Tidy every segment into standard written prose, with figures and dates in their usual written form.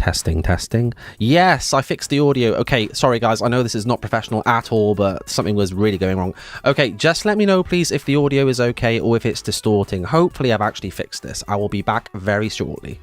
Testing, testing. Yes, I fixed the audio. Okay, sorry guys, I know this is not professional at all, but something was really going wrong. Okay, just let me know please if the audio is okay or if it's distorting. Hopefully I've actually fixed this. I will be back very shortly.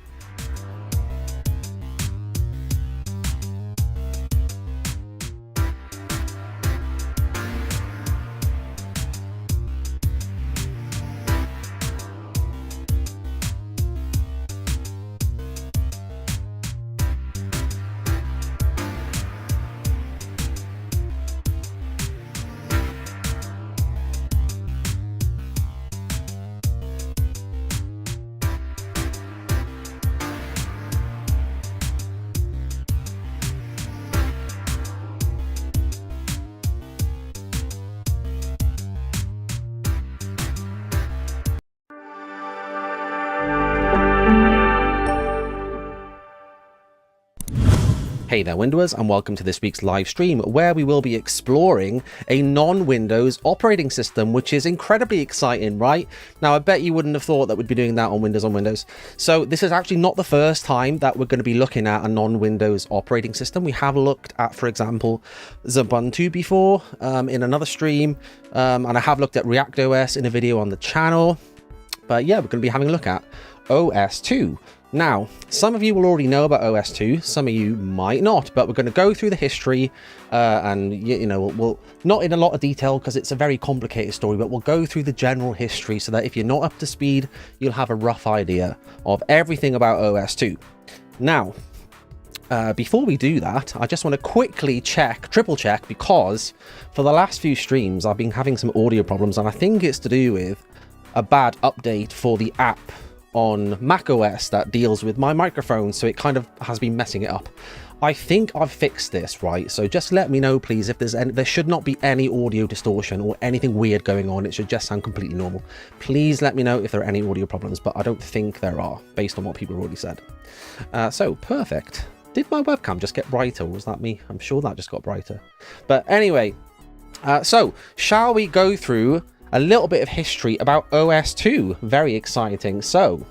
Hey there Windowers, and welcome to this week's live stream where we will be exploring a non-Windows operating system, which is incredibly exciting, right? Now I bet you wouldn't have thought that we'd be doing that on Windows. So this is actually not the first time that we're going to be looking at a non-Windows operating system. We have looked at, for example, Ubuntu before in another stream, and I have looked at React OS in a video on the channel. But yeah, we're going to be having a look at OS 2. Now, some of you will already know about OS 2, some of you might not, but we're going to go through the history and, you know, we'll not in a lot of detail because it's a very complicated story, but we'll go through the general history so that if you're not up to speed, you'll have a rough idea of everything about OS 2. Now, before we do that, I just want to quickly triple check, because for the last few streams, I've been having some audio problems, and I think it's to do with a bad update for the app on macOS that deals with my microphone, so it kind of has been messing it up. I think I've fixed this, right? So just let me know please if there should not be any audio distortion or anything weird going on. It should just sound completely normal. Please let me know if there are any audio problems, but I don't think there are based on what people have already said. So perfect. Did my webcam just get brighter, or was that me? I'm sure that just got brighter. But anyway, so shall we go through a little bit of history about OS 2. Very exciting. So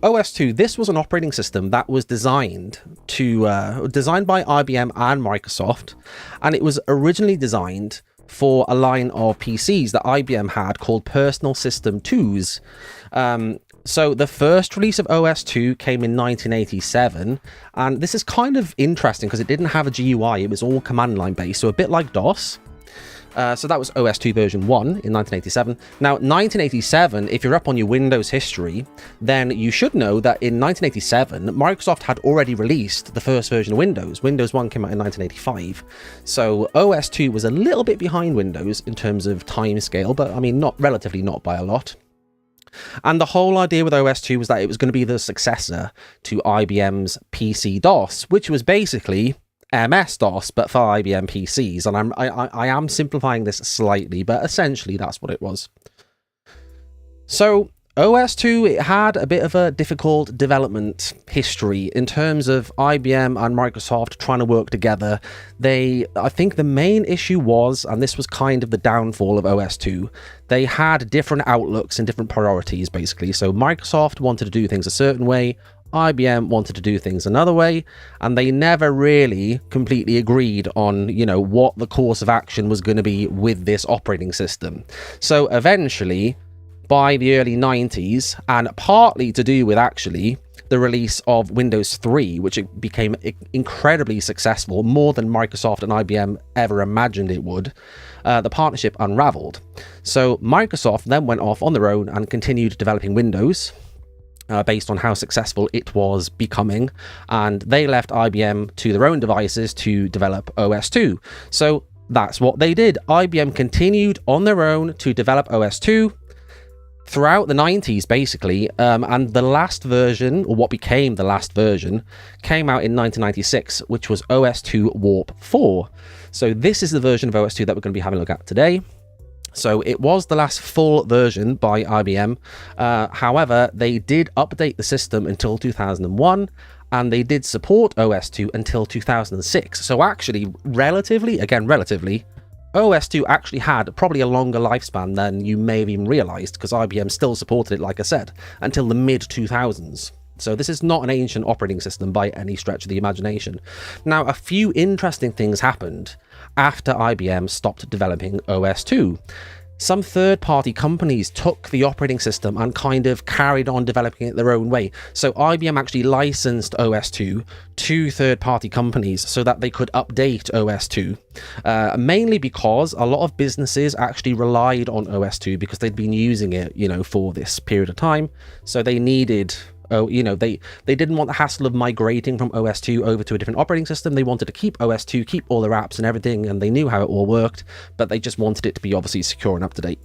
OS 2, this was an operating system that was designed by IBM and Microsoft, and it was originally designed for a line of PCs that IBM had called Personal System 2s. So the first release of OS 2 came in 1987, and this is kind of interesting because it didn't have a GUI, it was all command line based, so a bit like DOS. So that was OS 2 version 1 in 1987. Now, 1987, if you're up on your Windows history, then you should know that in 1987, Microsoft had already released the first version of Windows. Windows 1 came out in 1985. So OS 2 was a little bit behind Windows in terms of time scale, but I mean, not by a lot. And the whole idea with OS 2 was that it was going to be the successor to IBM's PC-DOS, which was basically MS-DOS, but for IBM PCs. And I am simplifying this slightly, but essentially that's what it was. So OS 2, it had a bit of a difficult development history in terms of IBM and Microsoft trying to work together. I think the main issue was, and this was kind of the downfall of OS 2, they had different outlooks and different priorities, basically. So Microsoft wanted to do things a certain way, IBM wanted to do things another way, and they never really completely agreed on, you know, what the course of action was going to be with this operating system. So eventually, by the early 90s, and partly to do with actually the release of Windows 3, which it became incredibly successful, more than Microsoft and IBM ever imagined it would, the partnership unraveled. So Microsoft then went off on their own and continued developing Windows, based on how successful it was becoming, and they left IBM to their own devices to develop OS 2. So that's what they did. IBM continued on their own to develop OS 2 throughout the 90s, basically, and the last version, or what became the last version, came out in 1996, which was OS 2 Warp 4. So this is the version of OS 2 that we're going to be having a look at today. So it was the last full version by IBM. However, they did update the system until 2001, and they did support OS 2 until 2006. So actually, relatively, OS 2 actually had probably a longer lifespan than you may have even realized, because IBM still supported it, like I said, until the mid-2000s. So this is not an ancient operating system by any stretch of the imagination. Now, a few interesting things happened after IBM stopped developing OS2. Some third-party companies took the operating system and kind of carried on developing it their own way. So IBM actually licensed OS2 to third-party companies so that they could update OS2, mainly because a lot of businesses actually relied on OS2 because they'd been using it, for this period of time. So they needed... they didn't want the hassle of migrating from OS2 over to a different operating system. They wanted to keep OS2, keep all their apps and everything, and they knew how it all worked, but they just wanted it to be obviously secure and up to date.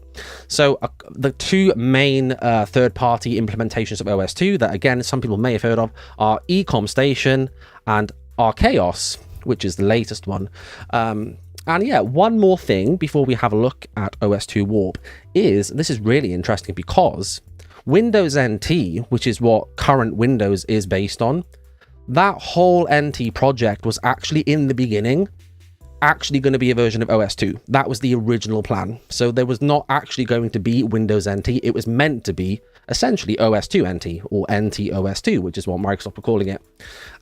So the two main third-party implementations of OS2 that, again, some people may have heard of are Ecom Station and Archaeos, which is the latest one. And yeah, one more thing before we have a look at OS2 Warp is, this is really interesting because Windows NT, which is what current Windows is based on, that whole NT project was actually in the beginning actually going to be a version of OS2. That was the original plan. So there was not actually going to be Windows NT. It was meant to be essentially OS2 NT or NT OS2, which is what Microsoft were calling it.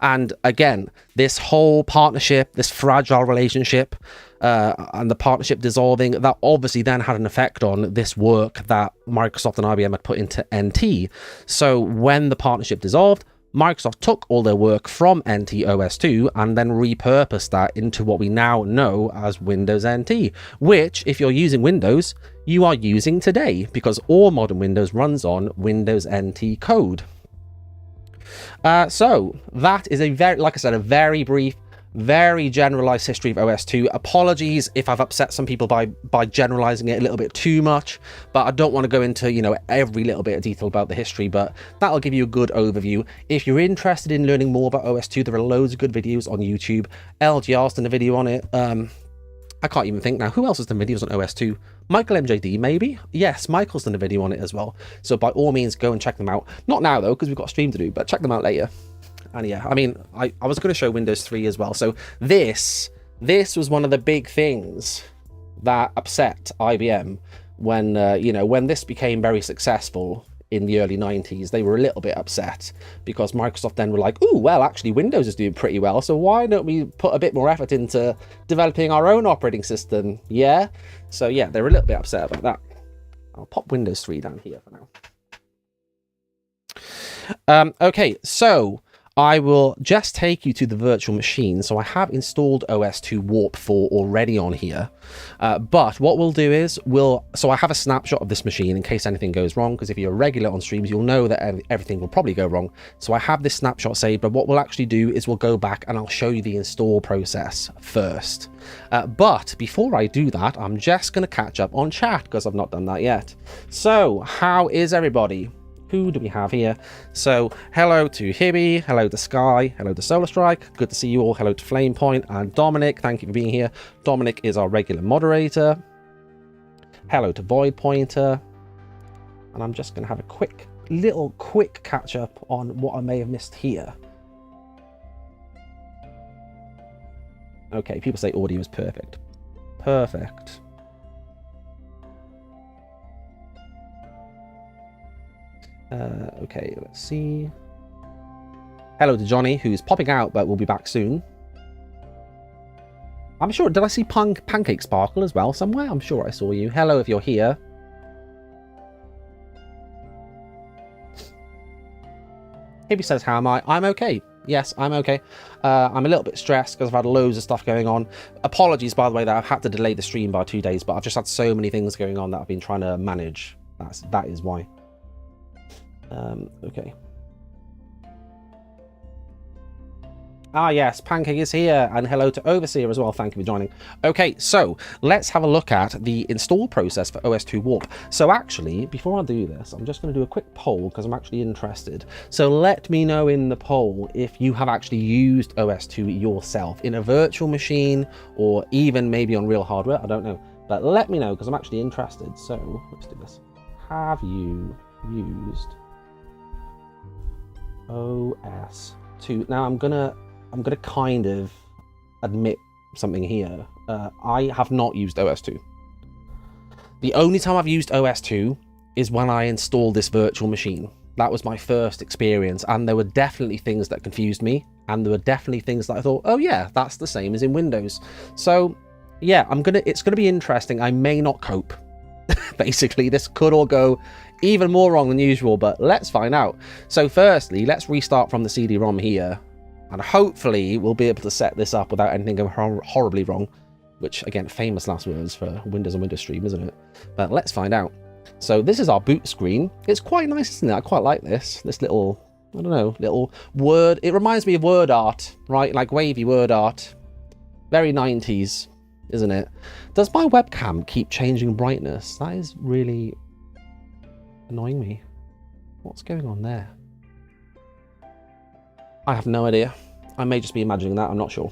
And again, this whole partnership, this fragile relationship, and the partnership dissolving, that obviously then had an effect on this work that Microsoft and IBM had put into NT. So when the partnership dissolved, Microsoft took all their work from NT OS2 and then repurposed that into what we now know as Windows NT, which, if you're using Windows, you are using today because all modern Windows runs on Windows NT code. So that is a very brief, very generalized history of OS2. Apologies if I've upset some people by generalizing it a little bit too much, but I don't want to go into, every little bit of detail about the history, but that'll give you a good overview. If you're interested in learning more about OS2, there are loads of good videos on YouTube. LGR's done a video on it. I can't even think now. Who else has done videos on OS2? Michael MJD, maybe? Yes, Michael's done a video on it as well. So by all means, go and check them out. Not now, though, because we've got a stream to do, but check them out later. And yeah, I mean, I was going to show Windows 3 as well. So this was one of the big things that upset IBM when, when this became very successful in the early 90s. They were a little bit upset because Microsoft then were like, ooh, well, actually, Windows is doing pretty well. So why don't we put a bit more effort into developing our own operating system? Yeah. So yeah, they're a little bit upset about that. I'll pop Windows 3 down here for now. Okay, so I will just take you to the virtual machine. So I have installed OS2 Warp 4 already on here. But what we'll do is so I have a snapshot of this machine in case anything goes wrong, because if you're a regular on streams, you'll know that everything will probably go wrong. So I have this snapshot saved, but what we'll actually do is we'll go back and I'll show you the install process first. But before I do that, I'm just going to catch up on chat because I've not done that yet. So how is everybody? Who do we have here? So hello to Hibby, hello to Sky, hello to Solar Strike, good to see you all, hello to Flamepoint and Dominic, thank you for being here. Dominic is our regular moderator. Hello to Void Pointer. And I'm just going to have a quick catch up on what I may have missed here. Okay, people say audio is perfect. Perfect. Okay, let's see. Hello to Johnny, who's popping out, but will be back soon. I'm sure, did I see Pancake Sparkle as well somewhere? I'm sure I saw you. Hello if you're here. Hibby says, how am I? I'm okay. Yes, I'm okay. I'm a little bit stressed because I've had loads of stuff going on. Apologies, by the way, that I've had to delay the stream by 2 days, but I've just had so many things going on that I've been trying to manage. That is why. Okay. Ah, yes, Pancake is here, and hello to Overseer as well. Thank you for joining. Okay, so let's have a look at the install process for OS2 Warp. So actually, before I do this, I'm just going to do a quick poll because I'm actually interested. So let me know in the poll if you have actually used OS2 yourself in a virtual machine or even maybe on real hardware. I don't know, but let me know because I'm actually interested. So let's do this. Have you used OS2? Now I'm gonna kind of admit something here. I have not used OS2. The only time I've used OS2 is when I installed this virtual machine. That was my first experience, and there were definitely things that confused me, and there were definitely things that I thought, oh yeah, that's the same as in Windows. So yeah, it's gonna be interesting. I may not cope. Basically, this could all go even more wrong than usual, but let's find out. So firstly, let's restart from the CD-ROM here, and hopefully we'll be able to set this up without anything going horribly wrong, which again, famous last words for Windows and Windows Stream, isn't it? But let's find out. So this is our boot screen. It's quite nice, isn't it? I quite like this little, I don't know, little word. It reminds me of word art, right? Like wavy word art. Very 90s, isn't it? Does my webcam keep changing brightness? That is really annoying me. What's going on there? I have no idea. I may just be imagining that, I'm not sure.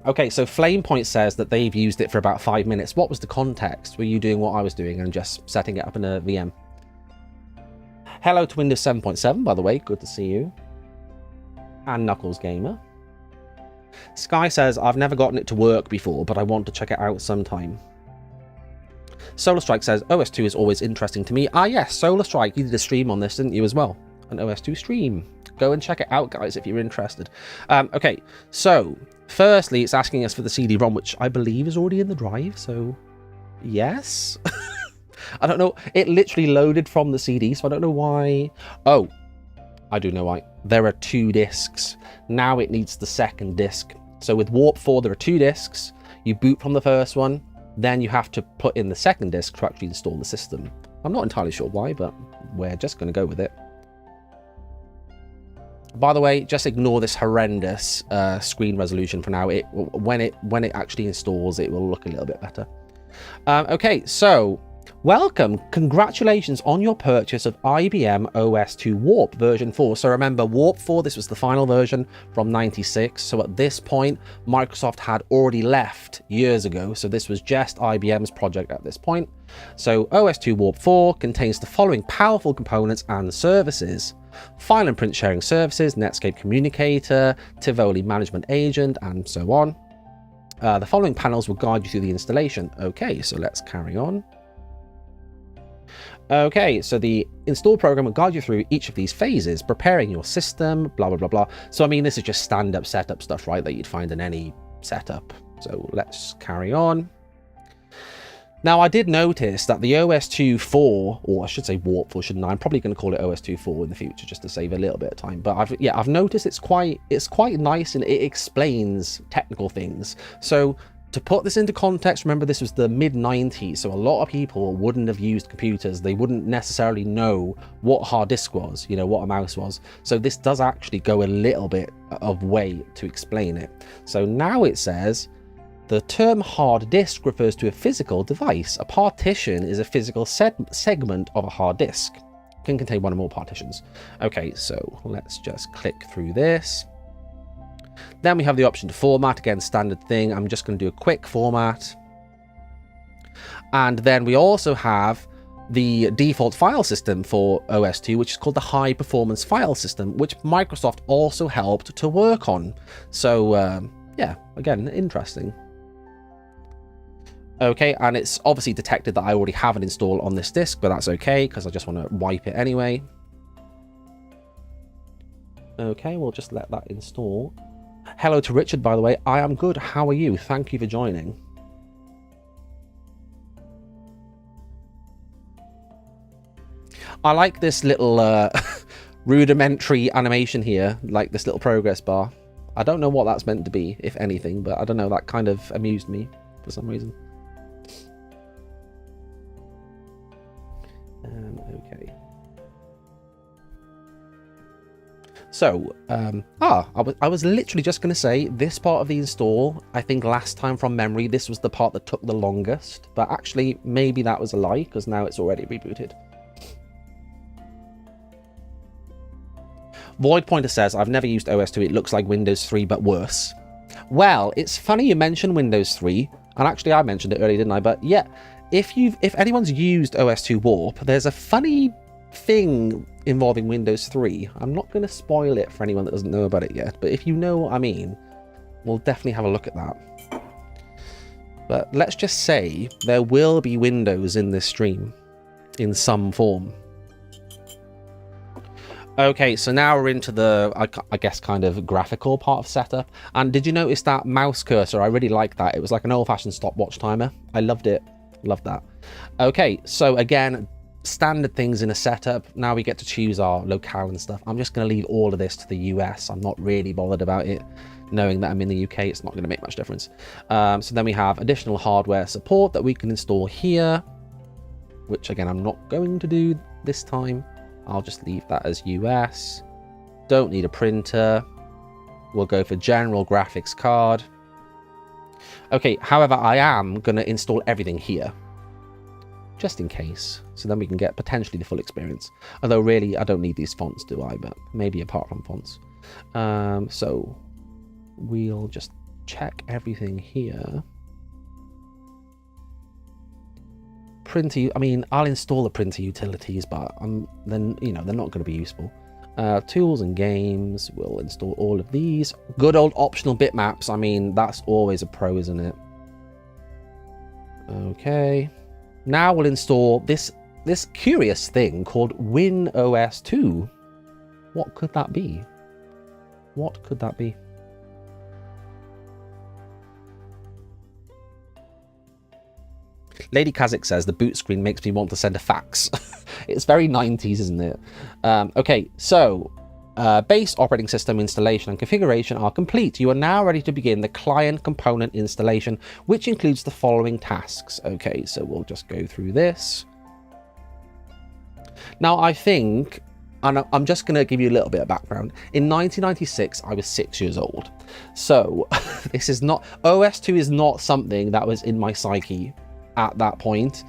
Okay, so Flamepoint says that they've used it for about 5 minutes. What was the context? Were you doing what I was doing and just setting it up in a VM? Hello to Windows 7.7, by the way. Good to see you. And Knuckles Gamer. Sky says, I've never gotten it to work before, but I want to check it out sometime. Solar Strike says, OS2 is always interesting to me. Ah, yes, Solar Strike, you did a stream on this, didn't you, as well? An OS2 stream. Go and check it out, guys, if you're interested. Okay, so firstly, it's asking us for the CD-ROM, which I believe is already in the drive, so yes. I don't know. It literally loaded from the CD, so I don't know why. Oh, I do know why. There are 2 discs. Now it needs the second disc. So with Warp 4, there are 2 discs. You boot from the first one, then you have to put in the second disc to actually install the system. I'm not entirely sure why, but we're just going to go with it. By the way, just ignore this horrendous screen resolution for now. When it actually installs, it will look a little bit better. Okay, so welcome. Congratulations on your purchase of IBM OS2 Warp version 4. So remember, Warp 4, this was the final version from 96. So at this point, Microsoft had already left years ago. So this was just IBM's project at this point. So OS2 Warp 4 contains the following powerful components and services: file and print sharing services, Netscape Communicator, Tivoli Management Agent, and so on. The following panels will guide you through the installation. Okay, so let's carry on. Okay, so the install program will guide you through each of these phases, preparing your system, blah, blah, blah, blah. So, I mean, this is just stand-up setup stuff, right, that you'd find in any setup. So let's carry on. Now, I did notice that the OS2 4, or I should say Warp 4, shouldn't I? I'm probably going to call it OS2 4 in the future just to save a little bit of time. But I've noticed it's quite nice, and it explains technical things. So to put this into context, remember this was the mid-90s, so a lot of people wouldn't have used computers. They wouldn't necessarily know what a hard disk was, you know, what a mouse was. So this does actually go a little bit of way to explain it. So now it says, the term hard disk refers to a physical device. A partition is a physical segment of a hard disk. It can contain one or more partitions. Okay, so let's just click through this. Then we have the option to format. Again, standard thing. I'm just going to do a quick format. And then we also have the default file system for OS2, which is called the High Performance File System, which Microsoft also helped to work on. So, yeah, again, interesting. Okay, and it's obviously detected that I already have it installed on this disk, but that's okay, because I just want to wipe it anyway. Okay, we'll just let that install. Hello to Richard, by the way. I am good. How are you? Thank you for joining. I like this little rudimentary animation here, like this little progress bar. I don't know what that's meant to be, if anything, but I don't know, that kind of amused me for some reason. Okay. So, I was literally just going to say, this part of the install, I think last time from memory, this was the part that took the longest, but actually, maybe that was a lie, because now it's already rebooted. Void Pointer says, I've never used OS2, it looks like Windows 3, but worse. Well, it's funny you mentioned Windows 3, and actually I mentioned it earlier, didn't I? But yeah, if anyone's used OS2 Warp, there's a funny thing involving Windows 3. I'm not going to spoil it for anyone that doesn't know about it yet, but if you know what I mean, we'll definitely have a look at that. But let's just say there will be Windows in this stream in some form. Okay, so now we're into the, I guess, kind of graphical part of setup. And did you notice that mouse cursor? I really like that. It was like an old-fashioned stopwatch timer. I loved it. Loved that. Okay, so again, standard things in a setup. Now we get to choose our locale and stuff. I'm just going to leave all of this to the US. I'm not really bothered about it. Knowing that I'm in the UK, it's not going to make much difference. So then we have additional hardware support that we can install here, which again, I'm not going to do this time. I'll just leave that as US. Don't need a printer. We'll go for general graphics card. Okay, however, I am going to install everything here, just in case. So then we can get potentially the full experience. Although really, I don't need these fonts, do I? But maybe apart from fonts. So we'll just check everything here. Printer, I mean, I'll install the printer utilities, but then, you know, they're not going to be useful. Tools and games, we'll install all of these. Good old optional bitmaps, I mean, that's always a pro, isn't it? Okay. Now we'll install this curious thing called WinOS 2. What could that be? What could that be? Lady Kazik says the boot screen makes me want to send a fax. It's very 90s, isn't it? Okay, so base operating system installation and configuration are complete. You are now ready to begin the client component installation, which includes the following tasks. Okay, so we'll just go through this. Now, I think, and I'm just going to give you a little bit of background. In 1996, I was 6 years old. So this is not, OS 2 is not something that was in my psyche at that point.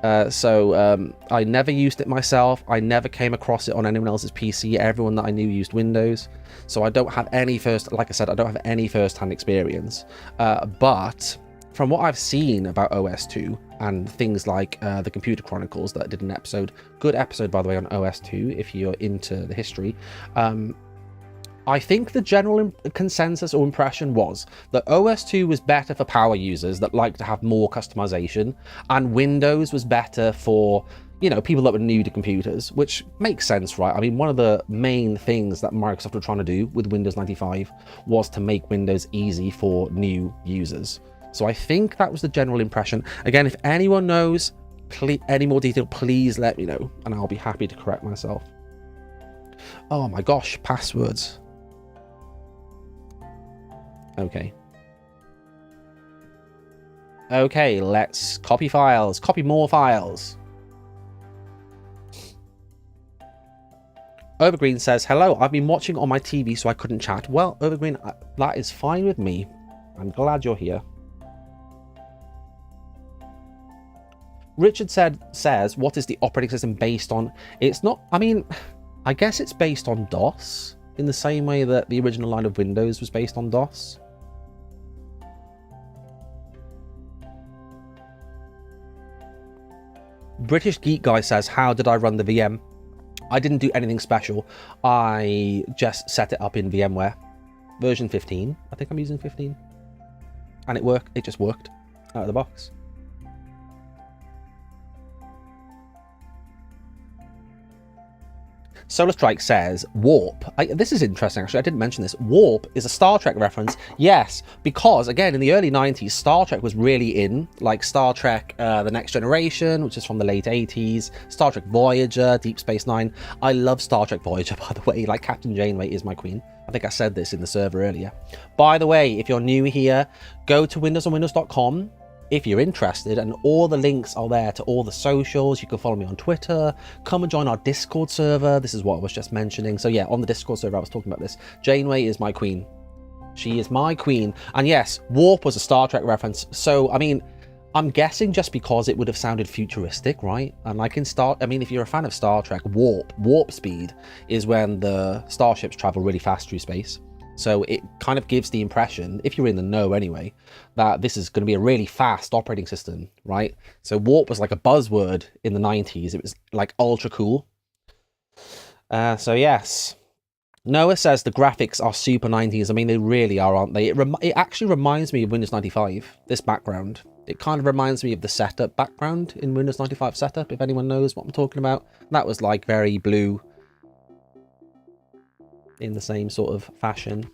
I never used it myself. I never came across it on anyone else's PC. Everyone that I knew used Windows. So I don't have any like I said, I don't have any first-hand experience. But from what I've seen about OS 2 and things like the Computer Chronicles that did an episode, good episode by the way on OS 2 if you're into the history, I think the general consensus or impression was that OS 2 was better for power users that like to have more customization, and Windows was better for, you know, people that were new to computers, which makes sense, right? I mean, one of the main things that Microsoft were trying to do with Windows 95 was to make Windows easy for new users. So I think that was the general impression. Again, if anyone knows any more detail, please let me know, and I'll be happy to correct myself. Oh my gosh, passwords. Okay. Okay, let's copy files. Copy more files. Overgreen says, hello, I've been watching on my TV so I couldn't chat. Well, Overgreen, that is fine with me. I'm glad you're here. Richard says, what is the operating system based on? It's not, I mean, I guess it's based on DOS in the same way that the original line of Windows was based on DOS. British Geek Guy says, how did I run the VM? I didn't do anything special. I just set it up in VMware. Version 15. I think I'm using 15. And it worked. It just worked out of the box. Solar Strike says, Warp. This is interesting, actually. I didn't mention this. Warp is a Star Trek reference. Yes, because, again, in the early 90s, Star Trek was really in. Like Star Trek The Next Generation, which is from the late 80s. Star Trek Voyager, Deep Space Nine. I love Star Trek Voyager, by the way. Like, Captain Janeway is my queen. I think I said this in the server earlier. By the way, if you're new here, go to windowsonwindows.com. If you're interested, and all the links are there to all the socials. You can follow me on Twitter, come and join our Discord server. This is what I was just mentioning. So yeah, on the Discord server, I was talking about this. Janeway is my queen. She is my queen. And yes, Warp was a Star Trek reference. So, I mean, I'm guessing just because it would have sounded futuristic, right? And like in if you're a fan of Star Trek, warp speed is when the starships travel really fast through space. So it kind of gives the impression, if you're in the know anyway, that this is going to be a really fast operating system, right? So Warp was like a buzzword in the 90s. It was like ultra cool. So yes. Noah says the graphics are super 90s. I mean, they really are, aren't they? It actually reminds me of Windows 95, this background. It kind of reminds me of the setup background in Windows 95 setup, if anyone knows what I'm talking about. That was like very blue. in the same sort of fashion.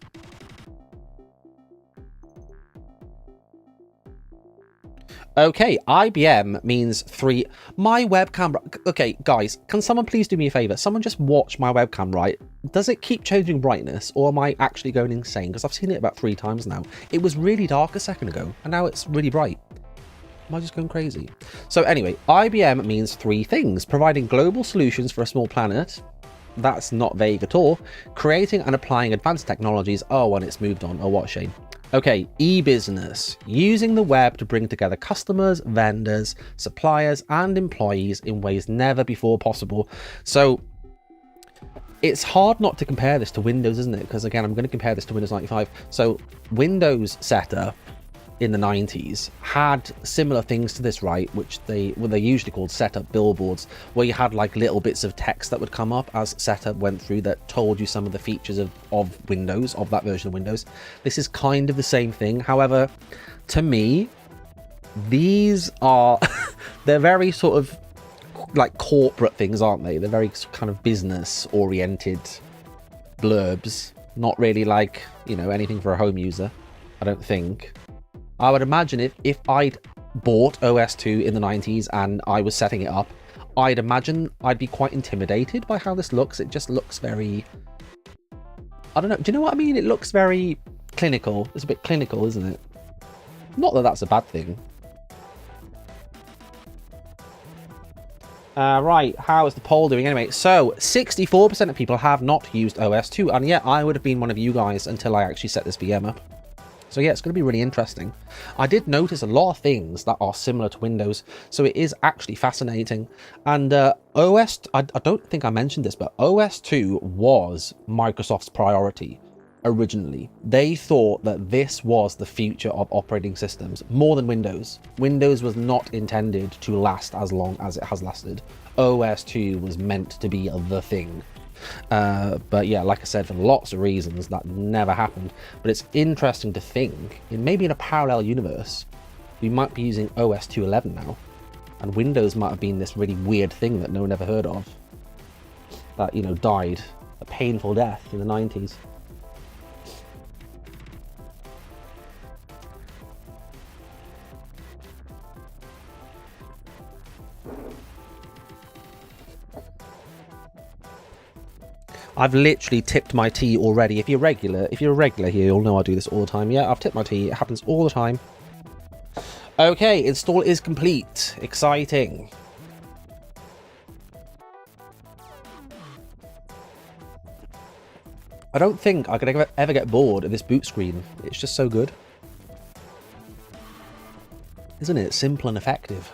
Okay, IBM means 3. My webcam... Okay, guys, can someone please do me a favor? Someone just watch my webcam, right? Does it keep changing brightness, or am I actually going insane? Because I've seen it about 3 times now. It was really dark a second ago, and now it's really bright. Am I just going crazy? So anyway, IBM means 3 things. Providing global solutions for a small planet. That's not vague at all. Creating and applying advanced technologies. Oh, and it's moved on. Oh, what a shame. Okay, e-business, using the web to bring together customers, vendors, suppliers, and employees in ways never before possible. So it's hard not to compare this to Windows, isn't it? Because again, I'm going to compare this to Windows 95. So Windows setup in the 90s had similar things to this, right? Which they're usually called setup billboards, where you had like little bits of text that would come up as setup went through that told you some of the features of Windows, of that version of Windows. This is kind of the same thing. However, to me, these are they're very sort of like corporate things, aren't they? They're very kind of business oriented blurbs, not really like, you know, anything for a home user, I don't think. I would imagine if I'd bought OS 2 in the 90s and I was setting it up, I'd imagine I'd be quite intimidated by how this looks. It just looks very... I don't know. Do you know what I mean? It looks very clinical. It's a bit clinical, isn't it? Not that that's a bad thing. Right, how is the poll doing anyway? So, 64% of people have not used OS 2, and yet I would have been one of you guys until I actually set this VM up. So yeah, it's going to be really interesting. I did notice a lot of things that are similar to Windows, so it is actually fascinating. And OS, I don't think I mentioned this, but OS 2 was Microsoft's priority originally. They thought that this was the future of operating systems, more than Windows. Windows was not intended to last as long as it has lasted. OS 2 was meant to be the thing. But yeah, like I said, for lots of reasons that never happened. But it's interesting to think, maybe in a parallel universe, we might be using OS 2.11 now, and Windows might have been this really weird thing that no one ever heard of, that, you know, died a painful death in the 90s. I've literally tipped my tea already. If you're a regular here, you'll know I do this all the time. Yeah, I've tipped my tea. It happens all the time. Okay, install is complete. Exciting. I don't think I could ever get bored of this boot screen. It's just so good. Isn't it? Simple and effective.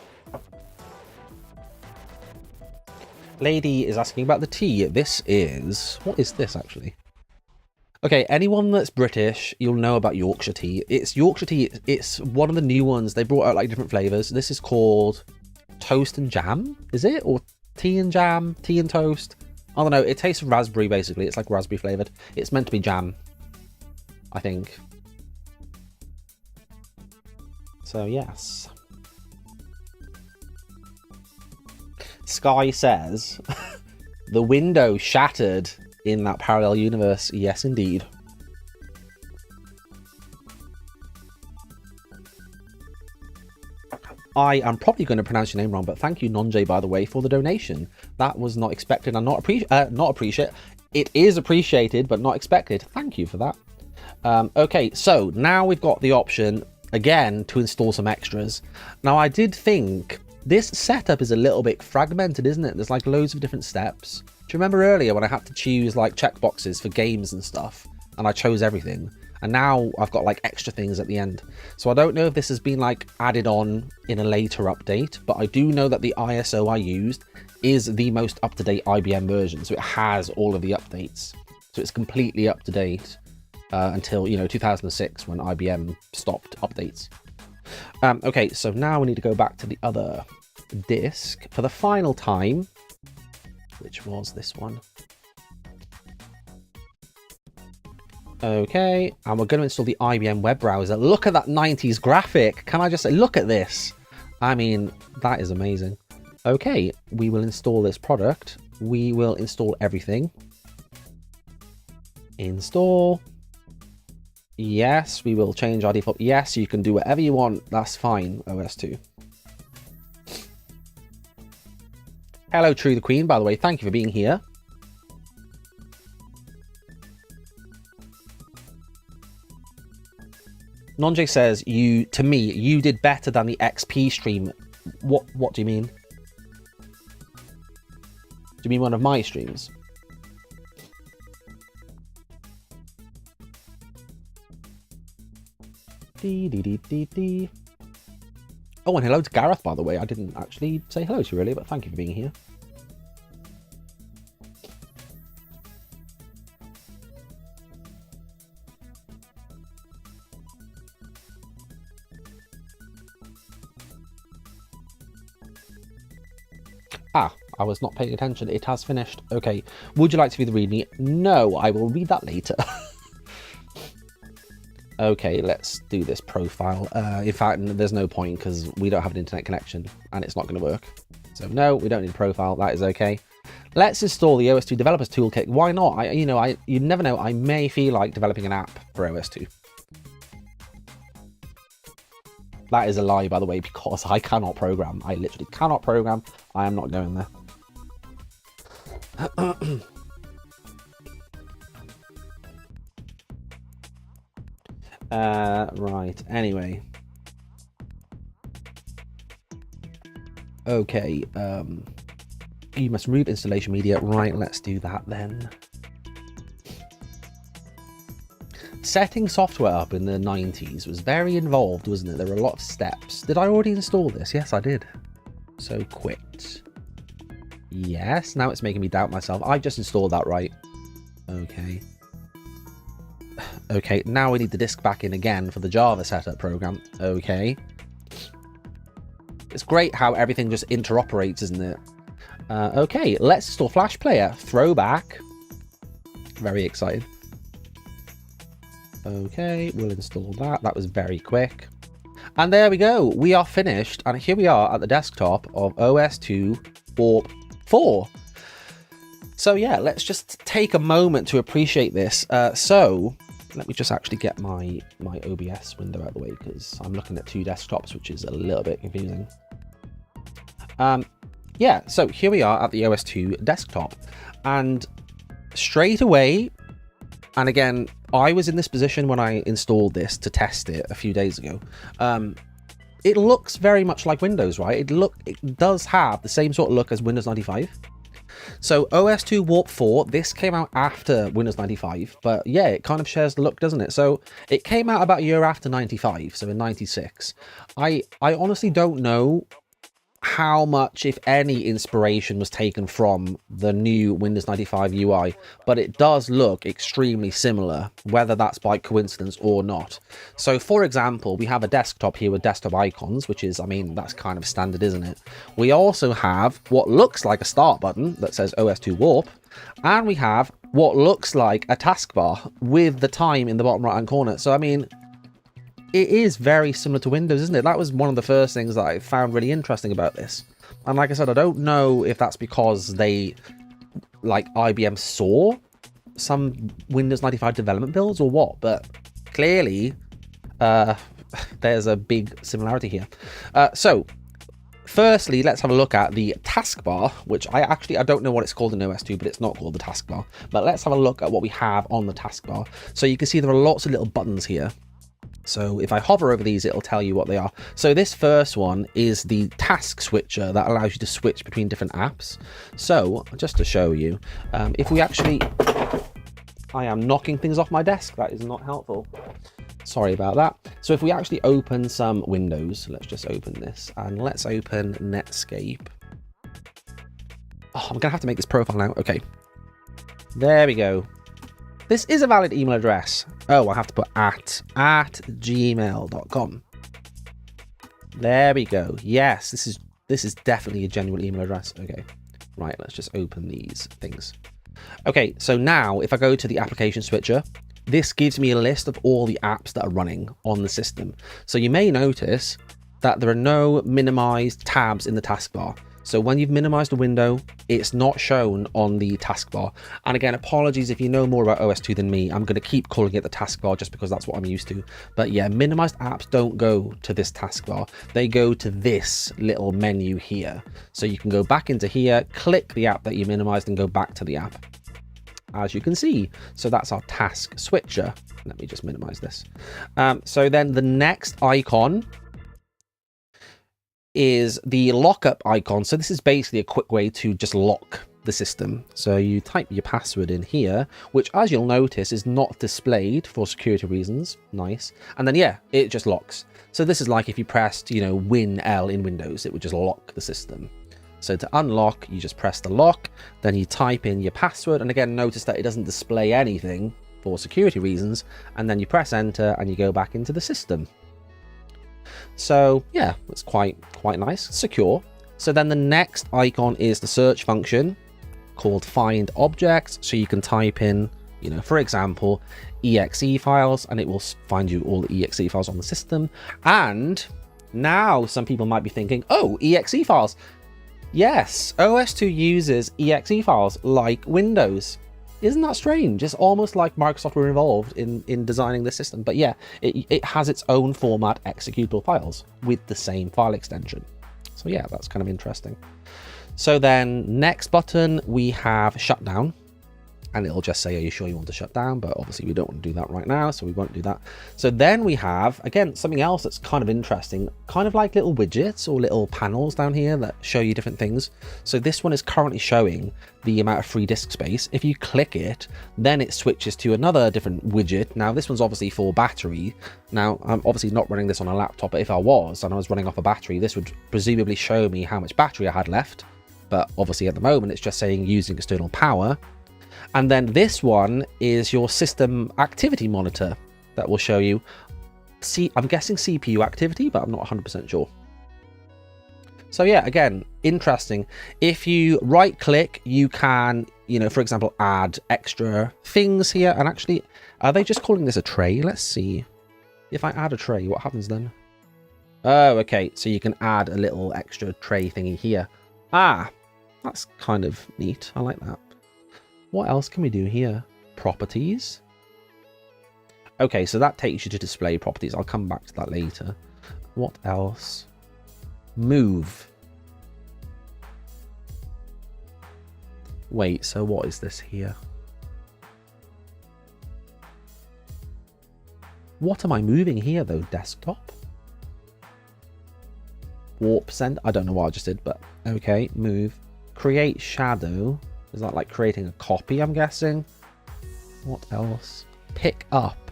Lady is asking about the tea. This is... What is this, actually? Okay, anyone that's British, you'll know about Yorkshire tea. It's Yorkshire tea. It's one of the new ones. They brought out, like, different flavours. This is called Toast and Jam, is it? Or Tea and Jam? Tea and Toast? I don't know. It tastes raspberry, basically. It's, like, raspberry flavoured. It's meant to be jam, I think. So, yes. Sky says, the window shattered in that parallel universe. Yes, indeed. I am probably going to pronounce your name wrong, but thank you, Nonjay, by the way, for the donation. That was not expected and not appreciate. It is appreciated, but not expected. Thank you for that. Okay, so now we've got the option, again, to install some extras. Now, I did think... This setup is a little bit fragmented, isn't it? There's like loads of different steps. Do you remember earlier when I had to choose like checkboxes for games and stuff? And I chose everything. And now I've got like extra things at the end. So I don't know if this has been like added on in a later update, but I do know that the ISO I used is the most up-to-date IBM version. So it has all of the updates. So it's completely up to date until, you know, 2006 when IBM stopped updates. Okay, so now we need to go back to the other disk for the final time, which was this one. Okay, and we're going to install the IBM web browser. Look at that 90s graphic. Can I just say, look at this? I mean, that is amazing. Okay, we will install this product. We will install everything. Install. Yes, we will change our default. Yes, you can do whatever you want. That's fine, OS2. Hello, True the Queen, by the way. Thank you for being here. Nonjay says, to me, you did better than the XP stream. What do you mean? Do you mean one of my streams? Oh, and hello to Gareth, by the way. I didn't actually say hello to you earlier, but thank you for being here. Ah, I was not paying attention. It has finished. Okay. Would you like to view the readme? No, I will read that later. Okay, let's do this profile. In fact, there's no point because we don't have an internet connection and it's not going to work. So no, we don't need a profile. That is okay. Let's install the OS2 Developers Toolkit. Why not? You never know. I may feel like developing an app for OS2. That is a lie, by the way, because I cannot program. I literally cannot program. I am not going there. Right, anyway. Okay, you must root installation media. Right, let's do that then. Setting software up in the 90s was very involved, wasn't it? There were a lot of steps. Did I already install this? Yes, I did. So quit. Yes, now it's making me doubt myself. I just installed that, right? Okay. Okay, now we need the disk back in again for the Java setup program. Okay. It's great how everything just interoperates, isn't it? Okay, let's install Flash Player. Throwback. Very excited. Okay, we'll install that. That was very quick. And there we go. We are finished. And here we are at the desktop of OS2 Warp 4. So yeah, let's just take a moment to appreciate this. So let me just actually get my OBS window out of the way because I'm looking at two desktops, which is a little bit confusing. Yeah, so here we are at the OS2 desktop. And straight away, and again, I was in this position when I installed this to test it a few days ago. It looks very much like Windows, right? It does have the same sort of look as Windows 95. So OS2 Warp 4, this came out after Windows 95, but yeah, it kind of shares the look, doesn't it? So it came out about a year after 95, so in 96. I honestly don't know how much, if any, inspiration was taken from the new Windows 95 UI, but it does look extremely similar, whether that's by coincidence or not. So for example, we have a desktop here with desktop icons, which is, I mean, that's kind of standard, isn't it? We also have what looks like a start button that says OS2 Warp, and we have what looks like a taskbar with the time in the bottom right hand corner. So I mean, it is very similar to Windows, isn't it? That was one of the first things that I found really interesting about this. And like I said, I don't know if that's because they, like, IBM saw some Windows 95 development builds or what, but clearly there's a big similarity here. So firstly, let's have a look at the taskbar, which I don't know what it's called in OS2, but it's not called the taskbar. But let's have a look at what we have on the taskbar. So you can see there are lots of little buttons here. So if I hover over these, it'll tell you what they are. So this first one is the task switcher that allows you to switch between different apps. So just to show you, if we actually, I am knocking things off my desk. That is not helpful. Sorry about that. So if we actually open some windows, let's just open this and let's open Netscape. Oh, I'm gonna have to make this profile now. Okay, there we go. This is a valid email address. Oh, I have to put at gmail.com. There we go. Yes, this is definitely a genuine email address. Okay, right, let's just open these things. Okay, so now if I go to the application switcher, this gives me a list of all the apps that are running on the system. So you may notice that there are no minimized tabs in the taskbar. So when you've minimized a window, it's not shown on the taskbar. And again, apologies if you know more about OS2 than me. I'm going to keep calling it the taskbar just because that's what I'm used to. But yeah, minimized apps don't go to this taskbar. They go to this little menu here. So you can go back into here, click the app that you minimized and go back to the app, as you can see. So that's our task switcher. Let me just minimize this. So then the next icon is the lockup icon. So this is basically a quick way to just lock the system. So you type your password in here, which, as you'll notice, is not displayed for security reasons. Nice. And then yeah, it just locks. So this is like if you pressed, you know, Win L in Windows, it would just lock the system. So to unlock, you just press the lock, then you type in your password, and again, notice that it doesn't display anything for security reasons, and then you press enter and you go back into the system. So yeah, it's quite nice, secure. So then the next icon is the search function called Find Objects. So you can type in, you know, for example, exe files, and it will find you all the exe files on the system. And now some people might be thinking, oh, exe files. Yes, OS2 uses exe files like Windows. Isn't that strange? It's almost like Microsoft were involved in designing the system. But yeah, it has its own format executable files with the same file extension. So yeah, that's kind of interesting. So then next button, we have shutdown. And it'll just say, are you sure you want to shut down? But obviously we don't want to do that right now, so we won't do that. So then we have, again, something else that's kind of interesting, kind of like little widgets or little panels down here that show you different things. So this one is currently showing the amount of free disk space. If you click it, then it switches to another different widget. Now this one's obviously for battery. Now I'm obviously not running this on a laptop, but if I was and I was running off a battery, this would presumably show me how much battery I had left. But obviously at the moment, it's just saying using external power. And then this one is your system activity monitor that will show you, I'm guessing CPU activity, but I'm not 100% sure. So yeah, again, interesting. If you right click, you can, you know, for example, add extra things here. And actually, are they just calling this a tray? Let's see. If I add a tray, what happens then? Oh, okay. So you can add a little extra tray thingy here. Ah, that's kind of neat. I like that. What else can we do here? Properties. Okay, so that takes you to display properties. I'll come back to that later. What else? Move. Wait, so what is this here? What am I moving here though? Desktop? Warp send? I don't know what I just did, but okay, move. Create shadow. Is that like creating a copy, I'm guessing? What else? Pick up.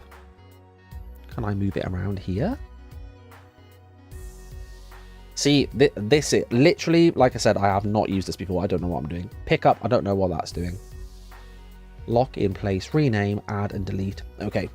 Can I move it around here? See, this is literally, like I said, I have not used this before. I don't know what I'm doing. Pick up, I don't know what that's doing. Lock in place, rename, add and delete. Okay,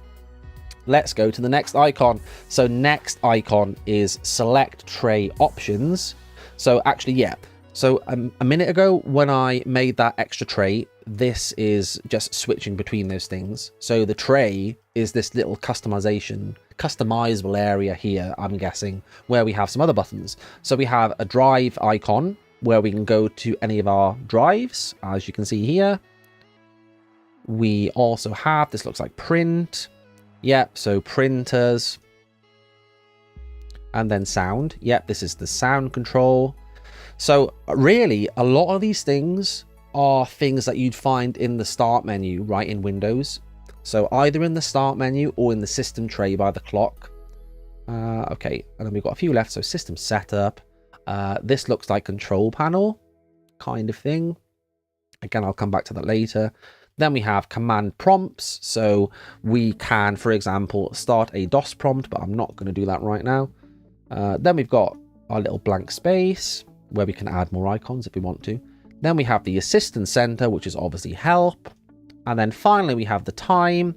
let's go to the next icon. So next icon is select tray options. So actually, yeah. So a minute ago, when I made that extra tray, this is just switching between those things. So the tray is this little customizable area here, I'm guessing, where we have some other buttons. So we have a drive icon where we can go to any of our drives, as you can see here. We also have, this looks like print. Yep, so printers. And then sound. Yep, this is the sound control. So really, a lot of these things are things that you'd find in the start menu, right, in Windows. So either in the start menu or in the system tray by the clock. Okay, and then we've got a few left. So system setup. This looks like control panel kind of thing. Again, I'll come back to that later. Then we have command prompts. So we can, for example, start a DOS prompt, but I'm not going to do that right now. Then we've got our little blank space, where we can add more icons if we want to. Then we have the assistant center, which is obviously help. And then finally we have the time.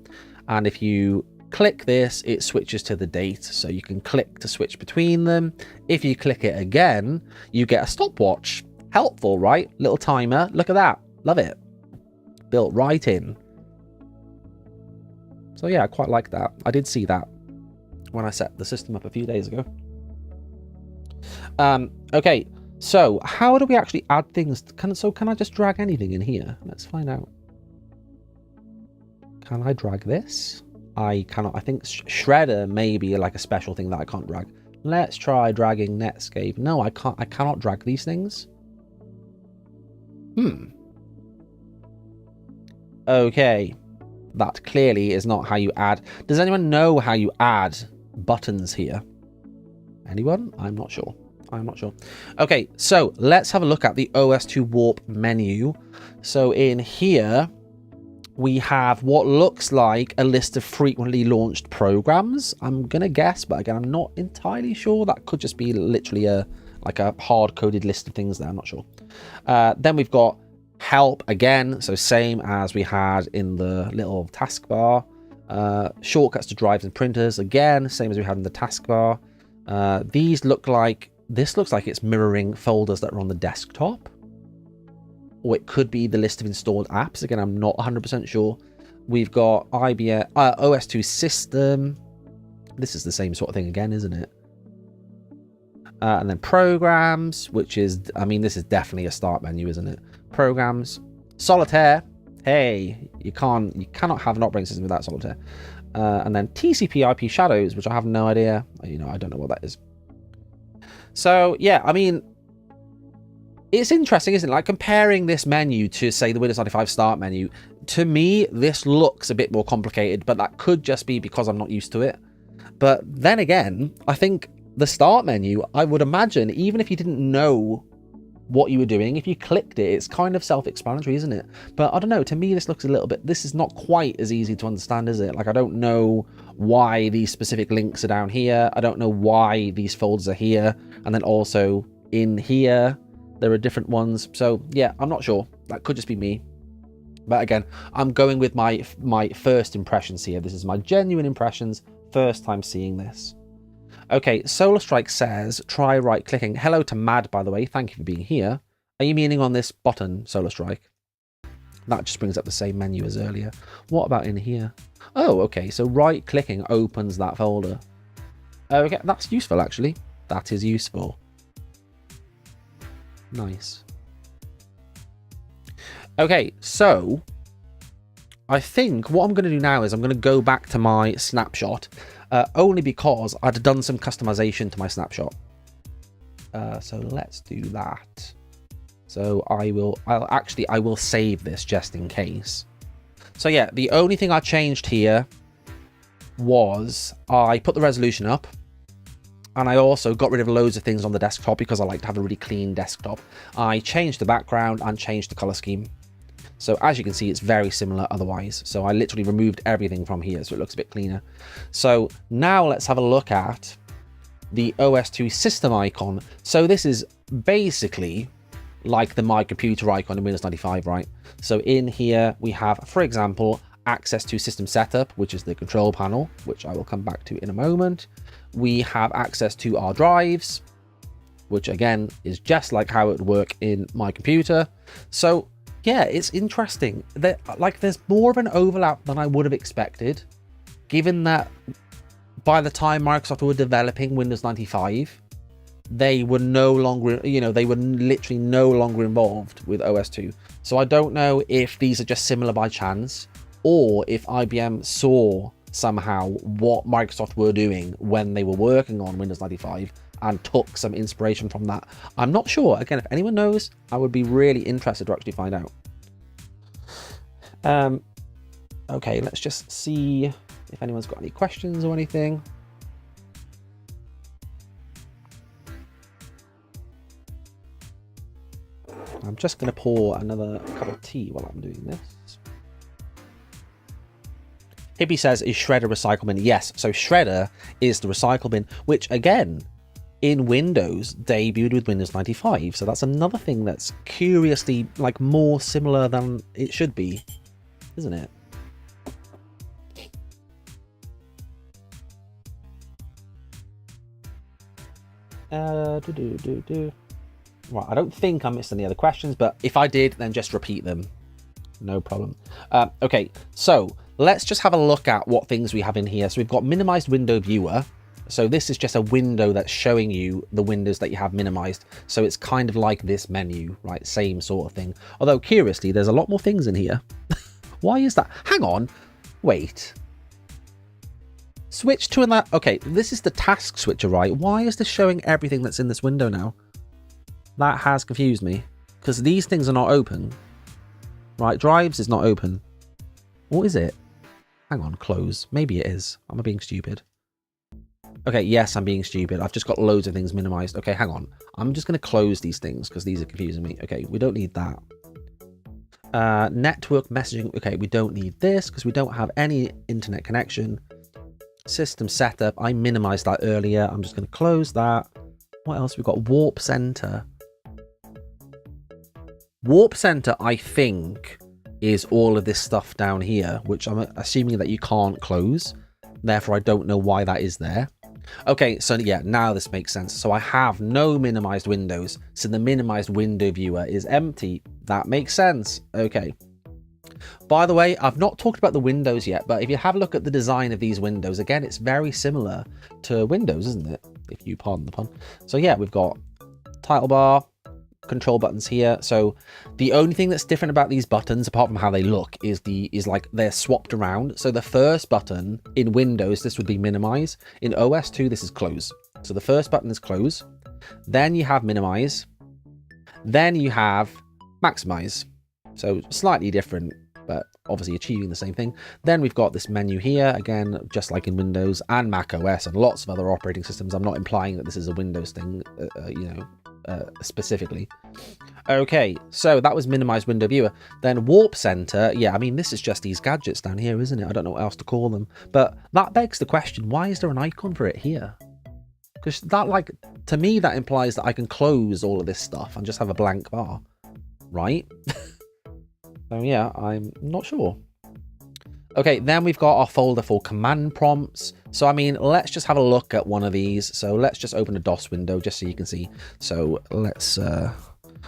And if you click this, it switches to the date. So you can click to switch between them. If you click it again, you get a stopwatch. Helpful, right? Little timer. Look at that. Love it. Built right in. So yeah, I quite like that. I did see that when I set the system up a few days ago. Okay. So how do we actually add things? Can I just drag anything in here? Let's find out. Can I drag this? I cannot. I think Shredder may be like a special thing that I can't drag. Let's try dragging Netscape. No, I can't. I cannot drag these things. Okay. That clearly is not how you add. Does anyone know how you add buttons here? Anyone? I'm not sure. I'm not sure. Okay, so let's have a look at the OS2 Warp menu. So in here, we have what looks like a list of frequently launched programs. I'm going to guess, but again, I'm not entirely sure. That could just be literally a hard-coded list of things there. I'm not sure. Then we've got help again, so same as we had in the little taskbar. Shortcuts to drives and printers, again, same as we had in the taskbar. This looks like it's mirroring folders that are on the desktop. Or it could be the list of installed apps. Again, I'm not 100% sure. We've got IBM OS2 system. This is the same sort of thing again, isn't it? And then programs, which is, I mean, this is definitely a start menu, isn't it? Programs, Solitaire. Hey, you cannot have an operating system without Solitaire. And then TCP/IP shadows, which I have no idea. I don't know what that is. So yeah, I mean, it's interesting, isn't it? Like comparing this menu to, say, the Windows 95 start menu. To me, this looks a bit more complicated, but that could just be because I'm not used to it. But then again, I think the start menu, I would imagine, even if you didn't know what you were doing, if you clicked it, it's kind of self-explanatory, isn't it? But I don't know, to me this looks a little bit, this is not quite as easy to understand, is it? Like, I don't know why these specific links are down here. I don't know why these folders are here. And then also in here, there are different ones. So yeah, I'm not sure. That could just be me. But again, I'm going with my first impressions here. This is my genuine impressions, first time seeing this. Okay, Solar Strike says, try right-clicking. Hello to Mad, by the way. Thank you for being here. Are you meaning on this button, Solar Strike? That just brings up the same menu as earlier. What about in here? Oh, okay, so right-clicking opens that folder. Okay, that's useful, actually. That is useful. Nice. Okay, so I think what I'm going to do now is I'm going to go back to my snapshot, only because I'd done some customization to my snapshot. So let's do that. So I will save this just in case. So yeah, the only thing I changed here was I put the resolution up, and I also got rid of loads of things on the desktop because I like to have a really clean desktop. I changed the background and changed the color scheme. So as you can see, it's very similar otherwise. So I literally removed everything from here, so it looks a bit cleaner. So now let's have a look at the OS2 system icon. So this is basically like the My Computer icon in Windows 95, right? So in here we have, for example, access to system setup, which is the control panel, which I will come back to in a moment. We have access to our drives, which again is just like how it would work in My Computer. So yeah, it's interesting that there's more of an overlap than I would have expected, given that by the time Microsoft were developing Windows 95, they were no longer, they were literally no longer involved with OS2. So I don't know if these are just similar by chance, or if IBM saw somehow what Microsoft were doing when they were working on Windows 95 and took some inspiration from that. I'm not sure. Again, if anyone knows, I would be really interested to actually find out. Okay, let's just see if anyone's got any questions or anything. I'm just going to pour another cup of tea while I'm doing this. Hippie says, is Shredder recycle bin? Yes, so Shredder is the recycle bin, which again, in Windows, debuted with Windows 95. So that's another thing that's curiously more similar than it should be, isn't it? Right, I don't think I missed any other questions, but if I did, then just repeat them. No problem. Okay, so let's just have a look at what things we have in here. So we've got minimized window viewer. So this is just a window that's showing you the windows that you have minimized. So it's kind of like this menu, right? Same sort of thing. Although curiously, there's a lot more things in here. Why is that? Hang on. Wait. Switch to that. Okay, this is the task switcher, right? Why is this showing everything that's in this window now? That has confused me. Because these things are not open. Right, drives is not open. What is it? Hang on, close. Maybe it is. Am I being stupid? Okay, yes, I'm being stupid. I've just got loads of things minimized. Okay, hang on. I'm just going to close these things because these are confusing me. Okay, we don't need that. Network messaging. Okay, we don't need this because we don't have any internet connection. System setup. I minimized that earlier. I'm just going to close that. What else? We've got warp center. Warp center, I think, is all of this stuff down here, which I'm assuming that you can't close. Therefore, I don't know why that is there. Okay, so yeah, now this makes sense. So I have no minimized windows. So the minimized window viewer is empty. That makes sense. Okay. By the way, I've not talked about the windows yet, but if you have a look at the design of these windows, again, it's very similar to Windows, isn't it? If you pardon the pun. So yeah, we've got title bar, control buttons here. So the only thing that's different about these buttons, apart from how they look, is like they're swapped around. So the first button in Windows, this would be minimize. In OS 2, this is close. So the first button is close. Then you have minimize. Then you have maximize. So slightly different, but obviously achieving the same thing. Then we've got this menu here, again, just like in Windows and Mac OS and lots of other operating systems. I'm not implying that this is a Windows thing, specifically. Okay, so that was minimize window viewer. Then warp center. Yeah, I mean, this is just these gadgets down here, isn't it? I don't know what else to call them. But that begs the question, why is there an icon for it here? Because that, like, to me, that implies that I can close all of this stuff and just have a blank bar, right? So yeah, I'm not sure. Okay, then we've got our folder for command prompts. So, I mean, let's just have a look at one of these. So let's just open a DOS window just so you can see. So let's, I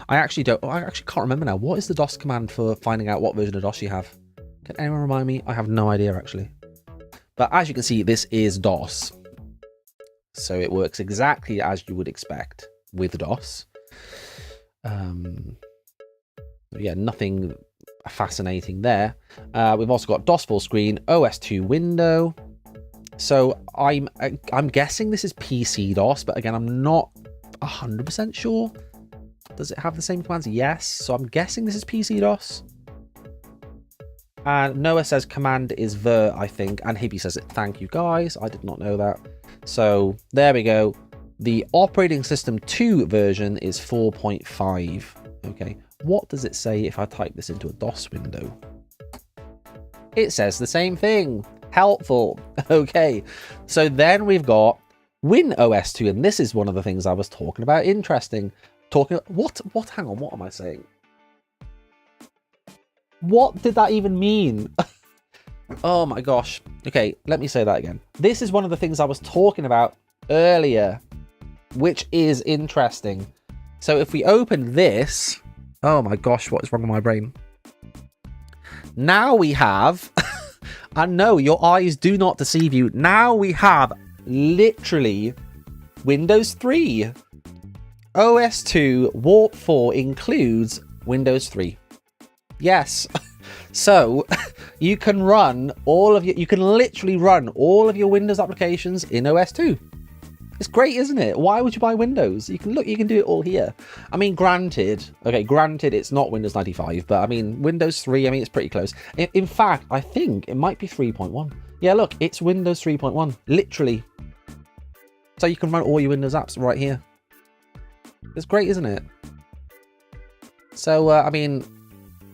actually can't remember now. What is the DOS command for finding out what version of DOS you have? Can anyone remind me? I have no idea, actually. But as you can see, this is DOS. So it works exactly as you would expect with DOS. Yeah, nothing fascinating there. We've also got DOS full screen, OS 2 window. So I'm guessing this is PC DOS, but again, I'm not 100% sure. Does it have the same commands? Yes. So I'm guessing this is PC DOS. And Noah says command is ver, I think. And Hibby says it. Thank you, guys. I did not know that. So there we go. The operating system 2 version is 4.5. Okay. What does it say if I type this into a DOS window? It says the same thing. Helpful. Okay. So then we've got Win OS 2. And this is one of the things I was talking about. Interesting. What? Hang on. What am I saying? What did that even mean? Oh my gosh. Okay, let me say that again. This is one of the things I was talking about earlier, which is interesting. So if we open this, oh my gosh, what is wrong with my brain? Now we have, and no, your eyes do not deceive you. Now we have literally Windows 3. OS 2 Warp 4 includes Windows 3. Yes. So you can run you can literally run all of your Windows applications in OS 2. It's great, isn't it? Why would you buy Windows? You can do it all here. I mean, granted, it's not Windows 95, but I mean, Windows 3, I mean, it's pretty close. In fact, I think it might be 3.1. Yeah, look, it's Windows 3.1, literally. So you can run all your Windows apps right here. It's great, isn't it? So, I mean,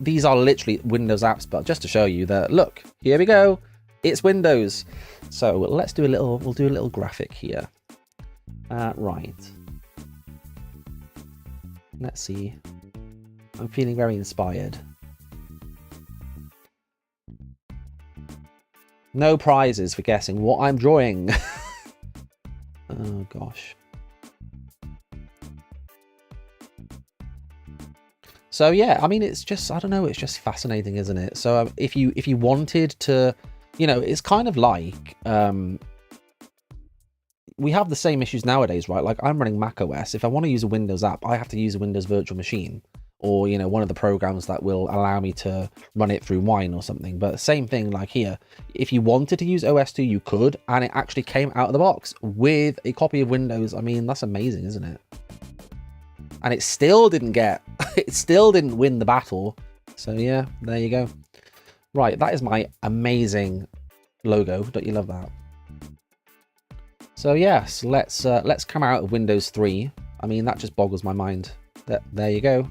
these are literally Windows apps, but just to show you that, look, here we go. It's Windows. So we'll do a little graphic here. Right. Let's see. I'm feeling very inspired. No prizes for guessing what I'm drawing. Oh gosh. So yeah, I mean, it's just, I don't know, it's just fascinating, isn't it? So if you wanted to, it's kind of like, we have the same issues nowadays, right? Like I'm running Mac OS. If I want to use a Windows app, I have to use a Windows virtual machine, or, you know, one of the programs that will allow me to run it through Wine or something. But same thing like here, if you wanted to use OS2, you could, and it actually came out of the box with a copy of Windows. I mean, that's amazing, isn't it? And it still didn't get, it still didn't win the battle. So yeah, there you go. Right, that is my amazing logo. Don't you love that? So yes, let's come out of Windows 3. I mean, that just boggles my mind. There you go.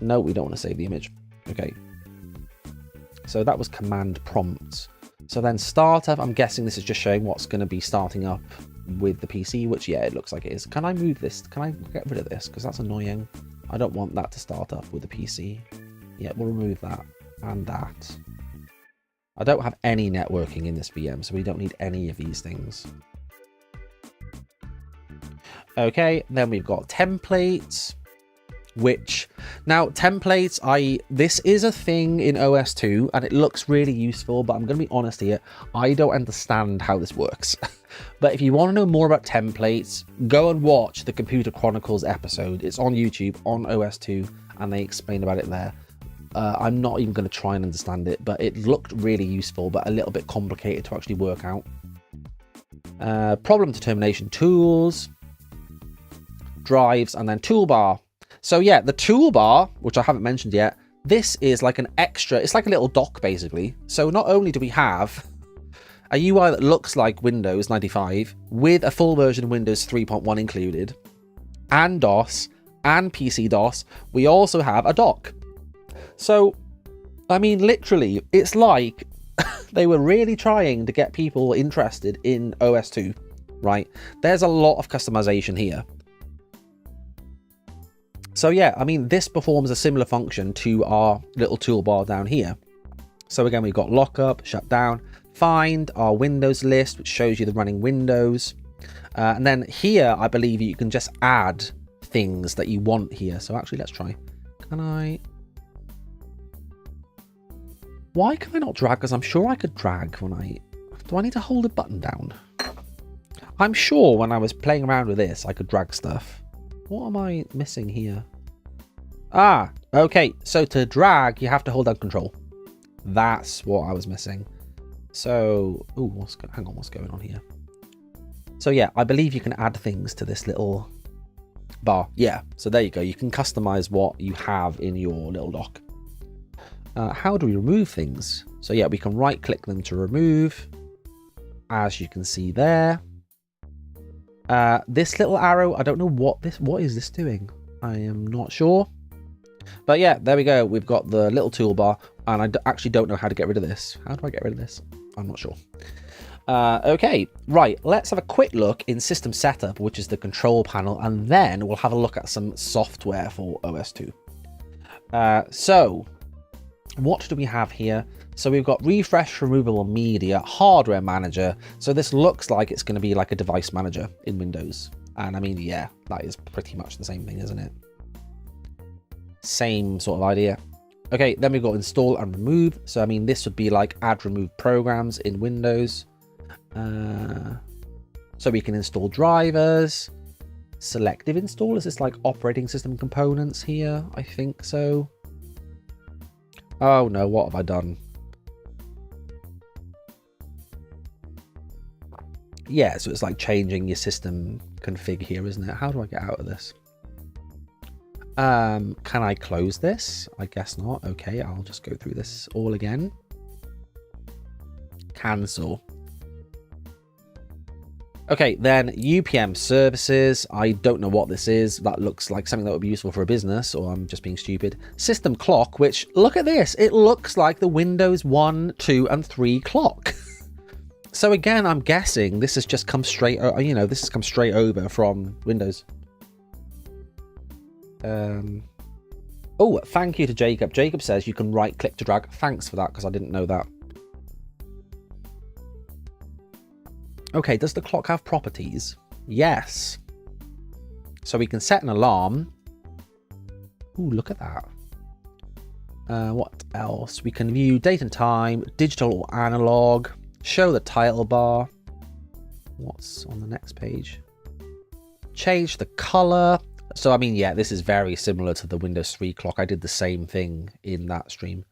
No, we don't want to save the image. Okay. So that was command prompt. So then startup, I'm guessing this is just showing what's going to be starting up with the PC, which, yeah, it looks like it is. Can I move this? Can I get rid of this? Because that's annoying. I don't want that to start up with the PC. Yeah, we'll remove that and that. I don't have any networking in this VM, so we don't need any of these things. Okay, then we've got templates, which now templates, this is a thing in OS2 and it looks really useful, but I'm going to be honest here, I don't understand how this works. But if you want to know more about templates, go and watch the Computer Chronicles episode. It's on YouTube on OS2 and they explain about it there. I'm not even going to try and understand it, but it looked really useful, but a little bit complicated to actually work out. Problem determination tools, drives, and then toolbar. So yeah, the toolbar, which I haven't mentioned yet, this is like an extra, it's like a little dock basically. So not only do we have a UI that looks like Windows 95 with a full version of Windows 3.1 included, and DOS, and PC DOS, we also have a dock. So, I mean, literally, it's like they were really trying to get people interested in OS2, right? There's a lot of customization here. So yeah, I mean, this performs a similar function to our little toolbar down here. So again, we've got lockup, shutdown, find, our Windows list, which shows you the running Windows. And then here, I believe you can just add things that you want here. So actually, let's try. Why can I not drag? Because I'm sure I could drag when do I need to hold a button down? I'm sure when I was playing around with this, I could drag stuff. What am I missing here? Ah, okay. So to drag, you have to hold down control. That's what I was missing. So, ooh, hang on, what's going on here? So yeah, I believe you can add things to this little bar. Yeah, so there you go. You can customize what you have in your little dock. How do we remove things? So yeah, we can right click them to remove, as you can see there. This little arrow, I don't know what is this doing? I am not sure. But yeah, there we go. We've got the little toolbar, and I actually don't know how to get rid of this. How do I get rid of this? I'm not sure. Okay, right. Let's have a quick look in system setup, which is the control panel, and then we'll have a look at some software for OS2. So what do we have here? So we've got refresh removable media, hardware manager. So this looks like it's going to be like a device manager in Windows. And I mean, yeah, that is pretty much the same thing, isn't it? Same sort of idea. Okay, then we've got install and remove. So I mean, this would be like add remove programs in Windows. So we can install drivers, selective install. Is this like operating system components here? I think so. Oh no, what have I done? Yeah, so it's like changing your system config here, isn't it? How do I get out of this? Can I close this? I guess not. Okay, I'll just go through this all again. Cancel. Okay, then UPM services. I don't know what this is. That looks like something that would be useful for a business, or I'm just being stupid. System clock, which, look at this. It looks like the Windows 1, 2, and 3 clock. So again, I'm guessing this has just come straight, you know, this has come straight over from Windows. Oh, thank you to Jacob. Jacob says you can right click to drag. Thanks for that, because I didn't know that. Okay, does the clock have properties? Yes. So we can set an alarm. Ooh, look at that. What else? We can view date and time, digital or analog, show the title bar. What's on the next page? Change the color. So, I mean, yeah, this is very similar to the Windows 3 clock. I did the same thing in that stream.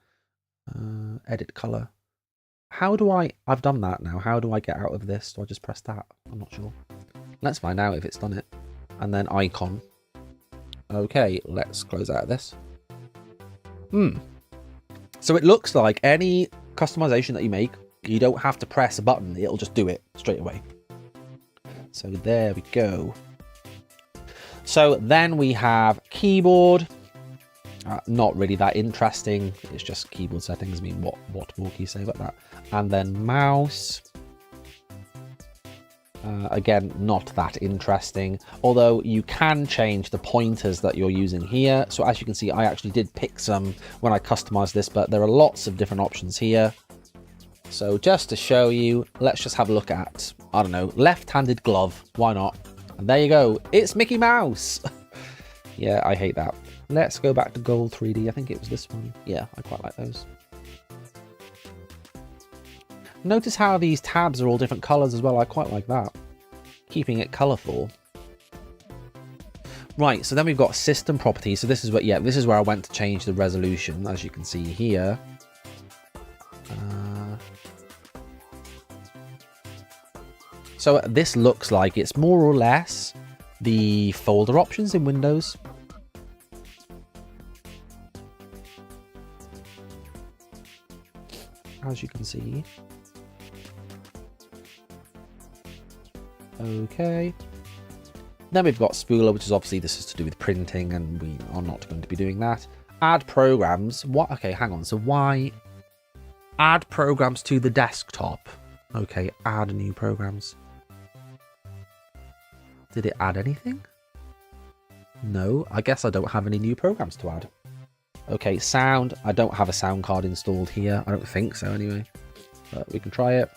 Edit color. How do I've done that now. How do I get out of this? Do I just press that? I'm not sure. Let's find out if it's done it. And then icon. Okay, let's close out of this. So it looks like any customization that you make, you don't have to press a button. It'll just do it straight away. So there we go. So then we have keyboard. Not really that interesting. It's just keyboard settings. I mean, what more can you say about that? And then mouse. Again, not that interesting. Although you can change the pointers that you're using here. So as you can see, I actually did pick some when I customized this, but there are lots of different options here. So just to show you, let's just have a look at, I don't know, left-handed glove. Why not? And there you go. It's Mickey Mouse. Yeah, I hate that. Let's go back to Gold 3D. I think it was this one. Yeah, I quite like those. Notice how these tabs are all different colors as well. I quite like that. Keeping it colorful. Right, so then we've got system properties. So this is what, yeah, this is where I went to change the resolution, as you can see here. So this looks like it's more or less the folder options in Windows. As you can see. Okay. Then we've got Spooler, which is obviously this is to do with printing, and we are not going to be doing that. Add programs. What? Okay, hang on. So why add programs to the desktop? Okay, add new programs. Did it add anything? No, I guess I don't have any new programs to add. Okay, sound. I don't have a sound card installed here. I don't think so anyway. But we can try it.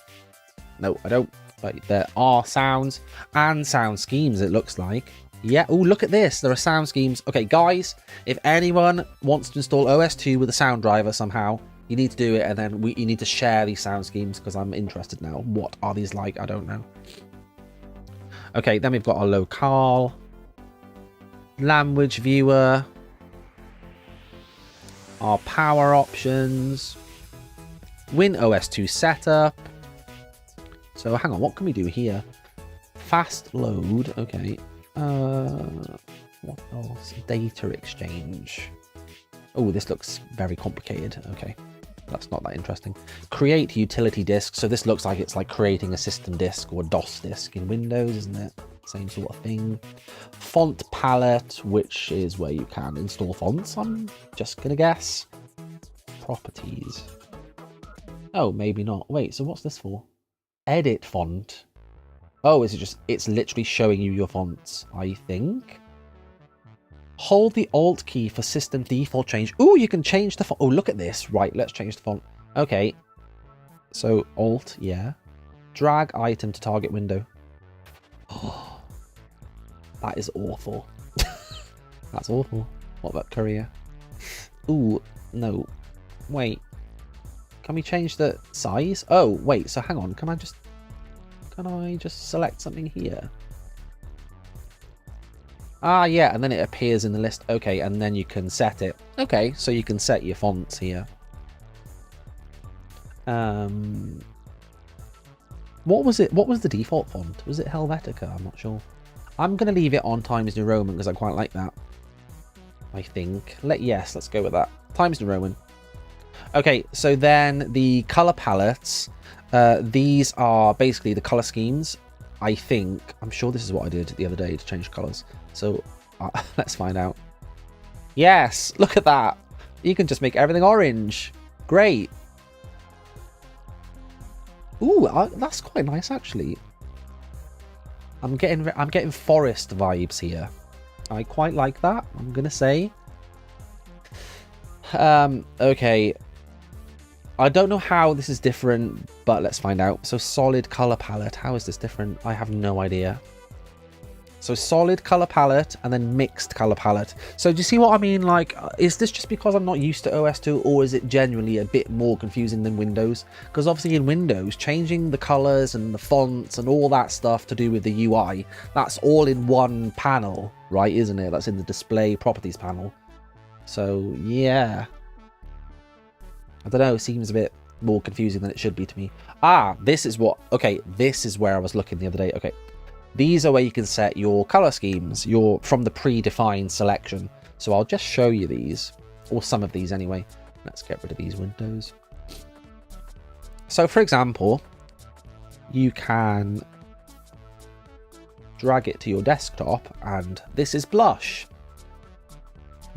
No, I don't. But there are sounds and sound schemes, it looks like. Yeah, oh, look at this. There are sound schemes. Okay, guys, if anyone wants to install OS 2 with a sound driver somehow, you need to do it, and then you need to share these sound schemes, because I'm interested now. What are these like? I don't know. Okay, then we've got our locale, language viewer, our power options, Win OS 2 setup. So hang on, what can we do here? Fast load, okay. What else? Data exchange. Oh, this looks very complicated. Okay, that's not that interesting. Create utility disk. So this looks like it's like creating a system disk or DOS disk in Windows, isn't it? Same sort of thing. Font palette, which is where you can install fonts, I'm just gonna guess. Properties. Oh, maybe not. Wait, so what's this for? Edit font. Oh, is it just, it's literally showing you your fonts, I think. Hold the Alt key for system default change. Oh, you can change the font. Oh, look at this. Right, let's change the font. Okay. So Alt, yeah. Drag item to target window. Oh, that is awful. That's awful. What about Korea? Ooh, no. Wait. Can we change the size? Oh, wait, so hang on. Can I just select something here? Ah, yeah, and then it appears in the list. Okay, and then you can set it. Okay, so you can set your fonts here. What was it? What was the default font? Was it Helvetica? I'm not sure. I'm going to leave it on Times New Roman because I quite like that. I think. Yes, let's go with that. Times New Roman. Okay, so then the color palettes, these are basically the color schemes. I think, I'm sure this is what I did the other day to change colors. So let's find out. Yes, look at that. You can just make everything orange. Great. Ooh, that's quite nice actually. I'm getting forest vibes here. I quite like that, I'm gonna say. Okay. I don't know how this is different, but let's find out. So solid color palette, how is this different? I have no idea. So solid color palette and then mixed color palette. So do you see what I mean? Like, is this just because I'm not used to OS2, or is it genuinely a bit more confusing than Windows? Because obviously in Windows, changing the colors and the fonts and all that stuff to do with the UI, that's all in one panel, right? Isn't it? That's in the display properties panel. So yeah, I don't know. It seems a bit more confusing than it should be to me. Ah, this is what, okay, this is where I was looking the other day. Okay. These are where you can set your color schemes, from the predefined selection. So I'll just show you these, or some of these anyway. Let's get rid of these windows. So for example, you can drag it to your desktop, and this is blush.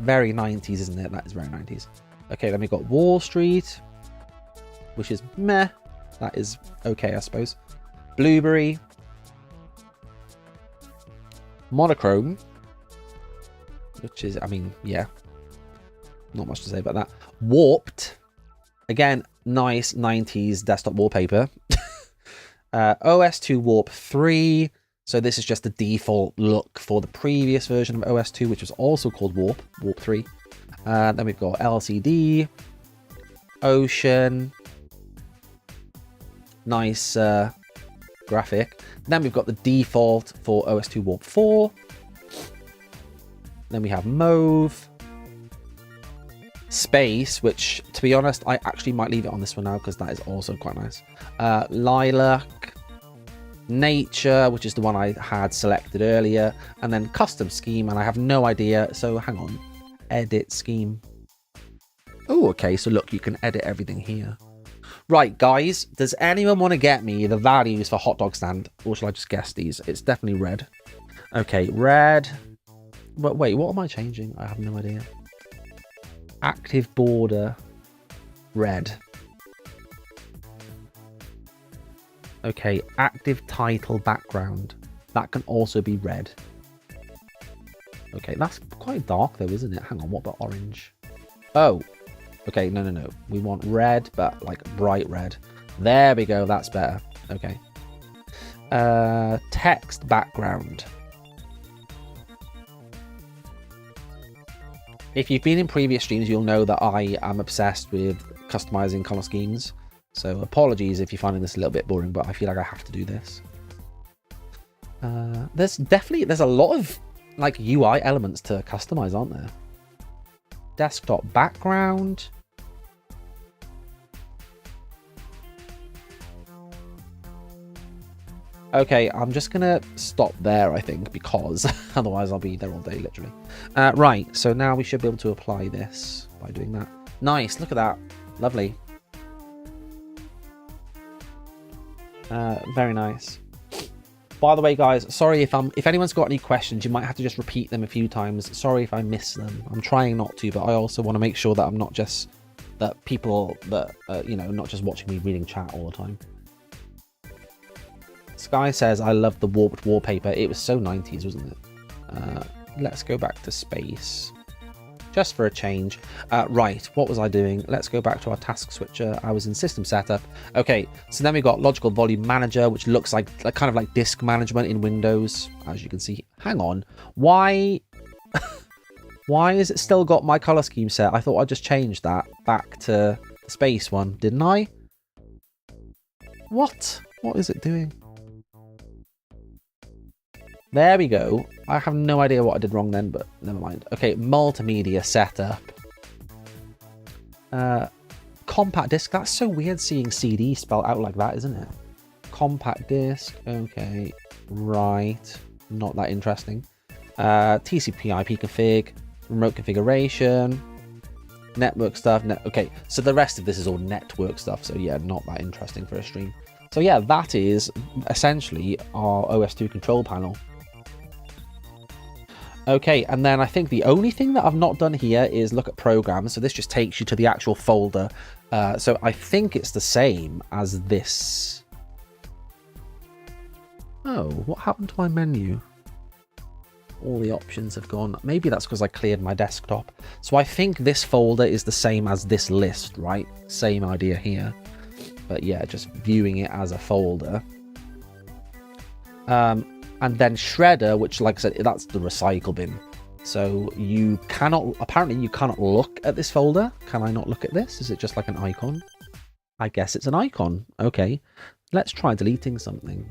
Very 90s, isn't it? That is very 90s. Okay, then we've got Wall Street, which is meh. That is okay, I suppose. Blueberry. Monochrome, which is, I mean, yeah, not much to say about that. Warped, again, nice 90s desktop wallpaper. OS2 Warp 3, so this is just the default look for the previous version of OS2, which was also called Warp 3. Then we've got LCD, Ocean, nice graphic. Then we've got the default for OS2 Warp 4. Then we have Mauve. Space, which, to be honest, I actually might leave it on this one now because that is also quite nice. Lilac. Nature, which is the one I had selected earlier. And then Custom Scheme, and I have no idea. So hang on. Edit Scheme. Oh, okay. So look, you can edit everything here. Right, guys, does anyone want to get me the values for hot dog stand? Or shall I just guess these? It's definitely red. Okay, red. But wait, what am I changing? I have no idea. Active border. Red. Okay, active title background. That can also be red. Okay, that's quite dark though, isn't it? Hang on, what about orange? Oh. Okay, no. We want red, but like bright red. There we go. That's better. Okay. Text background. If you've been in previous streams, you'll know that I am obsessed with customizing color schemes. So apologies if you're finding this a little bit boring, but I feel like I have to do this. There's a lot of like UI elements to customize, aren't there? Desktop background. Okay, I'm just gonna stop there, I think, because otherwise I'll be there all day, literally. Right, so now we should be able to apply this by doing that. Nice, look at that. Lovely. Very nice. By the way, guys, sorry if anyone's got any questions, you might have to just repeat them a few times. Sorry if I miss them. I'm trying not to, but I also want to make sure that I'm not just that people that you know, not just watching me reading chat all the time. Sky says, I love the warped wallpaper. It was so 90s, wasn't it? Let's go back to space. Just for a change. Right, what was I doing? Let's go back to our task switcher. I was in system setup. Okay, so then we got logical volume manager, which looks like kind of like disk management in Windows, as you can see. Hang on. Why is it still got my color scheme set? I thought I just changed that back to the space one, didn't I? What is it doing? There we go. I have no idea what I did wrong then, but never mind. Okay, multimedia setup. Compact disc. That's so weird seeing CD spelled out like that, isn't it? Compact disc. Okay, right. Not that interesting. TCP/IP config. Remote configuration. Network stuff. Okay, so the rest of this is all network stuff. So yeah, not that interesting for a stream. So yeah, that is essentially our OS2 control panel. Okay, and then I think the only thing that I've not done here is look at programs. So this just takes you to the actual folder. So I think it's the same as this. Oh, what happened to my menu? All the options have gone. Maybe that's because I cleared my desktop. So I think this folder is the same as this list, right? Same idea here. But yeah, just viewing it as a folder. and then shredder, which, like I said, that's the recycle bin. So you cannot, apparently you cannot look at this folder. Can I not look at this? Is it just like an icon? I guess it's an icon. Okay, let's try deleting something.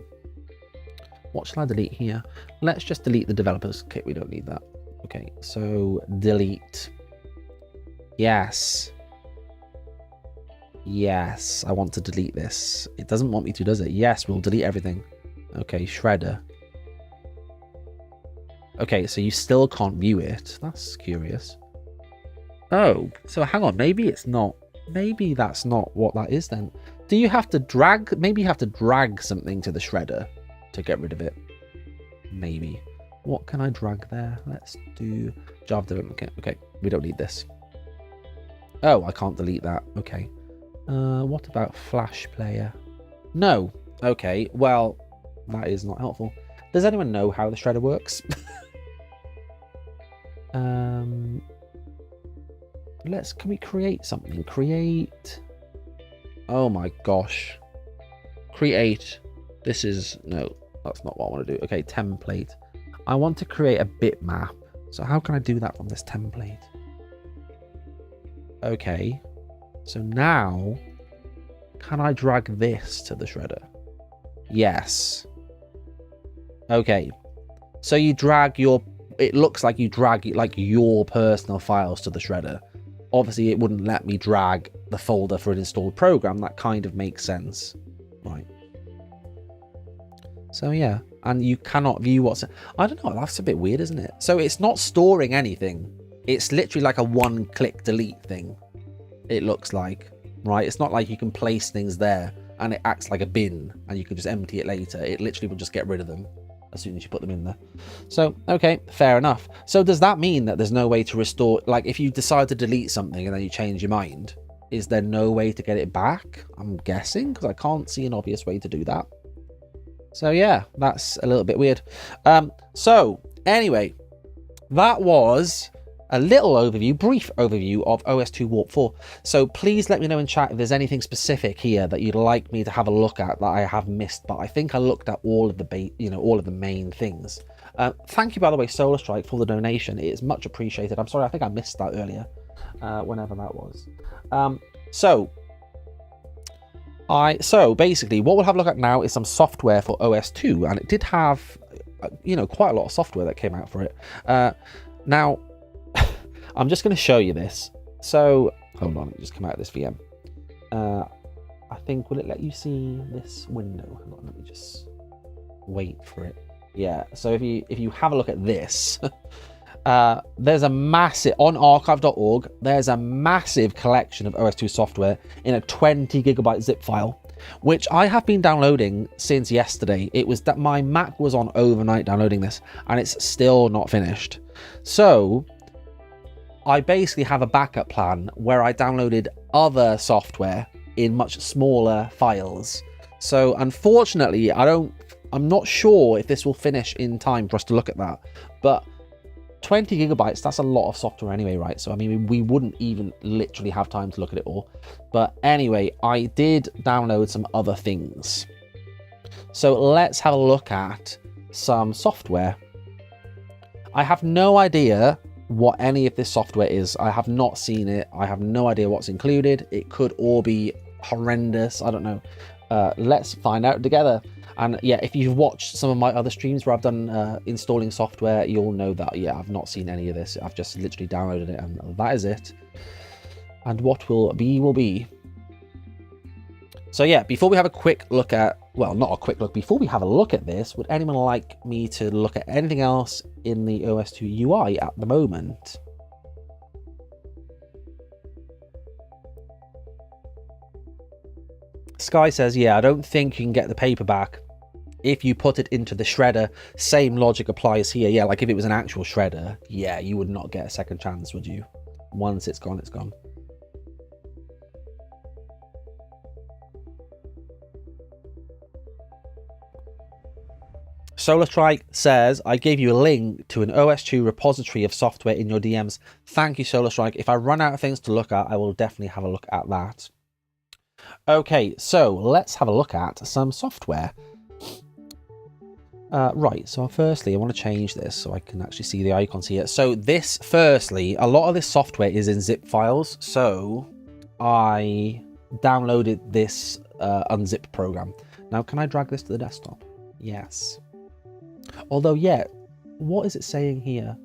What shall I delete here? Let's just delete the developers kit. We don't need that. Okay, so delete. Yes. Yes, I want to delete this. It doesn't want me to, does it? Yes, we'll delete everything. Okay, shredder. Okay, so you still can't view it. That's curious. Oh, so hang on. Maybe it's not. Maybe that's not what that is then. Do you have to drag? Maybe you have to drag something to the shredder to get rid of it. Maybe. What can I drag there? Let's do Java development kit. Okay, we don't need this. Oh, I can't delete that. Okay. What about Flash Player? No. Okay, well, that is not helpful. Does anyone know how the shredder works? Can we create something? Create. Oh my gosh. Create. This is, no, that's not what I want to do. Okay, template. I want to create a bitmap. So how can I do that from this template? Okay. So now, can I drag this to the shredder? Yes. Okay. So you drag your, it looks like you drag like your personal files to the shredder. Obviously, it wouldn't let me drag the folder for an installed program. That kind of makes sense. Right. So yeah, and you cannot view what's... I don't know, that's a bit weird, isn't it? So it's not storing anything. It's literally like a one-click delete thing, it looks like. Right? It's not like you can place things there and it acts like a bin and you can just empty it later. It literally will just get rid of them as soon as you put them in there. So, okay, fair enough. So does that mean that there's no way to restore... Like, if you decide to delete something and then you change your mind, is there no way to get it back? I'm guessing, because I can't see an obvious way to do that. So yeah, that's a little bit weird. So anyway, that was a little overview, brief overview of OS2 Warp 4. So please let me know in chat if there's anything specific here that you'd like me to have a look at that I have missed. But I think I looked at all of the all of the main things. Thank you, by the way, Solar Strike, for the donation. It is much appreciated. I'm sorry, I think I missed that earlier, whenever that was. So basically what we'll have a look at now is some software for OS2, and it did have quite a lot of software that came out for it. Now I'm just going to show you this. So hold on, let me just come out of this VM. I think, will it let you see this window? Hold on, let me just wait for it. Yeah, so if you have a look at this, there's a massive, on archive.org, there's a massive collection of OS2 software in a 20 gigabyte zip file, which I have been downloading since yesterday. It was that my Mac was on overnight downloading this, and it's still not finished. So I basically have a backup plan where I downloaded other software in much smaller files. So unfortunately, I'm not sure if this will finish in time for us to look at that, but 20 gigabytes, that's a lot of software anyway, right? So, I mean, we wouldn't even literally have time to look at it all. But anyway, I did download some other things. So let's have a look at some software. I have no idea what any of this software is. I have not seen it. I have no idea what's included. It could all be horrendous. I don't know. Let's find out together. And yeah, if you've watched some of my other streams where I've done installing software, you'll know that, yeah, I've not seen any of this. I've just literally downloaded it, and that is it. And what will be, will be. So yeah, before we have a quick look at, well, not a quick look, before we have a look at this, would anyone like me to look at anything else in the OS2 UI at the moment? Sky says, yeah, I don't think you can get the paperback if you put it into the shredder. Same logic applies here. Yeah, like if it was an actual shredder, yeah, you would not get a second chance, would you? Once it's gone, it's gone. Solar Strike says, I gave you a link to an OS2 repository of software in your DMs. Thank you, Solar Strike. If I run out of things to look at, I will definitely have a look at that. Okay, so let's have a look at some software. Right, so firstly, I want to change this so I can actually see the icons here. So this, firstly, a lot of this software is in zip files. So I downloaded this Unzip program. Now, can I drag this to the desktop? Yes. Although, yeah, what is it saying here?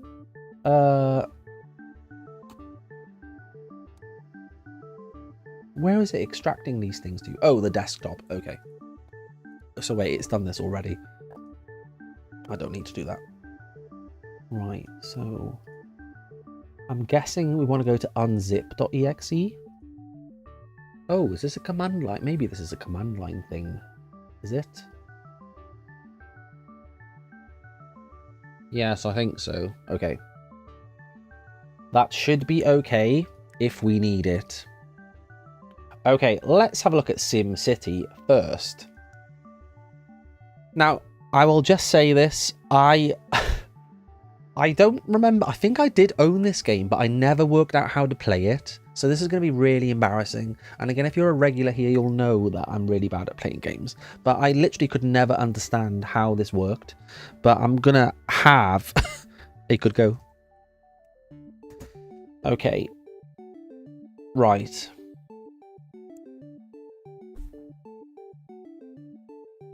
Where is it extracting these things to? Oh, the desktop. Okay. So wait, it's done this already. I don't need to do that. Right, so I'm guessing we want to go to unzip.exe. Oh, is this a command line? Maybe this is a command line thing. Is it? Yes, I think so. Okay. That should be okay if we need it. Okay, let's have a look at SimCity first. Now, I will just say this. I don't remember. I think I did own this game, but I never worked out how to play it. So this is going to be really embarrassing. And again, if you're a regular here, you'll know that I'm really bad at playing games. But I literally could never understand how this worked. But I'm going to have a good go. Okay. Right.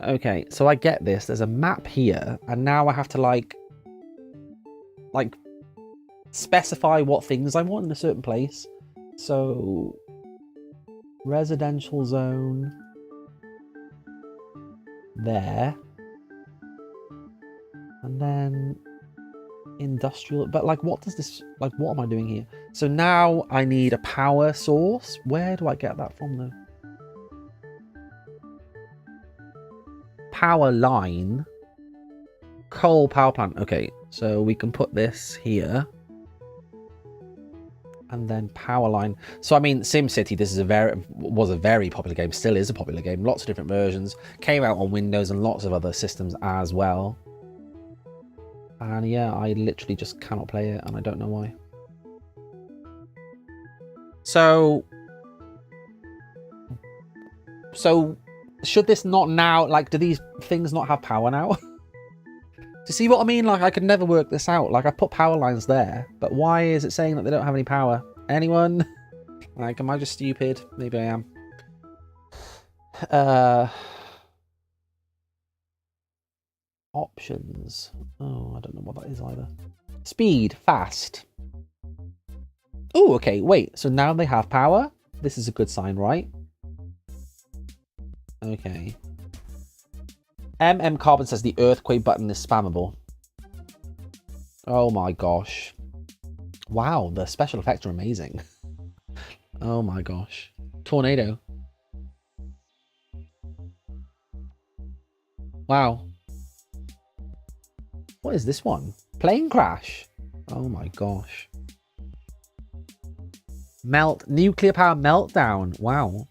Okay, so I get this. There's a map here, and now I have to like specify what things I want in a certain place. So residential zone there, and then industrial. But like, what does this, like, what am I doing here? So now I need a power source. Where do I get that from though? Power line, coal power plant. Okay, so we can put this here, and then power line. So I mean, SimCity, this is was a very popular game, still is a popular game. Lots of different versions, came out on Windows and lots of other systems as well. And yeah, I literally just cannot play it, and I don't know why. So should this not now, like, do these things not have power now? Do you see what I mean? Like, I could never work this out. Like, I put power lines there, but why is it saying that they don't have any power? Anyone? Like, am I just stupid? Maybe I am. Options. Oh, I don't know what that is either. Speed, fast. Oh, okay, wait. So now they have power? This is a good sign, right? Okay. Carbon says the earthquake button is spammable. Oh my gosh. Wow, the special effects are amazing. Oh my gosh. Tornado. Wow. What is this one? Plane crash. Oh my gosh. Nuclear power meltdown. Wow.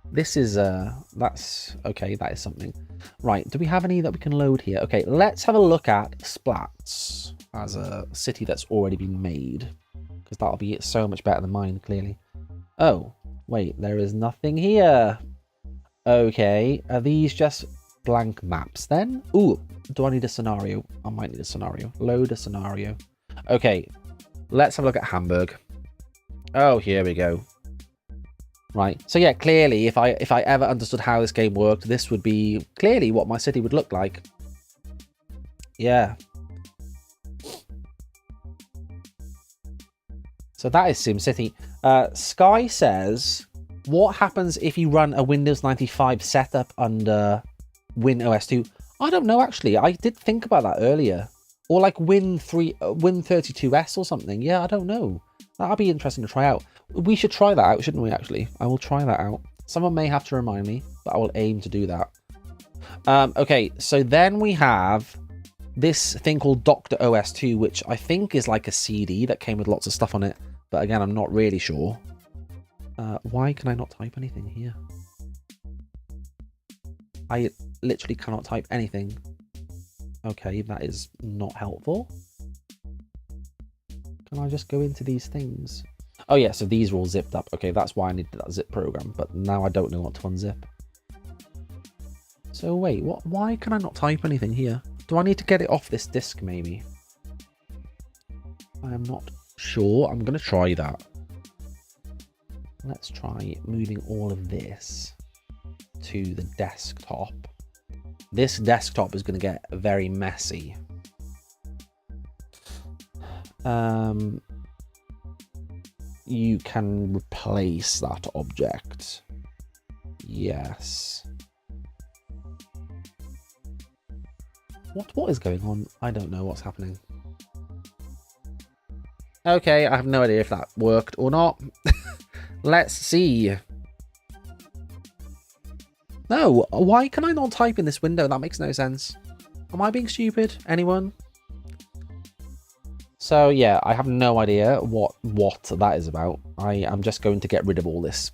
This is, that's, okay, that is something. Right, do we have any that we can load here? Okay, let's have a look at Splats as a city that's already been made. Because that'll be so much better than mine, clearly. Oh, wait, there is nothing here. Okay, are these just blank maps then? Ooh, do I need a scenario? I might need a scenario. Load a scenario. Okay, let's have a look at Hamburg. Oh, here we go. Right, so yeah, clearly, if I ever understood how this game worked, this would be clearly what my city would look like. Yeah. So that is SimCity. Sky says, what happens if you run a Windows 95 setup under WinOS 2? I don't know, actually. I did think about that earlier. Or like Win32S or something. Yeah, I don't know. That'd be interesting to try out. We should try that out, shouldn't we, actually? I will try that out. Someone may have to remind me, but I will aim to do that. Okay, so then we have this thing called Dr. OS 2, which I think is like a CD that came with lots of stuff on it. But again, I'm not really sure. Why can I not type anything here? I literally cannot type anything. Okay, that is not helpful. Can I just go into these things? Oh yeah, so these are all zipped up. Okay, that's why I needed that zip program, but now I don't know what to unzip. So wait, what? Why can I not type anything here? Do I need to get it off this disk maybe? I am not sure. I'm going to try that. Let's try moving all of this to the desktop. This desktop is going to get very messy. You can replace that object. Yes. What is going on? I don't know what's happening. Okay, I have no idea if that worked or not. Let's see. No, why can I not type in this window? That makes no sense. Am I being stupid? Anyone? So yeah, I have no idea what that is about. I am just going to get rid of all this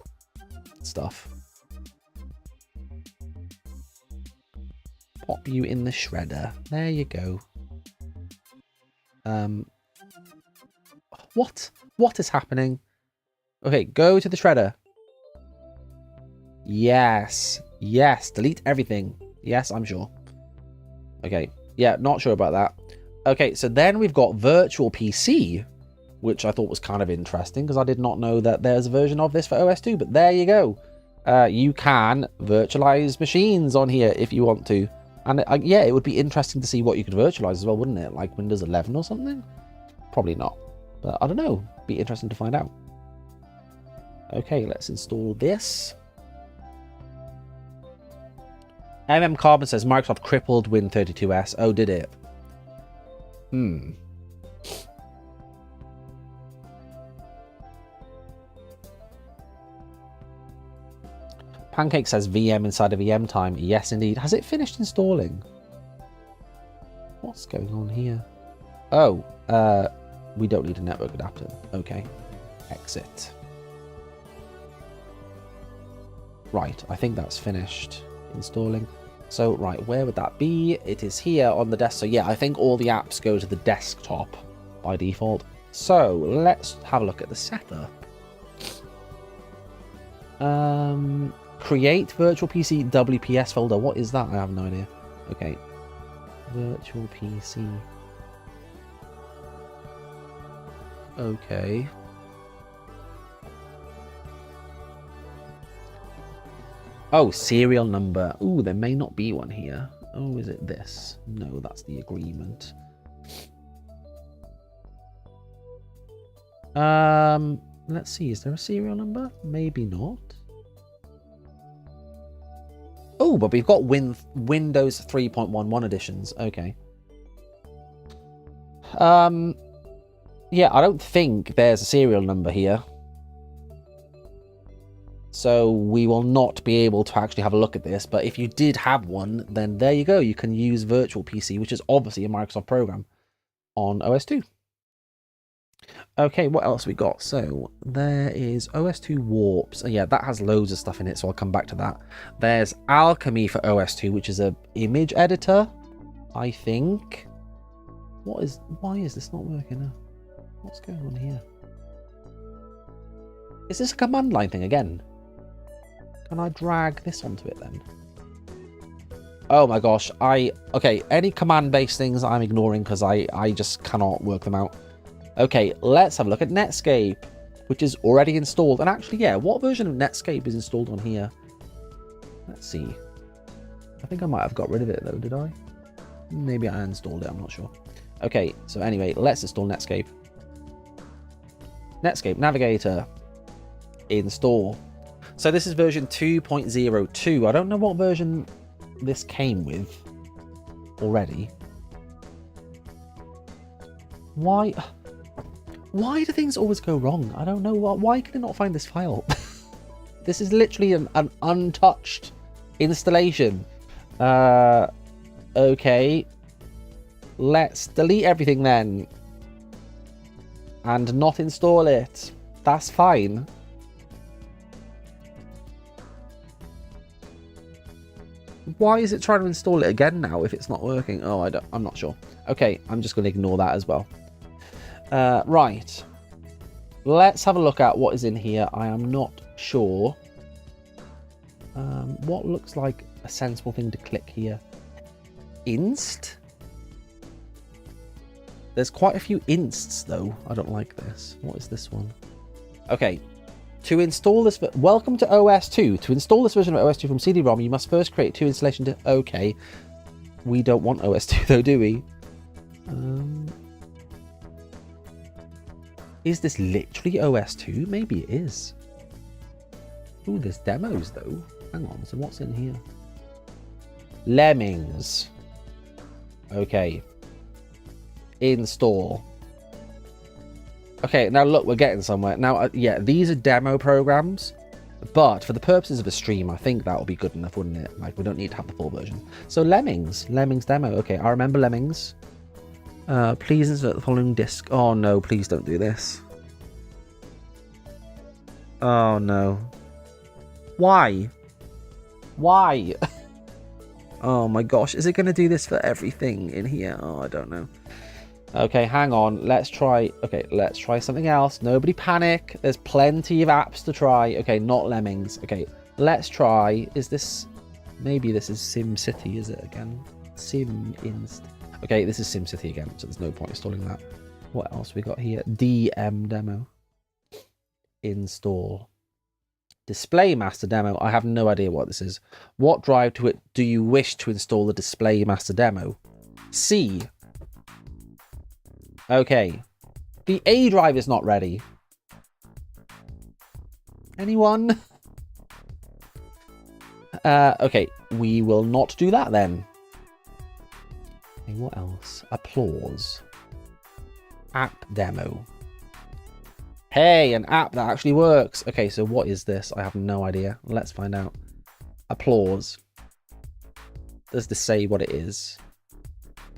stuff. Pop you in the shredder. There you go. What is happening? Okay, go to the shredder. Yes. Yes. Delete everything. Yes, I'm sure. Okay. Yeah, not sure about that. Okay, so then we've got virtual PC, which I thought was kind of interesting because I did not know that there's a version of this for OS2, but there you go. You can virtualize machines on here if you want to. And yeah, it would be interesting to see what you could virtualize as well, wouldn't it? Like Windows 11 or something? Probably not. But I don't know. Be interesting to find out. Okay, let's install this. Carbon says Microsoft crippled Win32s. Oh, did it? Pancake says VM inside of VM time. Yes, indeed. Has it finished installing? What's going on here? Oh, we don't need a network adapter. Okay. Exit. Right, I think that's finished installing. So, right, where would that be? It is here on the desk. So, yeah, I think all the apps go to the desktop by default. So, let's have a look at the setup. Create virtual PC WPS folder. What is that? I have no idea. Okay. Virtual PC. Okay. Oh, serial number. Ooh, there may not be one here. Oh, is it this? No, that's the agreement. Let's see. Is there a serial number? Maybe not. Oh, but we've got Windows 3.11 editions. Okay. Yeah, I don't think there's a serial number here. So we will not be able to actually have a look at this. But if you did have one, then there you go. You can use Virtual PC, which is obviously a Microsoft program, on OS2. Okay, what else we got? So there is OS2 Warps. Yeah, that has loads of stuff in it, so I'll come back to that. There's Alchemy for OS2, which is a image editor, I think. Why is this not working now? What's going on here? Is this a command line thing again? Can I drag this onto it then? Oh my gosh, okay, any command-based things I'm ignoring because I just cannot work them out. Okay, let's have a look at Netscape, which is already installed. And actually, yeah, what version of Netscape is installed on here? Let's see. I think I might have got rid of it though, did I? Maybe I uninstalled it, I'm not sure. Okay, so anyway, let's install Netscape. Netscape Navigator. Install. So this is version 2.02. I don't know what version this came with already. Why do things always go wrong? I don't know. Why can I not find this file? This is literally an untouched installation. Okay. Let's delete everything then. And not install it. That's fine. Why is it trying to install it again now if it's not working? Oh, I'm not sure. Okay, I'm just going to ignore that as well. Right. Let's have a look at what is in here. I am not sure. What looks like a sensible thing to click here. Inst? There's quite a few insts, though. I don't like this. What is this one? Okay. To install this... Welcome to OS 2. To install this version of OS 2 from CD-ROM, you must first create 2 installations. Okay. We don't want OS 2, though, do we? Is this literally OS 2? Maybe it is. Ooh, there's demos, though. Hang on. So what's in here? Lemmings. Okay. Install. Okay, now look, we're getting somewhere. Now, yeah, these are demo programs, but for the purposes of a stream, I think that will be good enough, wouldn't it? Like, we don't need to have the full version. So, Lemmings. Lemmings demo. Okay, I remember Lemmings. Please insert the following disk. Oh, no, please don't do this. Oh, no. Why? Why? Oh, my gosh. Is it going to do this for everything in here? Oh, I don't know. Okay, hang on. Let's try... Okay, let's try something else. Nobody panic. There's plenty of apps to try. Okay, not Lemmings. Okay, let's try... Is this... Maybe this is SimCity, is it again? SimInst. Okay, this is SimCity again, so there's no point installing that. What else we got here? DM demo. Install. Display Master demo. I have no idea what this is. What drive to it do you wish to install the Display Master demo? C. Okay. The A drive is not ready. Anyone? Okay. We will not do that then. Okay, what else? Applause. App demo. Hey, an app that actually works. Okay, so what is this? I have no idea. Let's find out. Applause. Does this say what it is?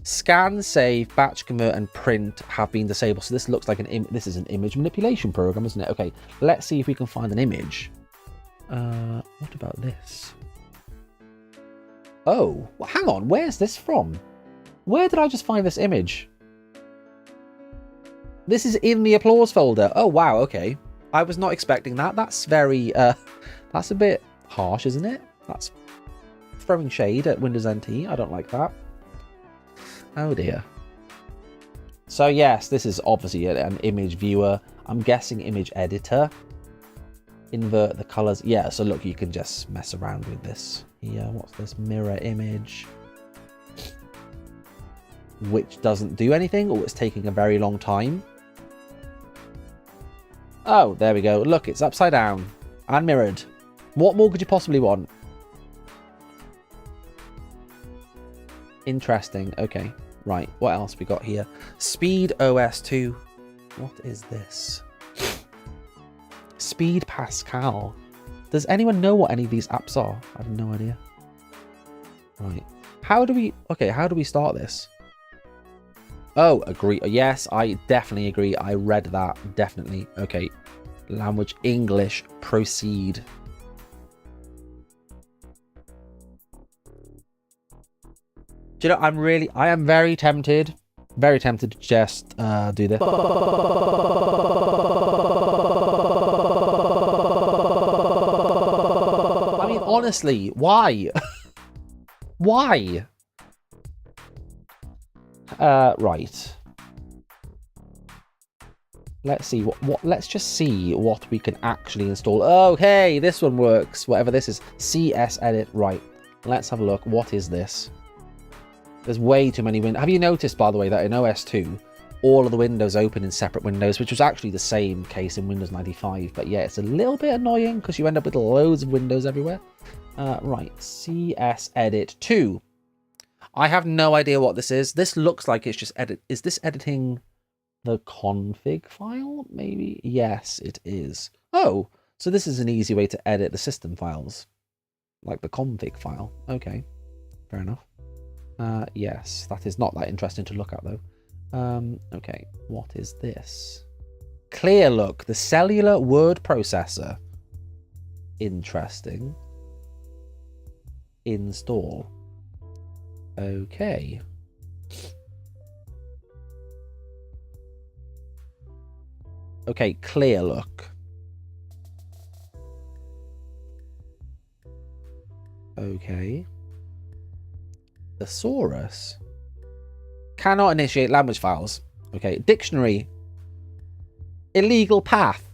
Scan, save, batch convert, and print have been disabled. So this looks like this is an image manipulation program, isn't it? Okay, let's see if we can find an image. What about this? Oh, well, hang on. Where's this from? Where did I just find this image? This is in the applause folder. Oh, wow. Okay. I was not expecting that. That's very, that's a bit harsh, isn't it? That's throwing shade at Windows NT. I don't like that. Oh dear. So yes, this is obviously an image viewer. I'm guessing image editor. Invert the colors. Yeah, so look, you can just mess around with this. Here, what's this? Mirror image. Which doesn't do anything, or it's taking a very long time. Oh, there we go. Look, it's upside down and mirrored. What more could you possibly want? Interesting. Okay. Right, what else we got here? Speed OS 2. What is this? Speed Pascal. Does anyone know what any of these apps are? I have no idea. Right. How do we start this? Oh, agree. Yes, I definitely agree. I read that. Definitely. Okay. Language English. Proceed. Do you know, I am very tempted to just do this. I mean, honestly, why? Why? Right. Let's see let's just see what we can actually install. Oh, hey, this one works. Whatever this is. CS edit. Right. Let's have a look. What is this? There's way too many windows. Have you noticed, by the way, that in OS 2, all of the windows open in separate windows, which was actually the same case in Windows 95. But yeah, it's a little bit annoying because you end up with loads of windows everywhere. Right, CS Edit 2. I have no idea what this is. This looks like it's just edit. Is this editing the config file? Maybe? Yes, it is. Oh, so this is an easy way to edit the system files. Like the config file. Okay, fair enough. Yes, that is not that interesting to look at though. Okay, what is this? Clear Look, the cellular word processor. Interesting. Install. Okay. Okay, Clear Look. Okay. Thesaurus. Cannot initiate language files. Okay. Dictionary. Illegal path.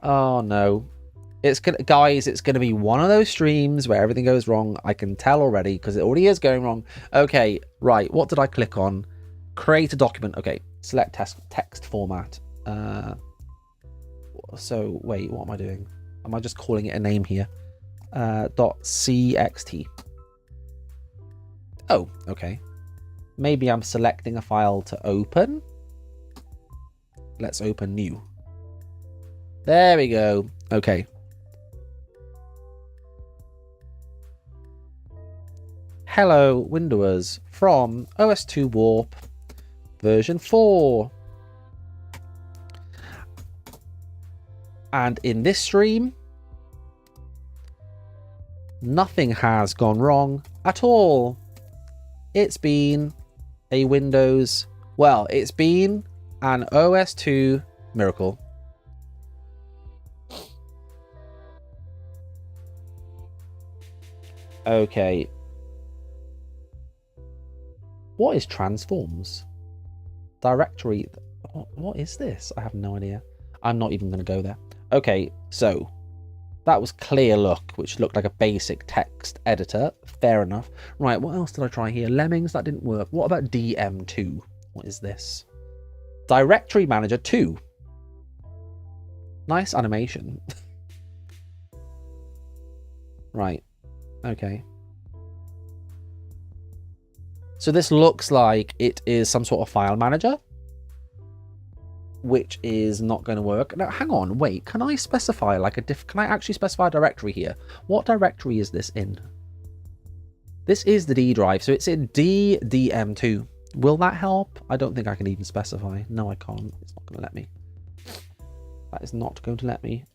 Oh no. It's gonna, guys, it's gonna be one of those streams where everything goes wrong. I can tell already because it already is going wrong. Okay, right. What did I click on? Create a document. Okay, select text format. So wait, what am I doing? Am I just calling it a name here? .cxt. Oh, okay. Maybe I'm selecting a file to open. Let's open new. There we go. Okay. Hello, Windowers from OS2 Warp version 4. And in this stream, nothing has gone wrong at all. It's been a Windows, well, it's been an OS2 miracle. Okay. What is transforms? Directory. What is this? I have no idea. I'm not even going to go there. Okay, so that was Clear Look, which looked like a basic text editor. Fair enough. Right, what else did I try here? Lemmings, that didn't work. What about DM2? What is this? Directory Manager 2. Nice animation. Right. Okay. So this looks like it is some sort of file manager, which is not going to work. Now, hang on, wait, can I specify like can I actually specify a directory here? What directory is this in? This is the D drive, so it's in DDM2. Will that help? I don't think I can even specify. No, I can't. It's not going to let me. That is not going to let me.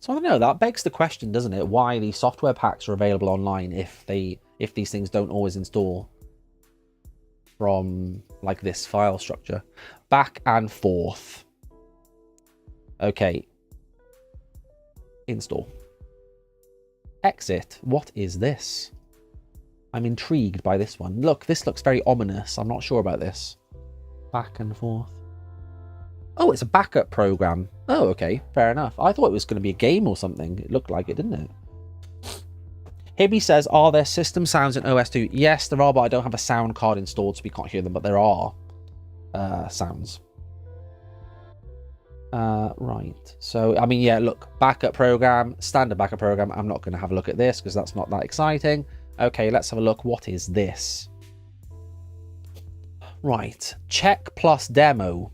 So I don't know, that begs the question, doesn't it? Why these software packs are available online if these things don't always install from like this file structure. Back and forth. Okay. Install. Exit. What is this? I'm intrigued by this one. Look, this looks very ominous. I'm not sure about this. Back and forth. Oh, it's a backup program. Oh, okay. Fair enough. I thought it was going to be a game or something. It looked like it, didn't it? Hibby says, are there system sounds in OS2? Yes, there are, but I don't have a sound card installed, so we can't hear them, but there are sounds. Right. So, I mean, yeah, look, backup program, standard backup program. I'm not going to have a look at this because that's not that exciting. Okay, let's have a look. What is this? Right. Check plus demo.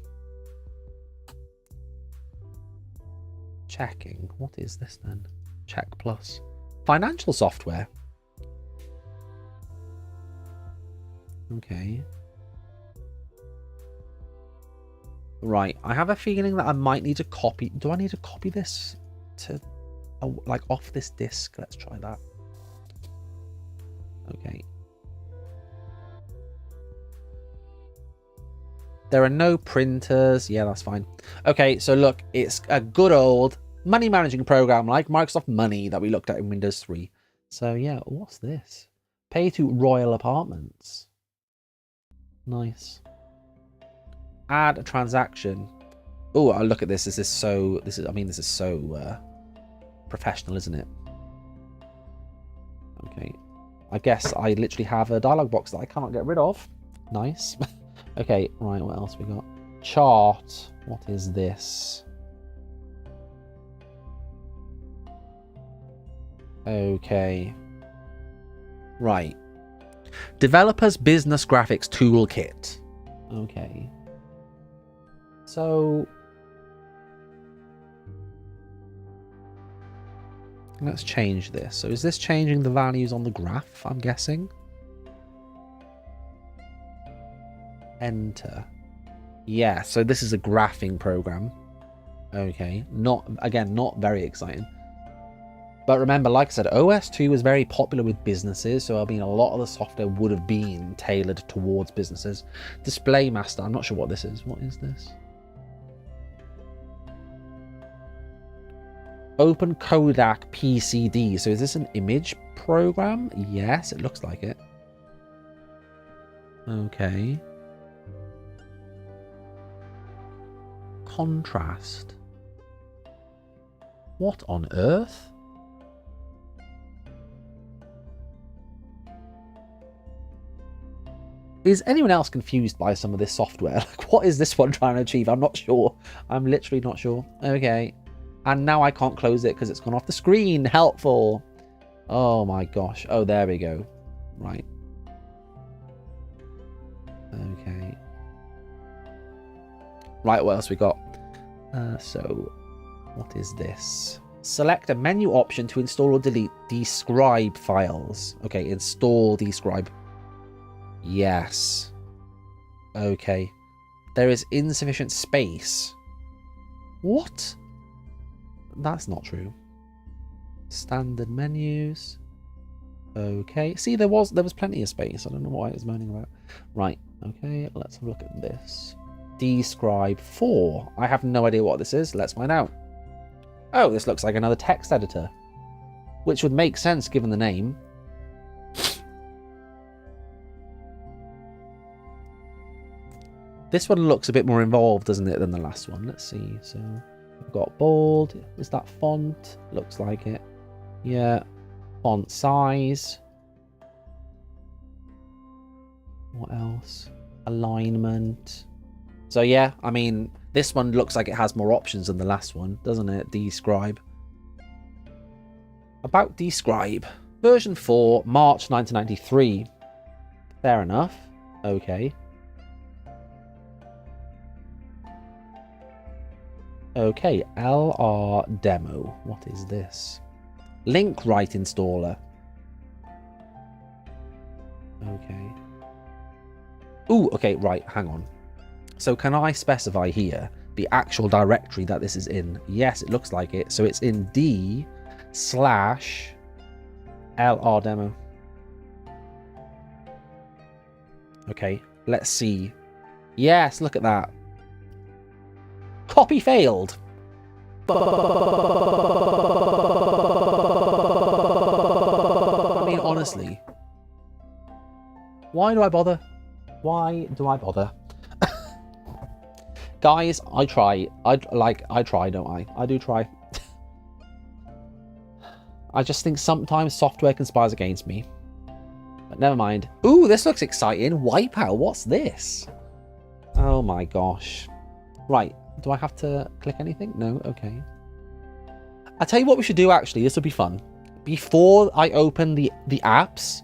Checking. What is this then? Check plus. Financial software. Okay. Right. I have a feeling that I might need to copy. Do I need to copy this to like off this disk? Let's try that. Okay. There are no printers. Yeah, that's fine. Okay, so look, it's a good old money managing program like Microsoft Money that we looked at in Windows 3. So yeah, what's this? Pay to Royal Apartments. Nice. Add a transaction. Oh, I look at this. This is so professional, isn't it? Okay. I guess I literally have a dialog box that I cannot get rid of. Nice. Okay, right, what else we got? Chart. What is this? Okay. Right. Developers Business Graphics Toolkit. Okay. So let's change this. So is this changing the values on the graph, I'm guessing? Enter. Yeah, so this is a graphing program. Okay, not very exciting. But remember, like I said, OS2 was very popular with businesses, so I mean, a lot of the software would have been tailored towards businesses. Display Master, I'm not sure what this is. What is this? Open Kodak PCD. So is this an image program? Yes, it looks like it. Okay. Contrast. What on earth? Is anyone else confused by some of this software? Like, what is this one trying to achieve? I'm not sure. I'm literally not sure. Okay. And now I can't close it because it's gone off the screen. Helpful. Oh my gosh. Oh, there we go. Right. Okay. Right, what else we got? So, what is this? Select a menu option to install or delete describe files. Okay, install describe. Yes. Okay. There is insufficient space. What? That's not true. Standard menus. Okay. See, there was plenty of space. I don't know what I was moaning about. Right. Okay, let's have a look at this. Describe 4. I have no idea what this is. Let's find out. Oh, this looks like another text editor, which would make sense given the name. This one looks a bit more involved, doesn't it, than the last one? Let's see. So we've got bold. Is that font? Looks like it. Yeah. Font size. What else? Alignment. So yeah, I mean, this one looks like it has more options than the last one, doesn't it? Describe. About Describe. Version 4, March 1993. Fair enough. Okay. Okay, LR demo. What is this? Link Write installer. Okay. Ooh, okay, right, hang on. So can I specify here the actual directory that this is in? Yes, it looks like it. So it's in D/LR demo. Okay, let's see. Yes, look at that. Copy failed. I mean, honestly, why do I bother? Why do I bother? Guys, I try. I try, don't I? I do try. I just think sometimes software conspires against me. But never mind. Ooh, this looks exciting. Wipeout. What's this? Oh my gosh. Right. Do I have to click anything? No? Okay. I'll tell you what we should do, actually. This will be fun. Before I open the apps,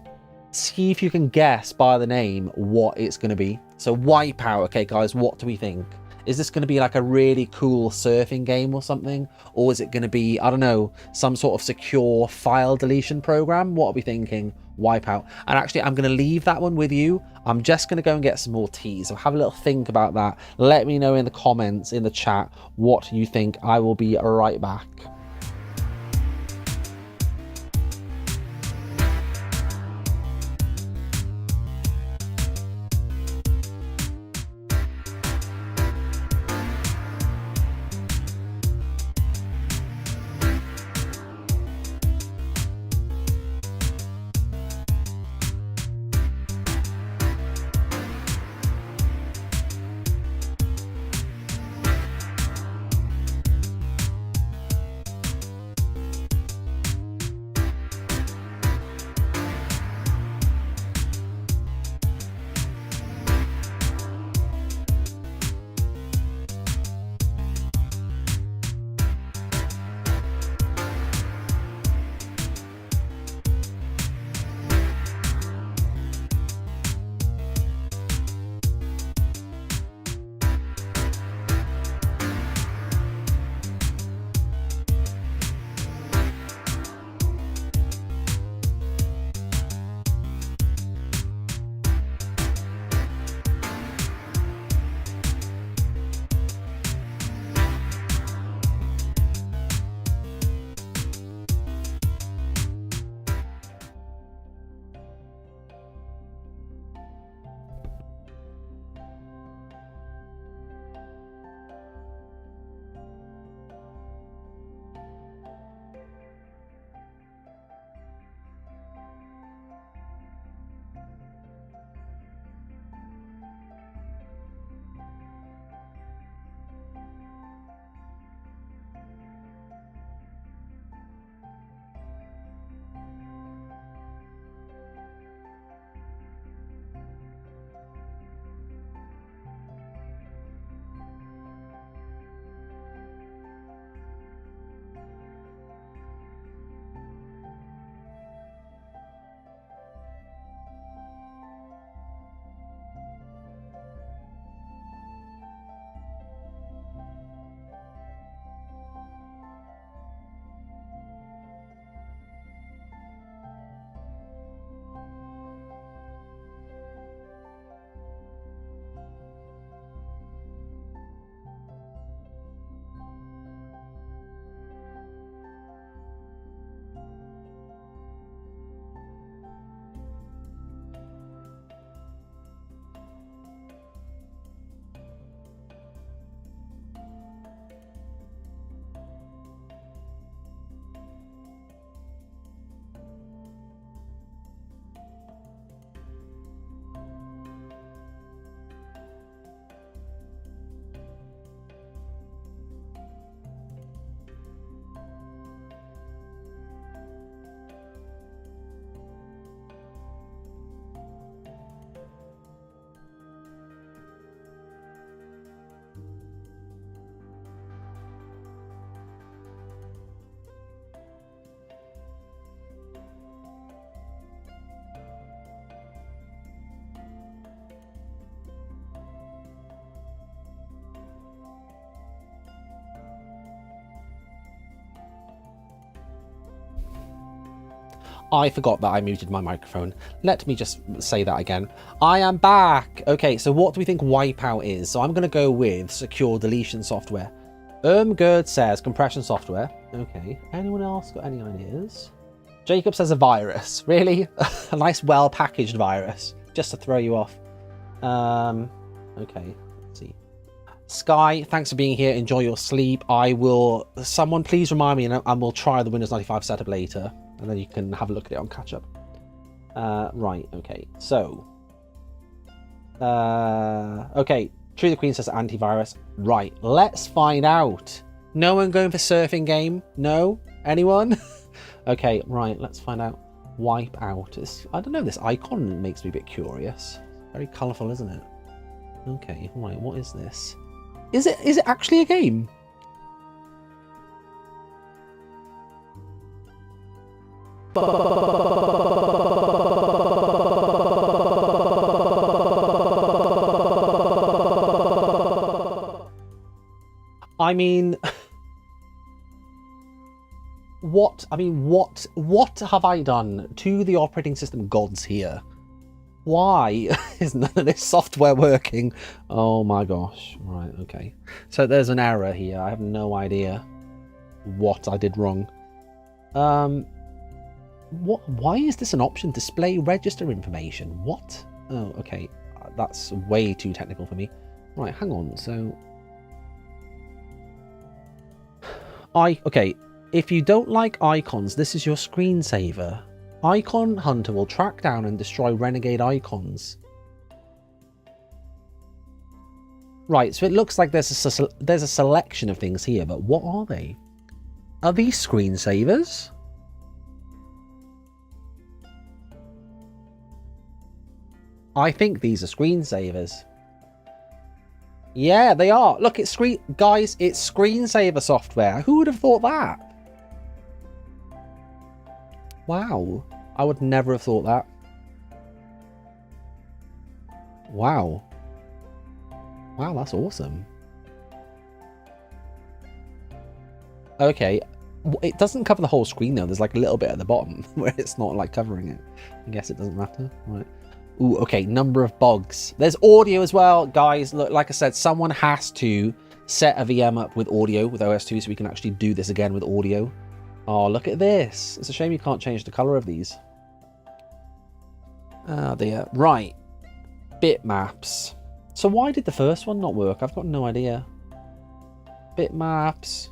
see if you can guess by the name what it's going to be. So Wipeout. Okay, guys, what do we think? Is this going to be like a really cool surfing game or something? Or is it going to be, I don't know, some sort of secure file deletion program? What are we thinking? Wipeout. And actually, I'm going to leave that one with you. I'm just going to go and get some more tea. So have a little think about that. Let me know in the comments, in the chat, what you think. I will be right back. I forgot that I muted my microphone. Let me just say that again. I am back. Okay, so what do we think wipeout is? So I'm going to go with secure deletion software. Gerd says compression software. Okay, anyone else got any ideas? Jacob says a virus. Really? A nice well-packaged virus, just to throw you off. Okay, let's see. Sky, thanks for being here. Enjoy your sleep. Someone please remind me, and we'll try the Windows 95 setup later, and then you can have a look at it on catch up. Right, okay, so okay, True the Queen says antivirus. Right, let's find out. No one going for surfing game? No? Anyone? Okay, right, let's find out. Wipe out. I don't know, this icon makes me a bit curious. Very colourful, isn't it? Okay, right, what is this? Is it actually a game? I mean, what have I done to the operating system gods here? Why is none of this software working? Oh my gosh. Right, okay. So there's an error here. I have no idea what I did wrong. Why is this an option? Display register information. What? Oh, okay. That's way too technical for me. Right, hang on. So okay. If you don't like icons, this is your screensaver. Icon Hunter will track down and destroy renegade icons. Right, so it looks like there's a selection of things here, but what are they? Are these screensavers? I think these are screensavers. Yeah, they are. Look, guys, it's screensaver software. Who would have thought that? Wow, I would never have thought that. Wow. Wow, that's awesome. Okay, it doesn't cover the whole screen though. There's like a little bit at the bottom where it's not like covering it. I guess it doesn't matter. Right. Ooh, okay, number of bugs. There's audio as well. Guys, look, like I said, someone has to set a VM up with audio with OS2 so we can actually do this again with audio. Oh, look at this. It's a shame you can't change the color of these. Oh dear. Right. Bitmaps. So why did the first one not work? I've got no idea. Bitmaps.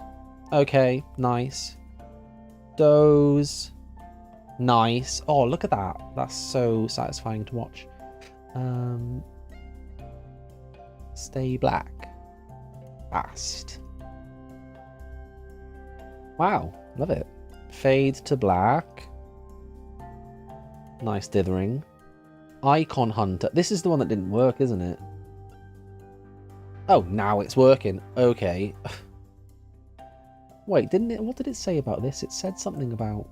Okay, nice. Those. Nice. Oh, look at that. That's so satisfying to watch. Stay black. Fast. Wow. Love it. Fade to black. Nice dithering. Icon Hunter. This is the one that didn't work, isn't it? Oh, now it's working. Okay. Wait, didn't it? What did it say about this? It said something about...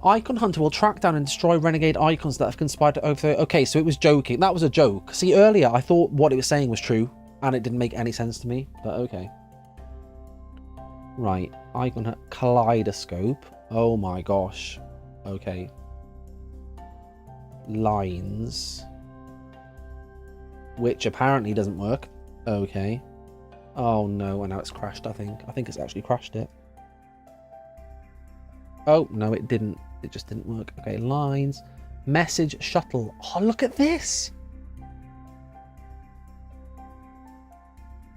Icon Hunter will track down and destroy renegade icons that have conspired to overthrow... Okay, so it was joking. That was a joke. See, earlier I thought what it was saying was true, and it didn't make any sense to me, but okay. Right, Icon Kaleidoscope. Oh my gosh. Okay. Lines. Which apparently doesn't work. Okay. Oh no, and now it's crashed, I think. I think it's actually crashed it. Oh, no, it didn't. It just didn't work. Okay, lines. Message shuttle. Oh, look at this.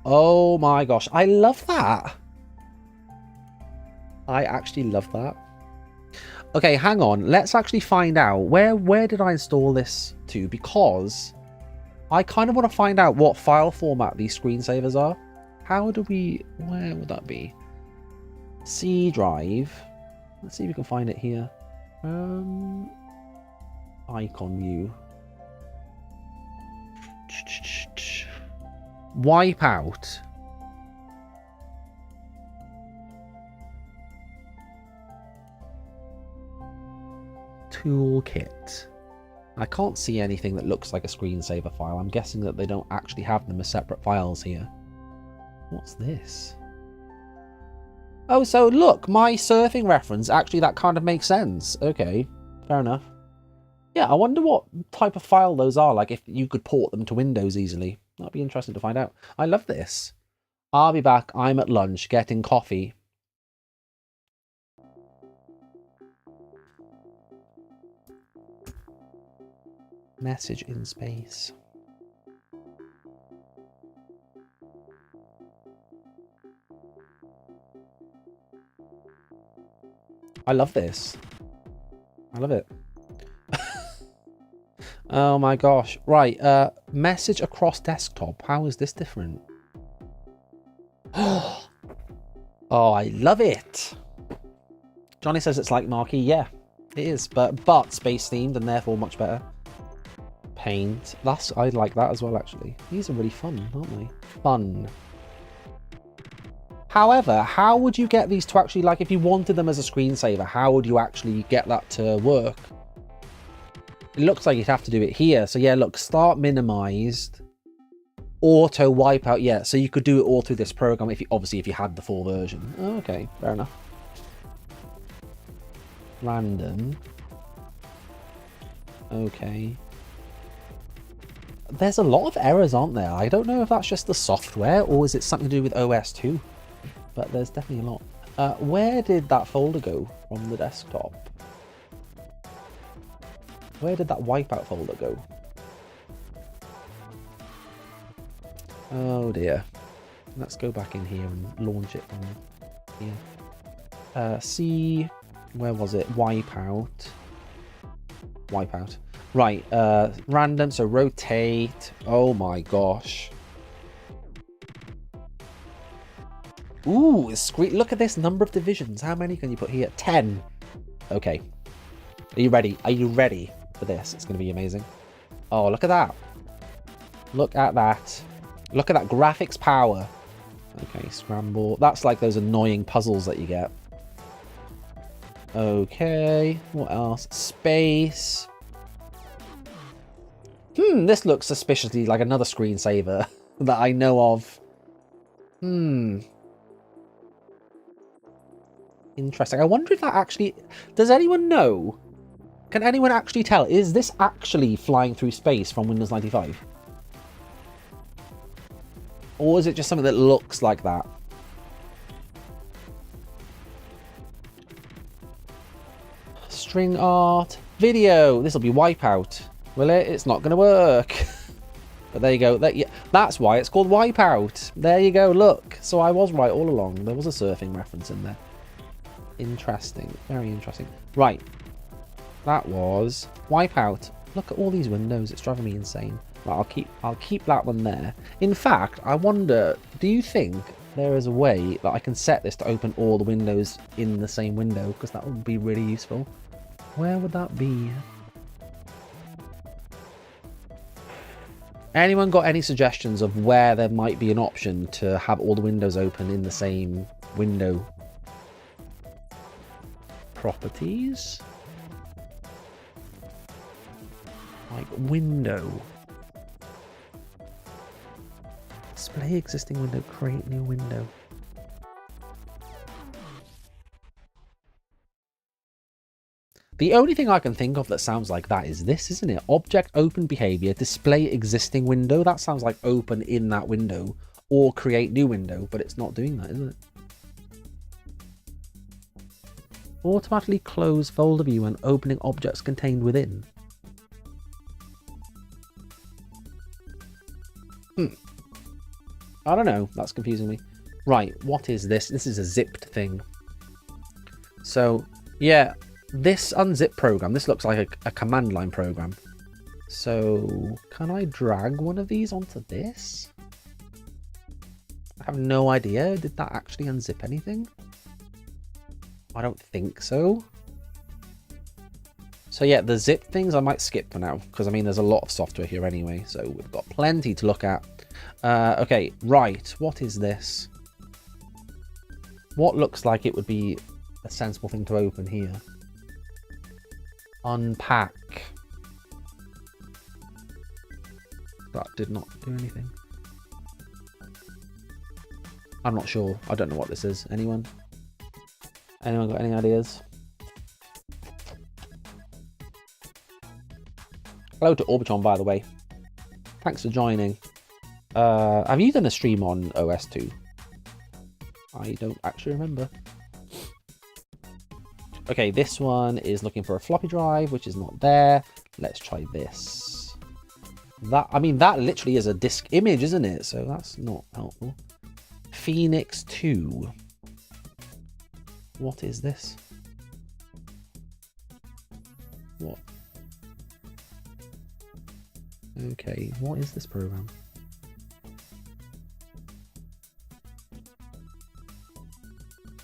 Oh my gosh, I love that. I actually love that. Okay, hang on. Let's actually find out. Where did I install this to? Because I kind of want to find out what file format these screensavers are. How do we... Where would that be? C drive. Let's see if we can find it here. Icon view. Wipeout. Toolkit. I can't see anything that looks like a screensaver file. I'm guessing that they don't actually have them as separate files here. What's this? Oh, so look, my surfing reference, actually that kind of makes sense. Okay, fair enough. Yeah, I wonder what type of file those are, like if you could port them to Windows easily. That'd be interesting to find out. I love this. I'll be back. I'm at lunch getting coffee. Message in space. I love this. I love it. Oh my gosh. Right, message across desktop. How is this different? Oh, I love it. Johnny says it's like Marquee. Yeah, it is, but space themed and therefore much better. Paint. I like that as well, actually. These are really fun, aren't they? Fun. However, how would you get these to actually, like, if you wanted them as a screensaver, how would you actually get that to work? It looks like you'd have to do it here. So yeah, look, start minimized, auto wipeout. Yeah, so you could do it all through this program if you, obviously, if you had the full version. Oh, okay, fair enough. Random. Okay. There's a lot of errors, aren't there? I don't know if that's just the software or is it something to do with OS too. But there's definitely a lot. Where did that folder go from the desktop? Where did that wipeout folder go? Oh dear. Let's go back in here and launch it from here. See, where was it? Wipeout. Wipeout. Right, random, so rotate. Oh my gosh. Ooh, look at this number of divisions. How many can you put here? 10. Okay. Are you ready? Are you ready for this? It's going to be amazing. Oh, look at that. Look at that. Look at that graphics power. Okay, scramble. That's like those annoying puzzles that you get. Okay, what else? Space. This looks suspiciously like another screensaver that I know of. Interesting. I wonder if that actually... Does anyone know? Can anyone actually tell? Is this actually flying through space from Windows 95? Or is it just something that looks like that? String art. Video. This will be Wipeout. Will it? It's not going to work. But there you go. That's why it's called Wipeout. There you go. Look. So I was right all along. There was a surfing reference in there. Interesting. Very interesting. Right. That was Wipeout. Look at all these windows. It's driving me insane. Right, I'll keep that one there. In fact, I wonder, do you think there is a way that I can set this to open all the windows in the same window? Because that would be really useful. Where would that be? Anyone got any suggestions of where there might be an option to have all the windows open in the same window? Properties? Like window. Display existing window, create new window. The only thing I can think of that sounds like that is this, isn't it? Object open behavior, display existing window. That sounds like open in that window or create new window, but it's not doing that, is it? Automatically close folder view when opening objects contained within. I don't know. That's confusing me. Right, what is this? This is a zipped thing. So, yeah, this unzip program, this looks like a command line program. So, can I drag one of these onto this? I have no idea. Did that actually unzip anything? I don't think so. So yeah, the zip things I might skip for now, because I mean there's a lot of software here anyway, so we've got plenty to look at. Okay, right, what is this? What looks like it would be a sensible thing to open here? Unpack. That did not do anything. I'm not sure. I don't know what this is. Anyone? Anyone got any ideas? Hello to Orbitron, by the way. Thanks for joining. Have you done a stream on OS 2? I don't actually remember. Okay, this one is looking for a floppy drive, which is not there. Let's try this. That, I mean, that literally is a disk image, isn't it? So that's not helpful. Phoenix 2. What is this? What? Okay, what is this program?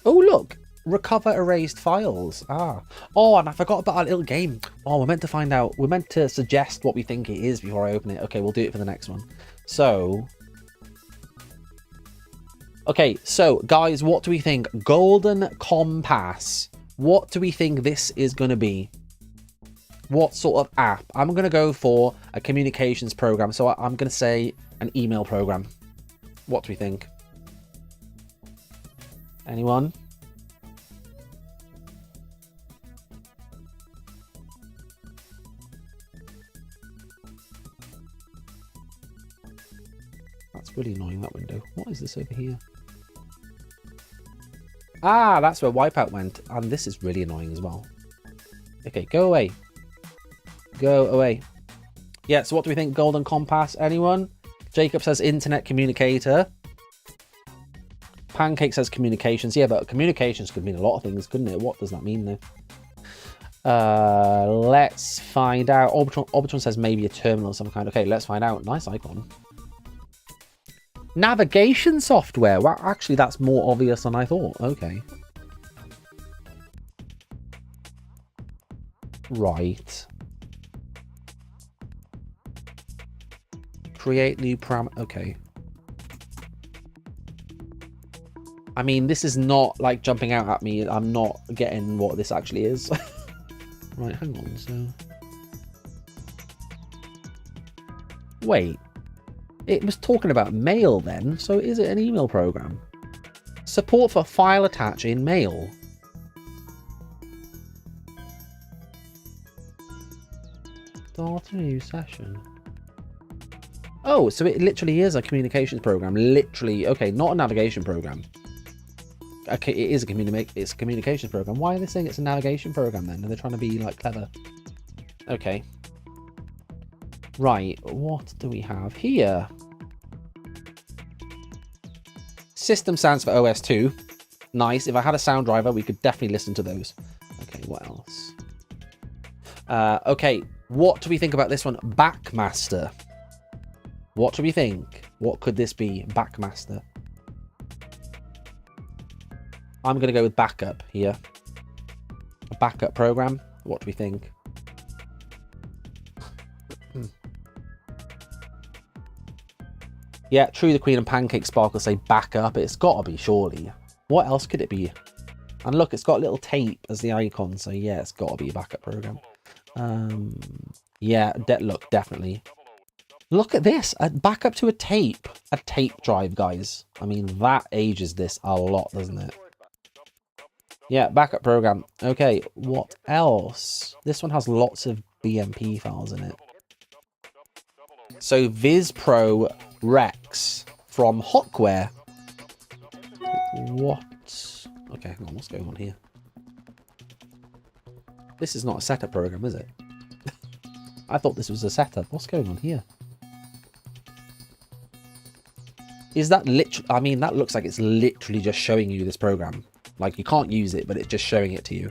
Oh, look! Recover erased files. Ah. Oh, and I forgot about our little game. Oh, we're meant to find out. We're meant to suggest what we think it is before I open it. Okay, we'll do it for the next one. So... okay, so, guys, what do we think? Golden Compass. What do we think this is going to be? What sort of app? I'm going to go for a communications program. So I'm going to say an email program. What do we think? Anyone? That's really annoying, that window. What is this over here? Ah, that's where Wipeout went. And this is really annoying as well. Okay, go away. Go away. Yeah, so what do we think? Golden Compass? Anyone? Jacob says internet communicator. Pancake says communications. Yeah, but communications could mean a lot of things, couldn't it? What does that mean, though? Let's find out. Orbitron says maybe a terminal of some kind. Okay, let's find out. Nice icon. Navigation software. Well, actually, that's more obvious than I thought. Okay. Right. Create new okay. I mean, this is not like jumping out at me. I'm not getting what this actually is. Right, hang on. So, wait, it was talking about mail then. So is it an email program? Support for file attach in mail. Start a new session. Oh, so it literally is a communications program. Literally, okay, not a navigation program. Okay, it is it's a communications program. Why are they saying it's a navigation program then? Are they trying to be like clever? Okay. Right, what do we have here? System sounds for OS 2. Nice. If I had a sound driver, we could definitely listen to those. Okay, what else? Okay, what do we think about this one? Backmaster. What do we think? What could this be? Backmaster. I'm going to go with backup here. A backup program. What do we think? Yeah, True the Queen and Pancake Sparkle say backup. It's got to be, surely. What else could it be? And look, it's got a little tape as the icon. So yeah, it's got to be a backup program. Yeah, look, definitely. Look at this. A backup to a tape. A tape drive, guys. I mean, that ages this a lot, doesn't it? Yeah, backup program. Okay, what else? This one has lots of BMP files in it. So Viz Pro Rex from Hotware. What? Okay, hang on, what's going on here? This is not a setup program, is it? I thought this was a setup. What's going on here? Is that literally... I mean, that looks like it's literally just showing you this program. Like, you can't use it, but it's just showing it to you.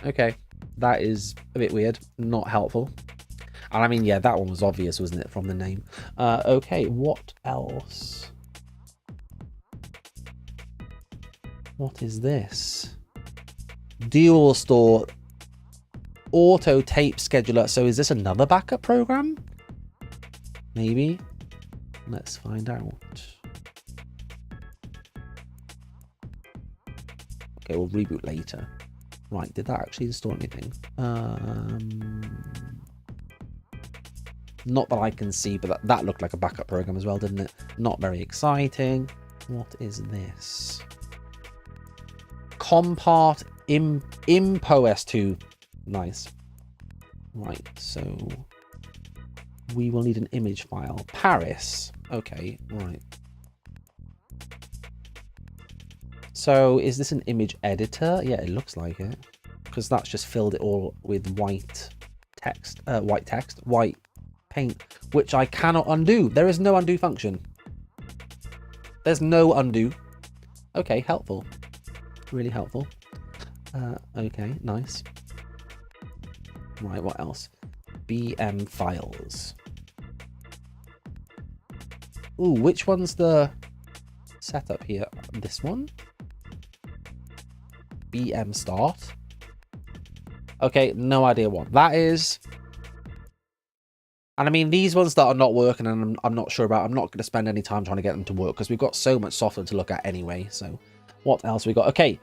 Okay, that is a bit weird. Not helpful. And I mean, yeah, that one was obvious, wasn't it, from the name? Okay, what else? What is this? Dual store auto tape scheduler. So is this another backup program? Maybe. Let's find out. Okay, we'll reboot later. Right, did that actually install anything? Not that I can see, but that looked like a backup program as well, didn't it? Not very exciting. What is this? Compart Imp OS 2. Nice. Right, so we will need an image file. Paris. Okay, right. So is this an image editor? Yeah, it looks like it. Because that's just filled it all with white paint, which I cannot undo. There is no undo function. There's no undo. Okay, helpful. Really helpful. Okay, nice. Right, what else? BM files. Ooh, which one's the setup here? This one? BM start. Okay, no idea what that is. And I mean, these ones that are not working and I'm not sure about, I'm not going to spend any time trying to get them to work because we've got so much software to look at anyway. So what else we got? Okay,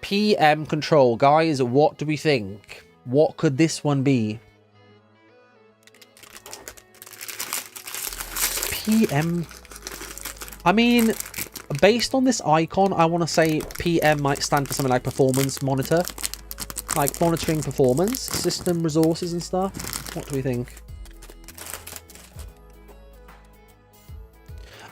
PM control. Guys, what do we think? What could this one be? PM. I mean, based on this icon, I want to say PM might stand for something like performance monitor. Like monitoring performance, system resources and stuff. What do we think?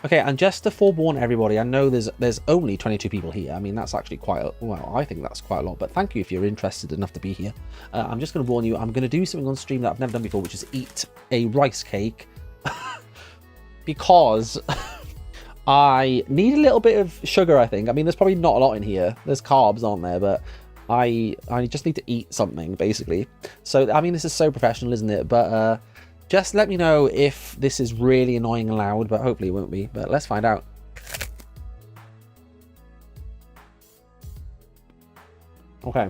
Okay, and just to forewarn everybody, I know there's only 22 people here. I mean, that's actually quite a, well, I think that's quite a lot, but thank you if you're interested enough to be here. I'm just going to warn you, I'm going to do something on stream that I've never done before, which is eat a rice cake. Because I need a little bit of sugar, I think. I mean, there's probably not a lot in here. There's carbs, aren't there? But I just need to eat something, basically. So, I mean, this is so professional, isn't it? But just let me know if this is really annoying and loud, but hopefully it won't be. But let's find out. Okay.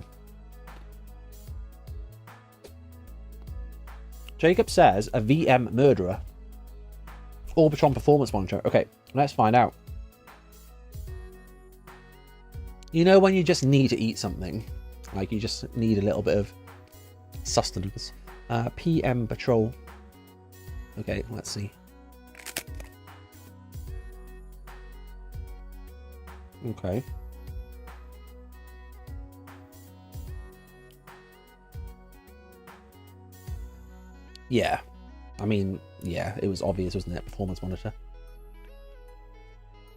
Jacob says a VM murderer. Orbitron performance monitor. Okay, let's find out. You know when you just need to eat something? Like you just need a little bit of sustenance. PM patrol. Okay, let's see. Okay. Yeah. I mean, yeah, it was obvious, wasn't it? Performance monitor.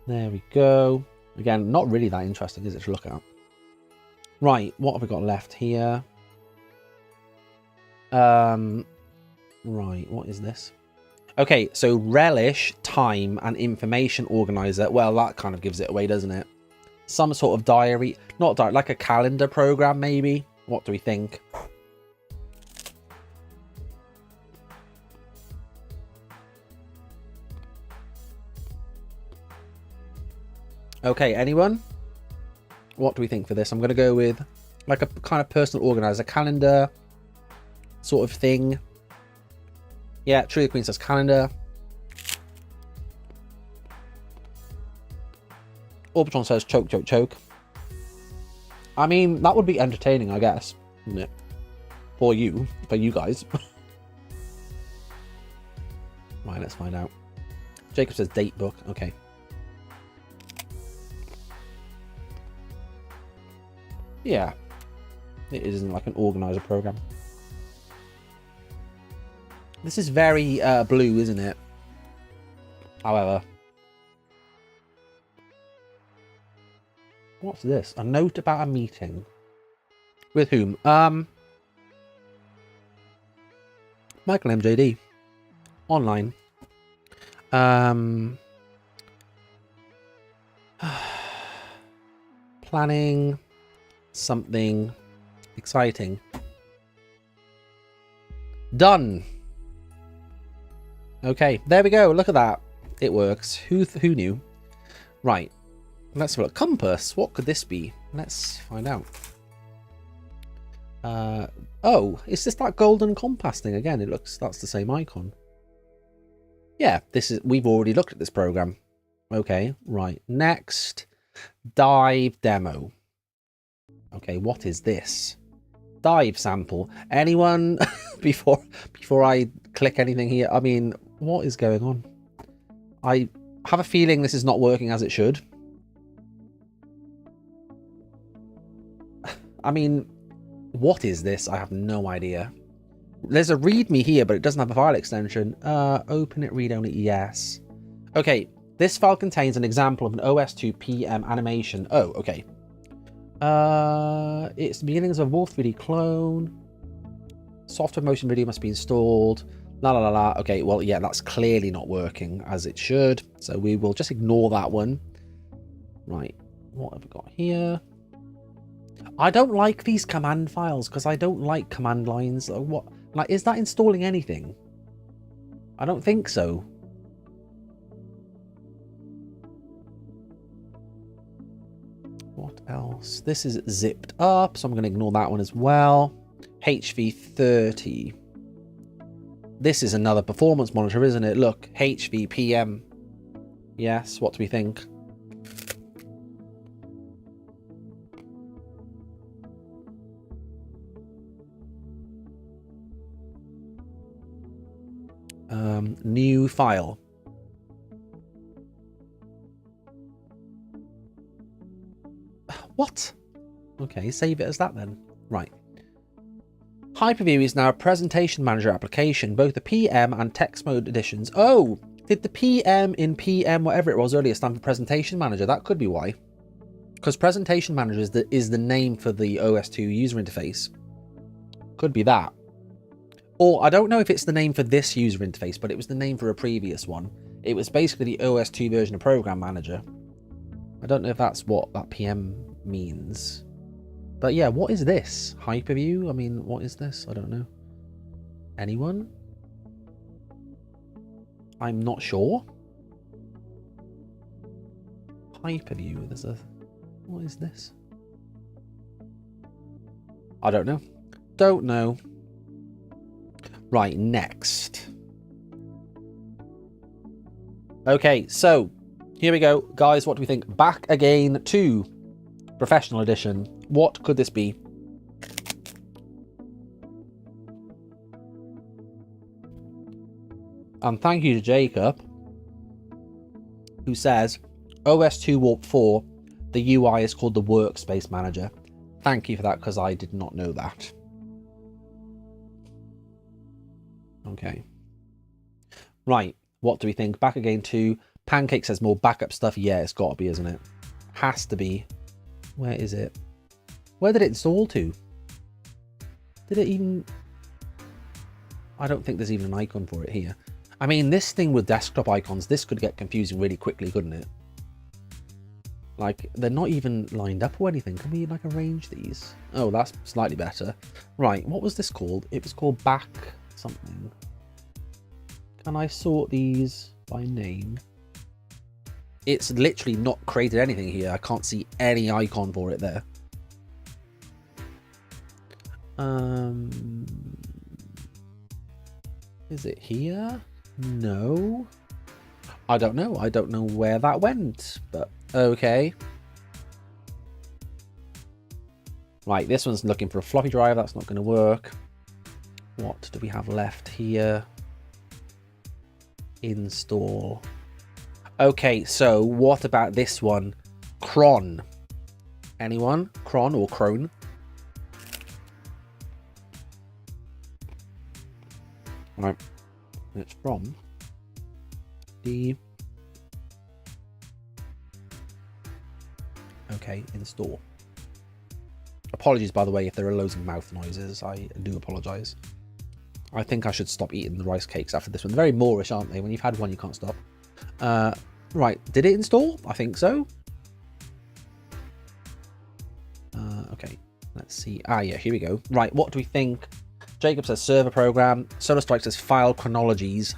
There we go. Again, not really that interesting, is it, to look at? Right, what have we got left here? Right, what is this? Okay, so relish, time, and information organizer. Well, that kind of gives it away, doesn't it? Some sort of diary. Not diary, like a calendar program, maybe? What do we think? Okay, anyone? What do we think for this? I'm going to go with like a kind of personal organizer, calendar sort of thing. Yeah, True the Queen says calendar. Orbitron says choke, choke, choke. I mean, that would be entertaining, I guess, wouldn't it? For you guys. Right, let's find out. Jacob says date book. Okay. Yeah, it isn't like an organizer program. This is very blue, isn't it? However, what's this? A note about a meeting. With whom? Michael MJD. Online. Planning something exciting. Done. Okay, there we go. Look at that. It works. Who knew? Right. Let's have a look. Compass. What could this be? Let's find out. Oh, is this that golden compass thing again? It looks, that's the same icon. Yeah, this is, we've already looked at this program. Okay, right. Next, dive demo. Okay, what is this? Dive sample. Anyone before I click anything here? I mean, what is going on? I have a feeling this is not working as it should. I mean, what is this? I have no idea. There's a README here, but it doesn't have a file extension. Open it, read only, yes. Okay, this file contains an example of an OS2 PM animation. Oh, okay. It's the beginnings of a Wolf 3D clone. Software motion video must be installed. La la la la. Okay, well, yeah, that's clearly not working as it should. So we will just ignore that one. Right, what have we got here? I don't like these command files because I don't like command lines. What? Like, is that installing anything? I don't think so. What else? This is zipped up, so I'm going to ignore that one as well. HV30. This is another performance monitor, isn't it? Look, HVPM. Yes, what do we think? New file. What? Okay, save it as that then. Right. Hyperview is now a presentation manager application, both the PM and text mode editions. Oh, did the PM in PM, whatever it was earlier, stand for presentation manager? That could be why. Because presentation manager is the name for the OS2 user interface. Could be that. Or I don't know if it's the name for this user interface, but it was the name for a previous one. It was basically the OS2 version of Program Manager. I don't know if that's what that PM means. But yeah, what is this? Hyperview? I mean, what is this? I don't know. Anyone? I'm not sure. Hyperview, there's a... What is this? I don't know. Don't know. Right, next. Okay, so here we go. Guys, what do we think? Back again to Professional Edition. What could this be? And thank you to Jacob, who says, OS2 Warp 4, the UI is called the Workspace Manager. Thank you for that, because I did not know that. Okay. Right, what do we think? Back again to Pancake says more backup stuff. Yeah, it's got to be, isn't it? Has to be. Where is it? Where did it install to? Did it even... I don't think there's even an icon for it here. I mean, this thing with desktop icons, this could get confusing really quickly, couldn't it? Like, they're not even lined up or anything. Can we, like, arrange these? Oh, that's slightly better. Right, what was this called? It was called back something. Can I sort these by name? It's literally not created anything here. I can't see any icon for it there. Is it here? No. I don't know. I don't know where that went, but okay. Right, this one's looking for a floppy drive. That's not going to work. What do we have left here? Install. Okay, so what about this one? Cron. Anyone? Cron or Crone? Right. It's from the... Okay, install. Apologies, by the way, if there are loads of mouth noises. I do apologise. I think I should stop eating the rice cakes after this one. They're very Moorish, aren't they? When you've had one, you can't stop. Right, did it install? I think so. Okay, let's see. Ah, yeah, here we go. Right, what do we think? Jacob says server program. Solar Strike says file chronologies.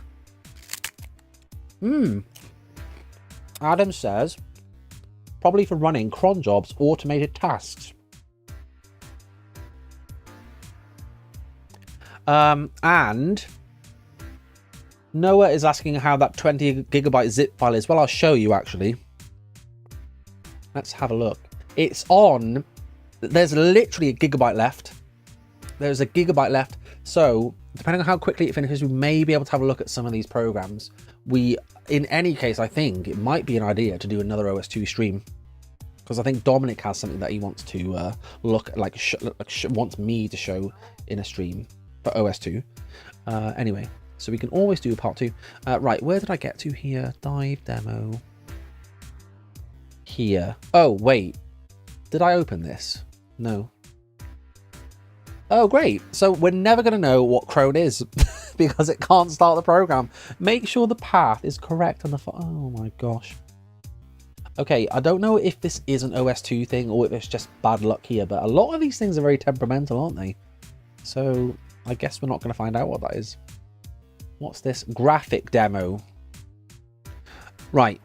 Adam says probably for running cron jobs, automated tasks. And Noah is asking how that 20 gigabyte zip file is. Well, I'll show you actually. Let's have a look. It's on. There's literally a gigabyte left. There's a gigabyte left. So depending on how quickly it finishes, we may be able to have a look at some of these programs. In any case, I think it might be an idea to do another OS2 stream, because I think Dominic has something that he wants to wants me to show in a stream for OS2. Anyway, so we can always do a part 2. Right, where did I get to here? Dive demo. Here. Oh, wait. Did I open this? No. Oh, great. So we're never going to know what Chrome is because it can't start the program. Make sure the path is correct on the oh my gosh. Okay, I don't know if this is an OS2 thing or if it's just bad luck here, but a lot of these things are very temperamental, aren't they? So I guess we're not going to find out what that is. What's this? Graphic demo. Right.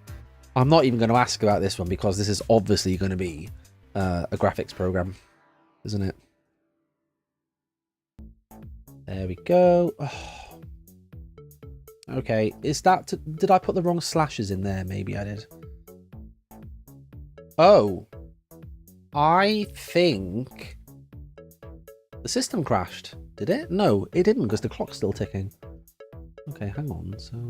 I'm not even going to ask about this one because this is obviously going to be a graphics program, isn't it? There we go. Oh. Okay, is that... did I put the wrong slashes in there? Maybe I did. Oh. I think the system crashed. Did it? No, it didn't because the clock's still ticking. Okay, hang on. So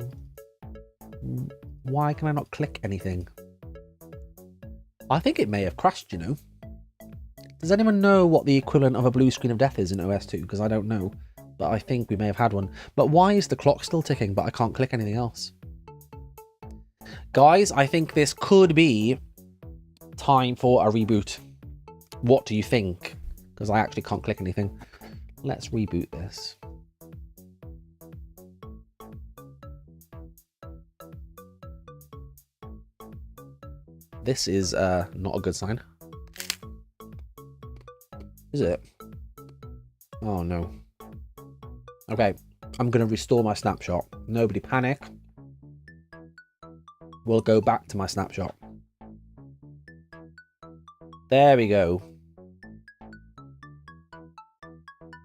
why can I not click anything? I think it may have crashed, you know. Does anyone know what the equivalent of a blue screen of death is in OS2? Because I don't know. But I think we may have had one. But why is the clock still ticking, but I can't click anything else? Guys, I think this could be time for a reboot. What do you think? Because I actually can't click anything. Let's reboot this. This is not a good sign. Is it? Oh no. Okay, I'm going to restore my snapshot. Nobody panic. We'll go back to my snapshot. There we go.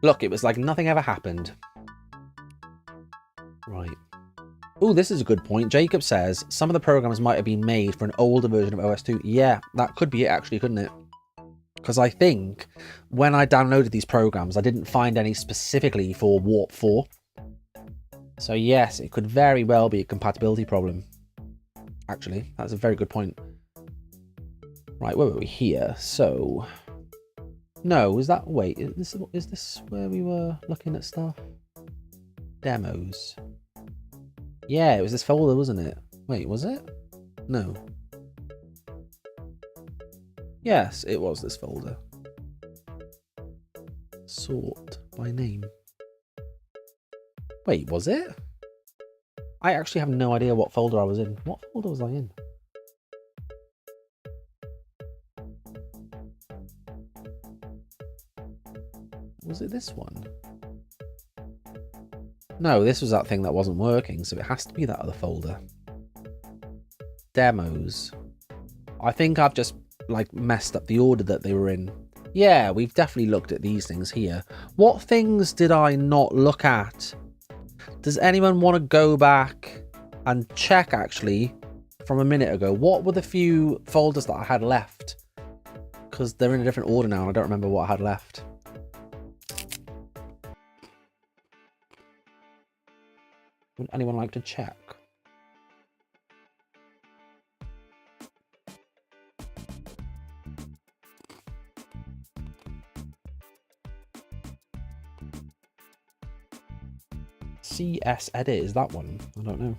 Look, it was like nothing ever happened. Right. Oh, this is a good point. Jacob says some of the programs might have been made for an older version of OS2. Yeah, that could be it actually, couldn't it? Because I think when I downloaded these programs, I didn't find any specifically for Warp 4. So yes, it could very well be a compatibility problem. Actually, that's a very good point. Right, where were we here? So, no, is that, wait, is this where we were looking at stuff? Demos. Yeah, it was this folder, wasn't it? Wait, was it? No. Yes, it was this folder. Sort by name. Wait, was it? I actually have no idea what folder I was in. What folder was I in? Was it this one? No, this was that thing that wasn't working, so it has to be that other folder. Demos. I think I've just like messed up the order that they were in. Yeah, we've definitely looked at these things here. What things did I not look at? Does anyone want to go back and check actually from a minute ago? What were the few folders that I had left? Because they're in a different order now and I don't remember what I had left. Would anyone like to check? CS edit, is that one? I don't know.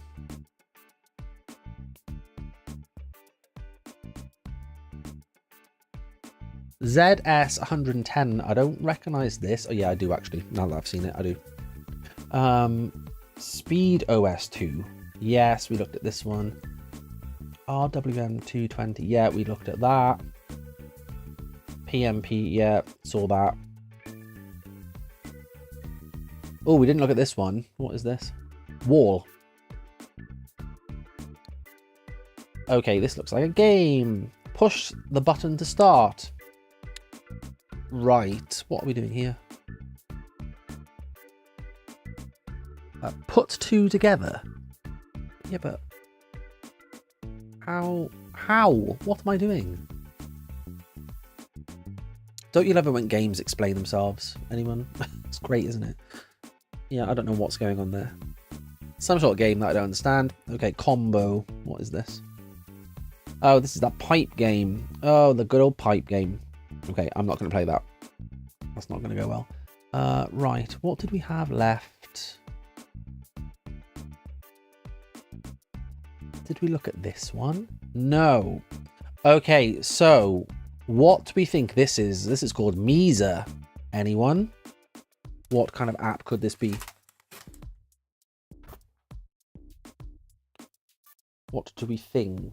ZS 110, I don't recognize this. Oh yeah, I do actually, now that I've seen it, I do. Speed OS 2, yes, we looked at this one. RWM 220, yeah, we looked at that. PMP, yeah, saw that. Oh, we didn't look at this one. What is this? Wall. Okay, this looks like a game. Push the button to start. Right, what are we doing here? Put two together. Yeah, but how? What am I doing? Don't you love it when games explain themselves? Anyone? It's great, isn't it? Yeah, I don't know what's going on there. Some sort of game that I don't understand. Okay, combo. What is this? Oh, this is that pipe game. Oh, the good old pipe game. Okay, I'm not going to play that. That's not going to go well. Right, what did we have left? Did we look at this one? No. Okay, so what do we think this is? This is called Misa. Anyone? What kind of app could this be? What do we think?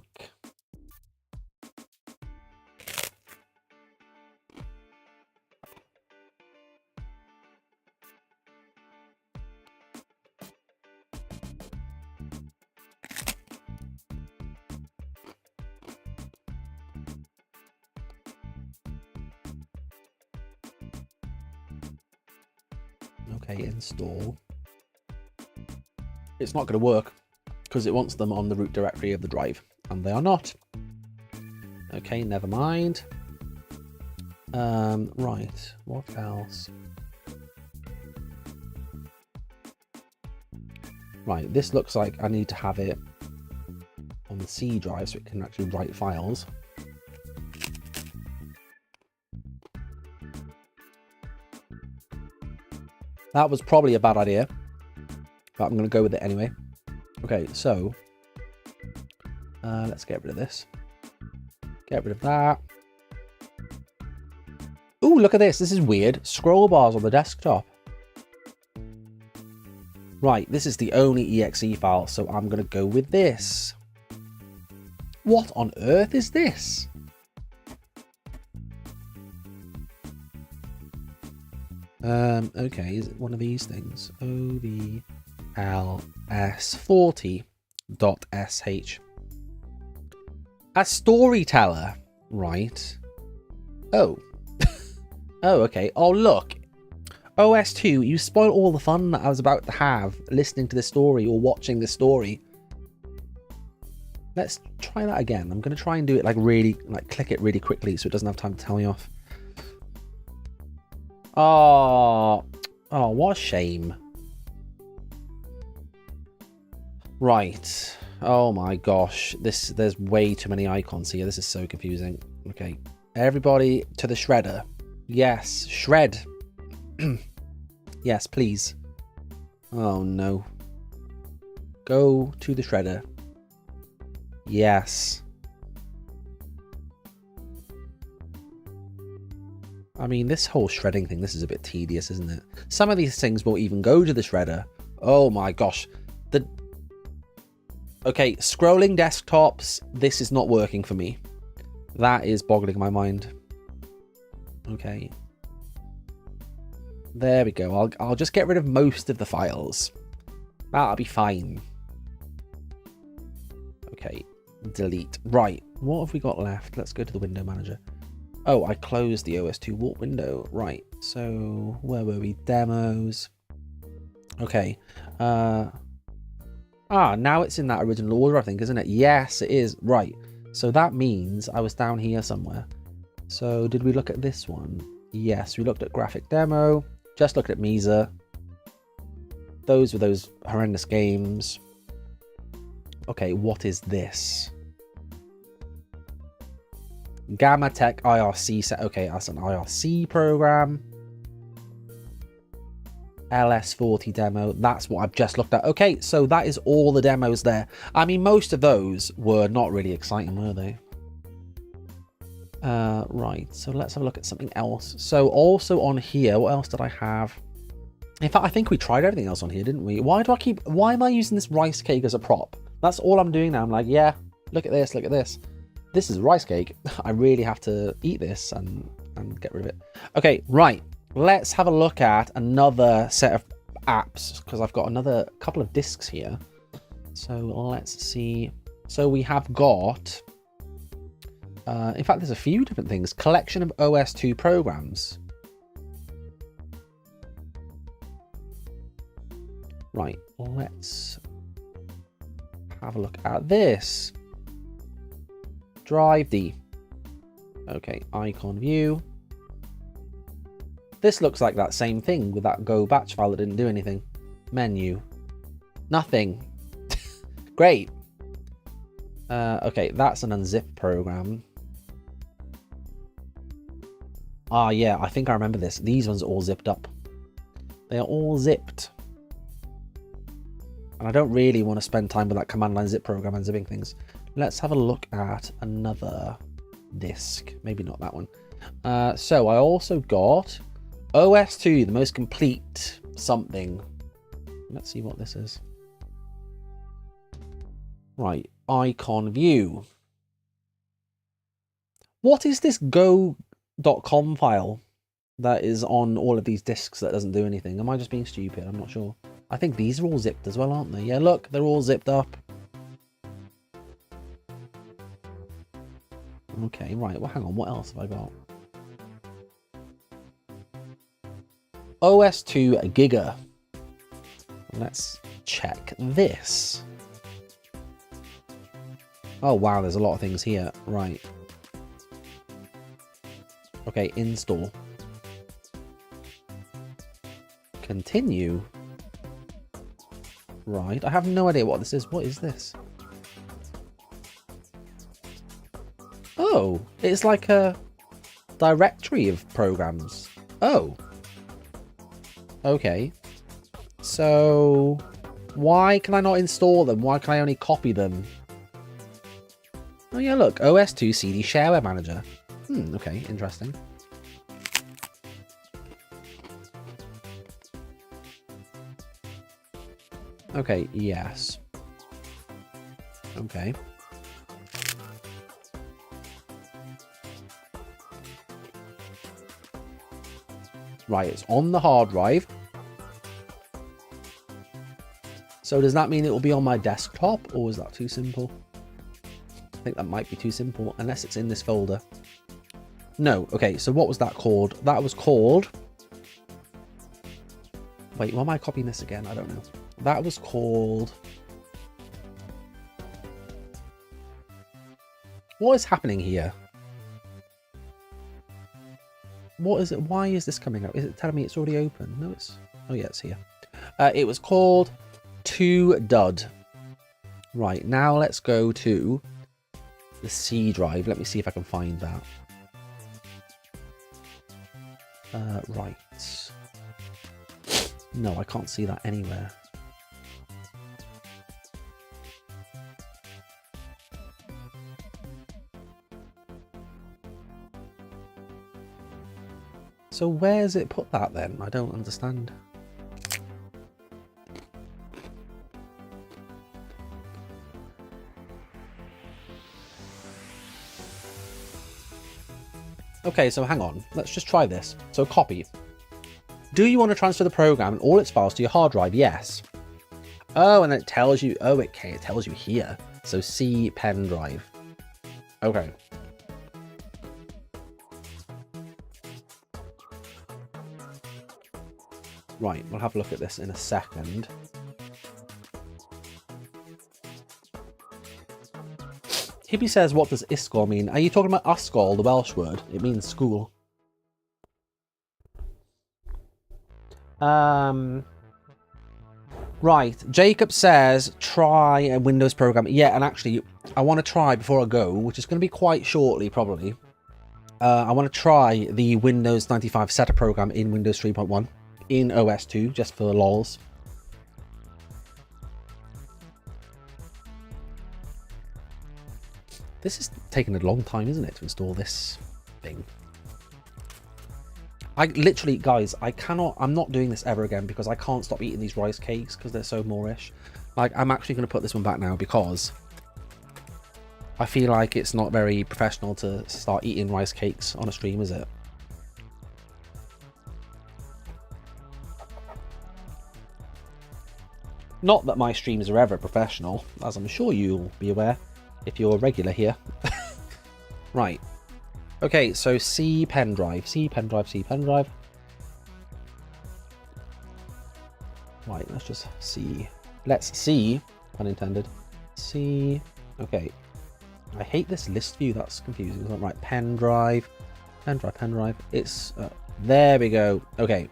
Okay, install. It's not going to work because it wants them on the root directory of the drive, and they are not. Okay, never mind. Right, what else? Right, this looks like I need to have it on the C drive so it can actually write files. That was probably a bad idea, but I'm going to go with it anyway. Okay, so let's get rid of this. Get rid of that. Ooh, look at this. This is weird. Scroll bars on the desktop. Right, this is the only exe file, so I'm going to go with this. What on earth is this? Okay, is it one of these things? OVLS40.sh. A storyteller, right? Oh. Oh, okay. Oh, look. OS2, you spoil all the fun that I was about to have listening to this story or watching this story. Let's try that again. I'm going to try and do it click it really quickly so it doesn't have time to tell me off. Oh, what a shame. Right. Oh my gosh. There's way too many icons here. This is so confusing. Okay. Everybody to the shredder. Yes, shred. Yes, please. Oh no. Go to the shredder. Yes. I mean, this whole shredding thing, this is a bit tedious, isn't it? Some of these things won't even go to the shredder. Oh my gosh. Okay, scrolling desktops, this is not working for me. That is boggling my mind. Okay. There we go. I'll just get rid of most of the files. That'll be fine. Okay, delete. Right, what have we got left? Let's go to the window manager. Oh, I closed the OS2 warp window. Right, so where were we? Demos. Okay. Now it's in that original order, I think, isn't it? Yes, it is. Right. So that means I was down here somewhere. So did we look at this one? Yes, we looked at graphic demo. Just looked at Misa. Those were those horrendous games. Okay, what is this? Gamma Tech IRC set. Okay, that's an IRC program. LS40 demo. That's what I've just looked at. Okay, so that is all the demos there. I mean, most of those were not really exciting, were they? Right, so let's have a look at something else. So also on here, what else did I have? In fact, I think we tried everything else on here, didn't we? Why am I using this rice cake as a prop? That's all I'm doing now. I'm like, yeah, look at this, look at this. This is rice cake. I really have to eat this and get rid of it. Okay, right. Let's have a look at another set of apps because I've got another couple of discs here. So let's see. So we have got, in fact, there's a few different things. Collection of OS2 programs. Right, let's have a look at this. Drive D. Okay, icon view. This looks like that same thing with that Go batch file that didn't do anything. Menu. Nothing. Great. Okay, that's an unzip program. Ah, yeah, I think I remember this. These ones are all zipped up. They are all zipped. And I don't really want to spend time with that command line zip program and zipping things. Let's have a look at another disk. Maybe not that one. So I also got OS2, the most complete something. Let's see what this is. Right, icon view. What is this go.com file that is on all of these disks that doesn't do anything? Am I just being stupid? I'm not sure. I think these are all zipped as well, aren't they? Yeah, look, they're all zipped up. Okay, right. Well, hang on. What else have I got? OS2 Giga. Let's check this. Oh, wow. There's a lot of things here. Right. Okay, install. Continue. Right. I have no idea what this is. What is this? Oh, it's like a directory of programs. Oh. Okay. So, why can I not install them? Why can I only copy them? Oh yeah, look. OS2 CD Shareware Manager. Okay, interesting. Okay, yes. Okay. Right, it's on the hard drive. So does that mean it will be on my desktop, or is that too simple? I think that might be too simple, unless it's in this folder. No, okay, so what was that called? That was called... Wait, why am I copying this again? I don't know. That was called... What is happening here? What is it? Why is this coming up? Is it telling me it's already open? No, it's... Oh yeah, it's here. It was called 2dud. Right, now let's go to the C drive. Let me see if I can find that. Right. No, I can't see that anywhere. So where's it put that then? I don't understand. Okay, so hang on. Let's just try this. So copy. Do you want to transfer the program and all its files to your hard drive? Yes. Oh, and then it tells you... Oh, okay, it tells you here. So C pen drive. Okay. Right, we'll have a look at this in a second. Hippie says, what does isgol mean? Are you talking about usgol, the Welsh word? It means school. Right, Jacob says, try a Windows program. Yeah, and actually, I want to try before I go, which is going to be quite shortly, probably. I want to try the Windows 95 setup program in Windows 3.1 in OS2, just for lols. This is taking a long time, isn't it, to install this thing? I literally, guys, I'm not doing this ever again because I can't stop eating these rice cakes because they're so Moorish. Like, I'm actually going to put this one back now because I feel like it's not very professional to start eating rice cakes on a stream, is it? Not that my streams are ever professional, as I'm sure you'll be aware if you're a regular here. Right. Okay, so C pen drive, C pen drive, C pen drive. Right, let's just see. Let's see, pun intended. C. Okay. I hate this list view, that's confusing. Right, pen drive, pen drive, pen drive. It's, there we go. Okay.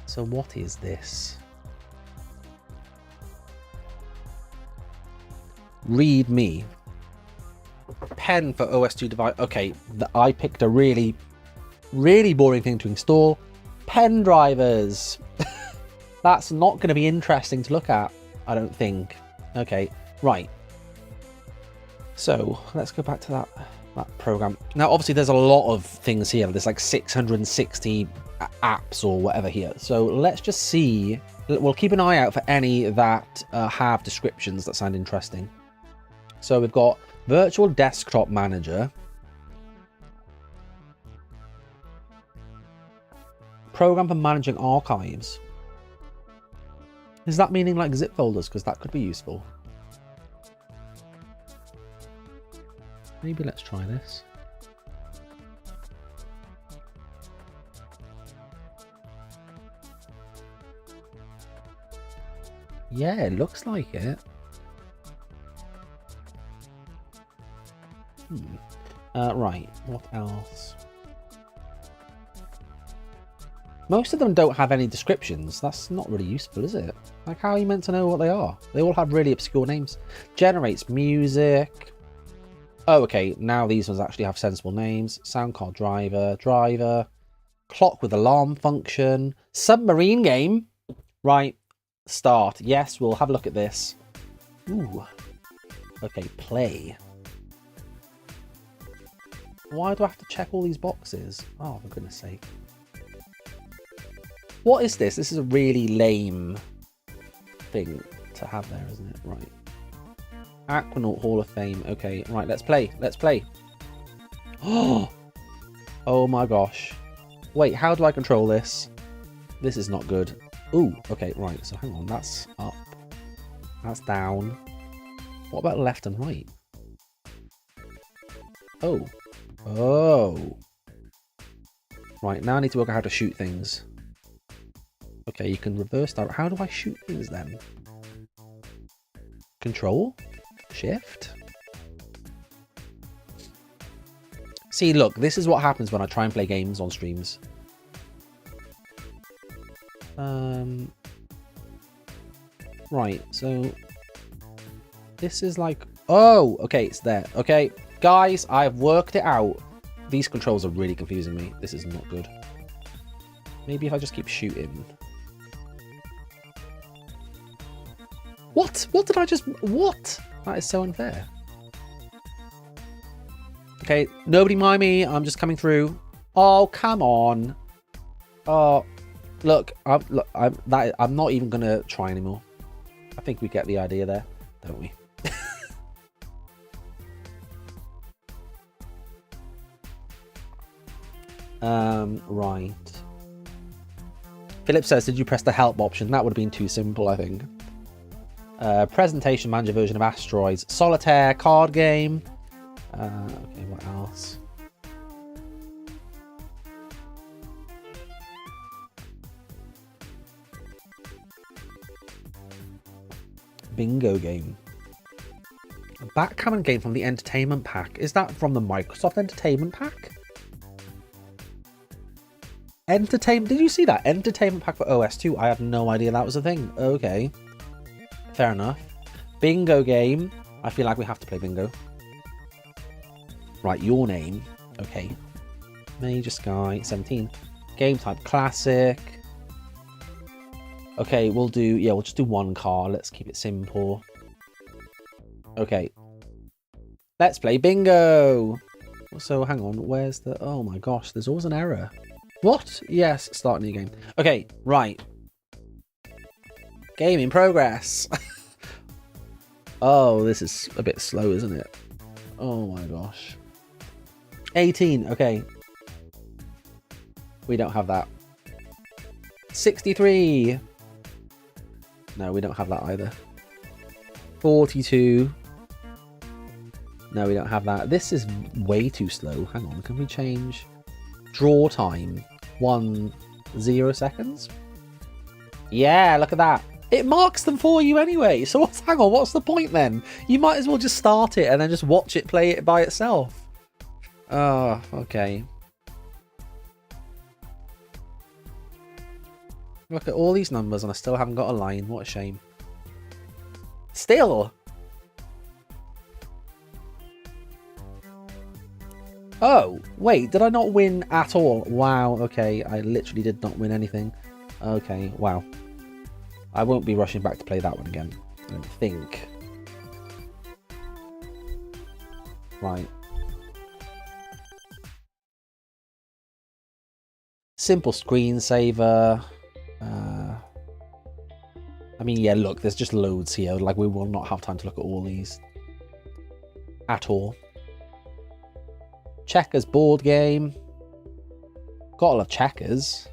So what is this? Read me. Pen for OS2 device. Okay, I picked a really, really boring thing to install. Pen drivers. That's not going to be interesting to look at, I don't think. Okay, right. So let's go back to that program. Now, obviously, there's a lot of things here. There's like 660 apps or whatever here. So let's just see. We'll keep an eye out for any that have descriptions that sound interesting. So we've got Virtual Desktop Manager, program for managing archives. Is that meaning like zip folders? Because that could be useful. Maybe let's try this. Yeah, it looks like it. Right, what else? Most of them don't have any descriptions. That's not really useful, is it? Like, how are you meant to know what they are? They all have really obscure names. Generates music. Oh, okay, now these ones actually have sensible names. Sound card driver, clock with alarm function, submarine game. Right, start. Yes, we'll have a look at this. Ooh. Okay, play. Why do I have to check all these boxes? Oh, for goodness sake. What is this? This is a really lame thing to have there, isn't it? Right. Aquanaut Hall of Fame. Okay, right, let's play. Let's play. Oh my gosh. Wait, how do I control this? This is not good. Ooh, okay, right. So hang on, that's up. That's down. What about left and right? Oh. Oh. Right, now I need to work out how to shoot things. Okay, you can reverse that. How do I shoot things then? Control? Shift? See, look, this is what happens when I try and play games on streams. Right, so this is like, oh, okay, it's there. Okay, guys, I've worked it out. These controls are really confusing me. This is not good. Maybe if I just keep shooting. What? What did I just... What? That is so unfair. Okay, nobody mind me. I'm just coming through. Oh, come on. Oh, look. I'm not even going to try anymore. I think we get the idea there, don't we? Right. Philip says, did you press the help option? That would have been too simple, I think. Presentation manager version of Asteroids. Solitaire, card game. Okay, what else? Bingo game. A backgammon game from the Entertainment Pack. Is that from the Microsoft Entertainment Pack? Entertainment. Did you see that? Entertainment Pack for OS2. I had no idea that was a thing. Okay. Fair enough. Bingo game. I feel like we have to play bingo. Right, your name. Okay. Major Sky 17. Game type classic. Okay, we'll do, yeah, we'll just do one car. Let's keep it simple. Okay. Let's play bingo. So hang on, where's the, oh my gosh, there's always an error. What? Yes, start new game. Okay, right. Game in progress. Oh, this is a bit slow, isn't it? Oh my gosh. 18, okay. We don't have that. 63. No, we don't have that either. 42. No, we don't have that. This is way too slow. Hang on, can we change? Draw time. 10 seconds. Yeah, look at that. It marks them for you anyway. So hang on, what's the point then? You might as well just start it and then just watch it play it by itself. Oh, okay. Look at all these numbers and I still haven't got a line. What a shame. Still. Oh, wait, did I not win at all? Wow, okay, I literally did not win anything. Okay, wow. I won't be rushing back to play that one again, I don't think. Right. Simple screensaver. I mean, yeah, look, there's just loads here. Like, we will not have time to look at all these. At all. Checkers board game. Gotta love checkers.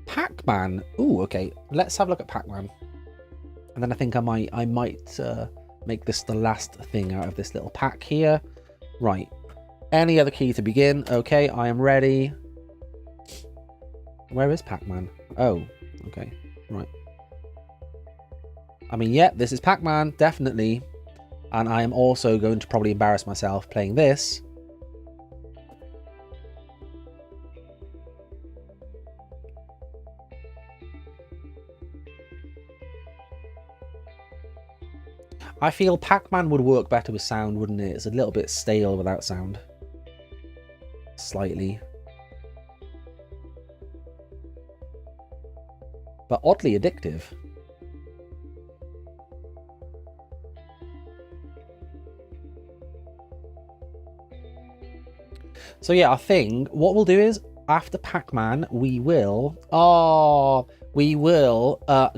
Pac-Man. Ooh, okay. Let's have a look at Pac-Man. And then I think I might make this the last thing out of this little pack here. Right. Any other key to begin? Okay, I am ready. Where is Pac-Man? Oh, okay. Right. I mean, yeah, this is Pac-Man, definitely. And I am also going to probably embarrass myself playing this. I feel Pac-Man would work better with sound, wouldn't it? It's a little bit stale without sound. Slightly. But oddly addictive. So yeah, I think what we'll do is, after Pac-Man, we will...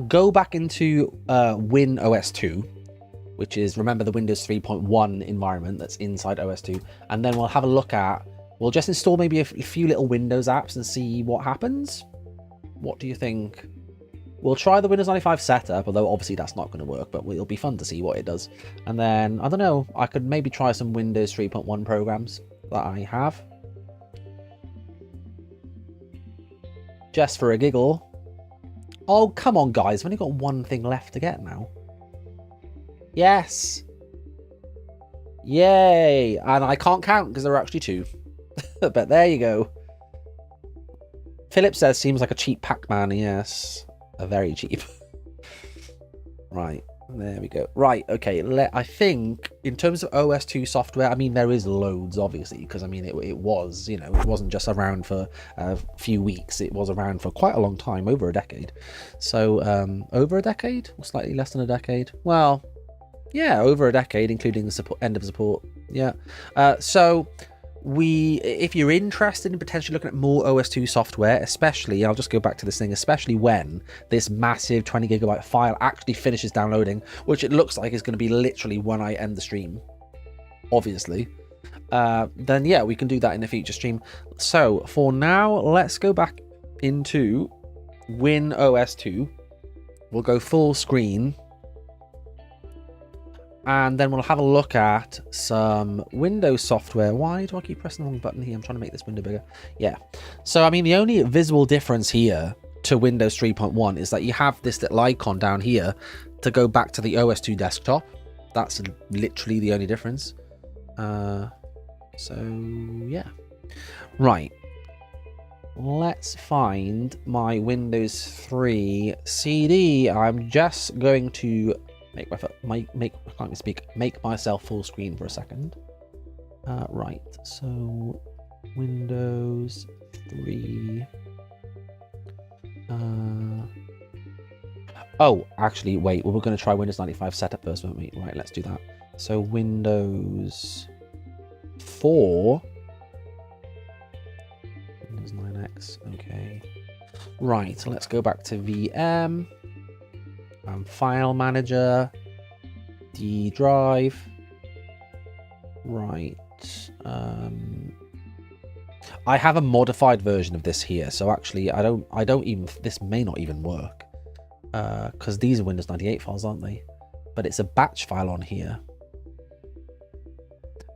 go back into Win OS 2, which is, remember, the Windows 3.1 environment that's inside OS 2. And then we'll have a look at... We'll just install maybe a few little Windows apps and see what happens. What do you think? We'll try the Windows 95 setup, although obviously that's not going to work, but it'll be fun to see what it does. And then, I don't know, I could maybe try some Windows 3.1 programs that I have. Just for a giggle. Oh, come on, guys. I've only got one thing left to get now. Yes. Yay. And I can't count because there are actually two. But there you go. Philip says, seems like a cheap Pac-Man. Yes. A very cheap. Right. There we go. Right. Okay. I think in terms of OS 2 software, I mean, there is loads, obviously, because I mean, it was, you know, it wasn't just around for a few weeks. It was around for quite a long time, over a decade. So over a decade, or slightly less than a decade. Well, yeah, over a decade, including the support, end of support. Yeah. So if you're interested in potentially looking at more OS 2 software, especially, I'll just go back to this thing, especially when this massive 20 gigabyte file actually finishes downloading, which it looks like is going to be literally when I end the stream, obviously, then yeah, we can do that in a future stream. So for now, let's go back into Win OS 2. We'll go full screen. And then we'll have a look at some Windows software. Why do I keep pressing the wrong button here? I'm trying to make this window bigger. Yeah. So, I mean, the only visible difference here to Windows 3.1 is that you have this little icon down here to go back to the OS 2 desktop. That's literally the only difference. So, yeah. Right. Let's find my Windows 3 CD. I'm just going to... make myself full screen for a second. Right, so Windows 3. Oh, actually, wait. We're going to try Windows 95 setup first, won't we? Right, let's do that. So Windows 4. Windows 9X. Okay. Right, so let's go back to VM. File manager, D drive. Right. I have a modified version of this here, so actually I don't even, this may not even work, because these are Windows 98 files, aren't they? But it's a batch file on here.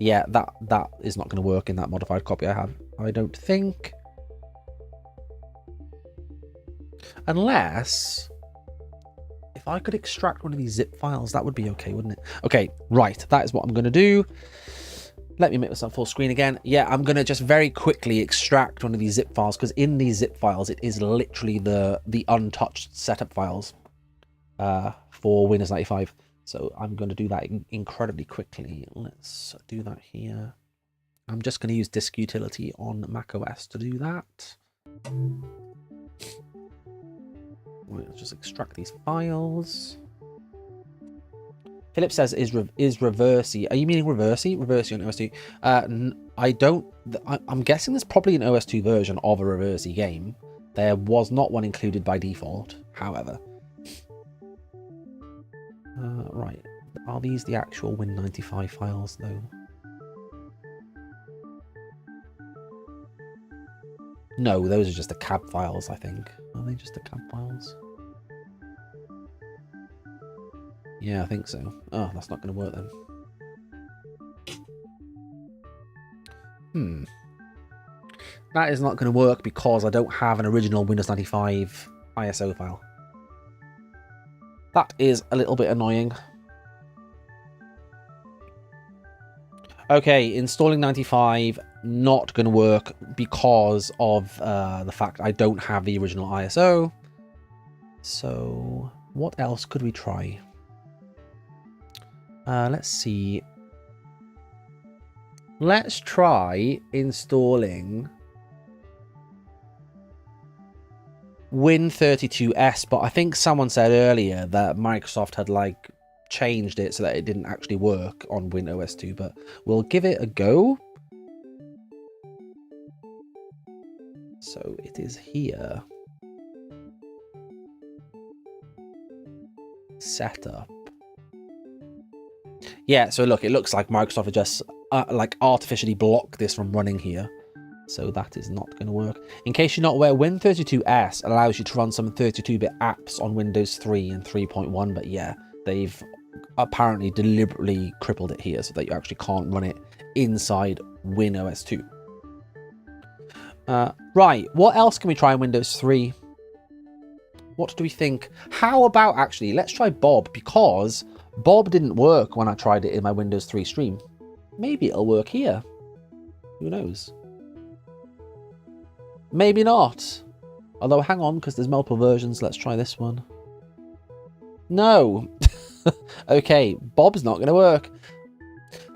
Yeah, that is not going to work in that modified copy I have, I don't think, unless if I could extract one of these zip files, that would be okay, wouldn't it? Okay, right, that is what I'm going to do. Let me make myself full screen again. Yeah, I'm going to just very quickly extract one of these zip files, because in these zip files, it is literally the untouched setup files for Windows 95. So I'm going to do that incredibly quickly. Let's do that here. I'm just going to use disk utility on macOS to do that. Right, let's just extract these files. Philip says, is Reversey? Are you meaning Reversey? Reversey on OS2? I don't... I'm guessing there's probably an OS2 version of a Reversey game. There was not one included by default, however. Right. Are these the actual Win95 files, though? No, those are just the cab files, I think. Are they just the cab files? Yeah, I think so. Oh, that's not going to work then. That is not going to work because I don't have an original Windows 95 ISO file. That is a little bit annoying. Okay, installing 95, not going to work because of the fact I don't have the original ISO. So, what else could we try? Let's see. Let's try installing Win32S, but I think someone said earlier that Microsoft had like changed it so that it didn't actually work on WinOS2, but we'll give it a go. So it is here. Setup. Yeah, so look, it looks like Microsoft had just like artificially blocked this from running here. So that is not going to work. In case you're not aware, Win32S allows you to run some 32-bit apps on Windows 3 and 3.1, but yeah, they've apparently deliberately crippled it here so that you actually can't run it inside WinOS2. Right, what else can we try in Windows 3? What do we think? How about actually, let's try Bob, because Bob didn't work when I tried it in my Windows 3 stream. Maybe it'll work here. Who knows? Maybe not. Although, hang on, because there's multiple versions. Let's try this one. No. Okay, Bob's not going to work.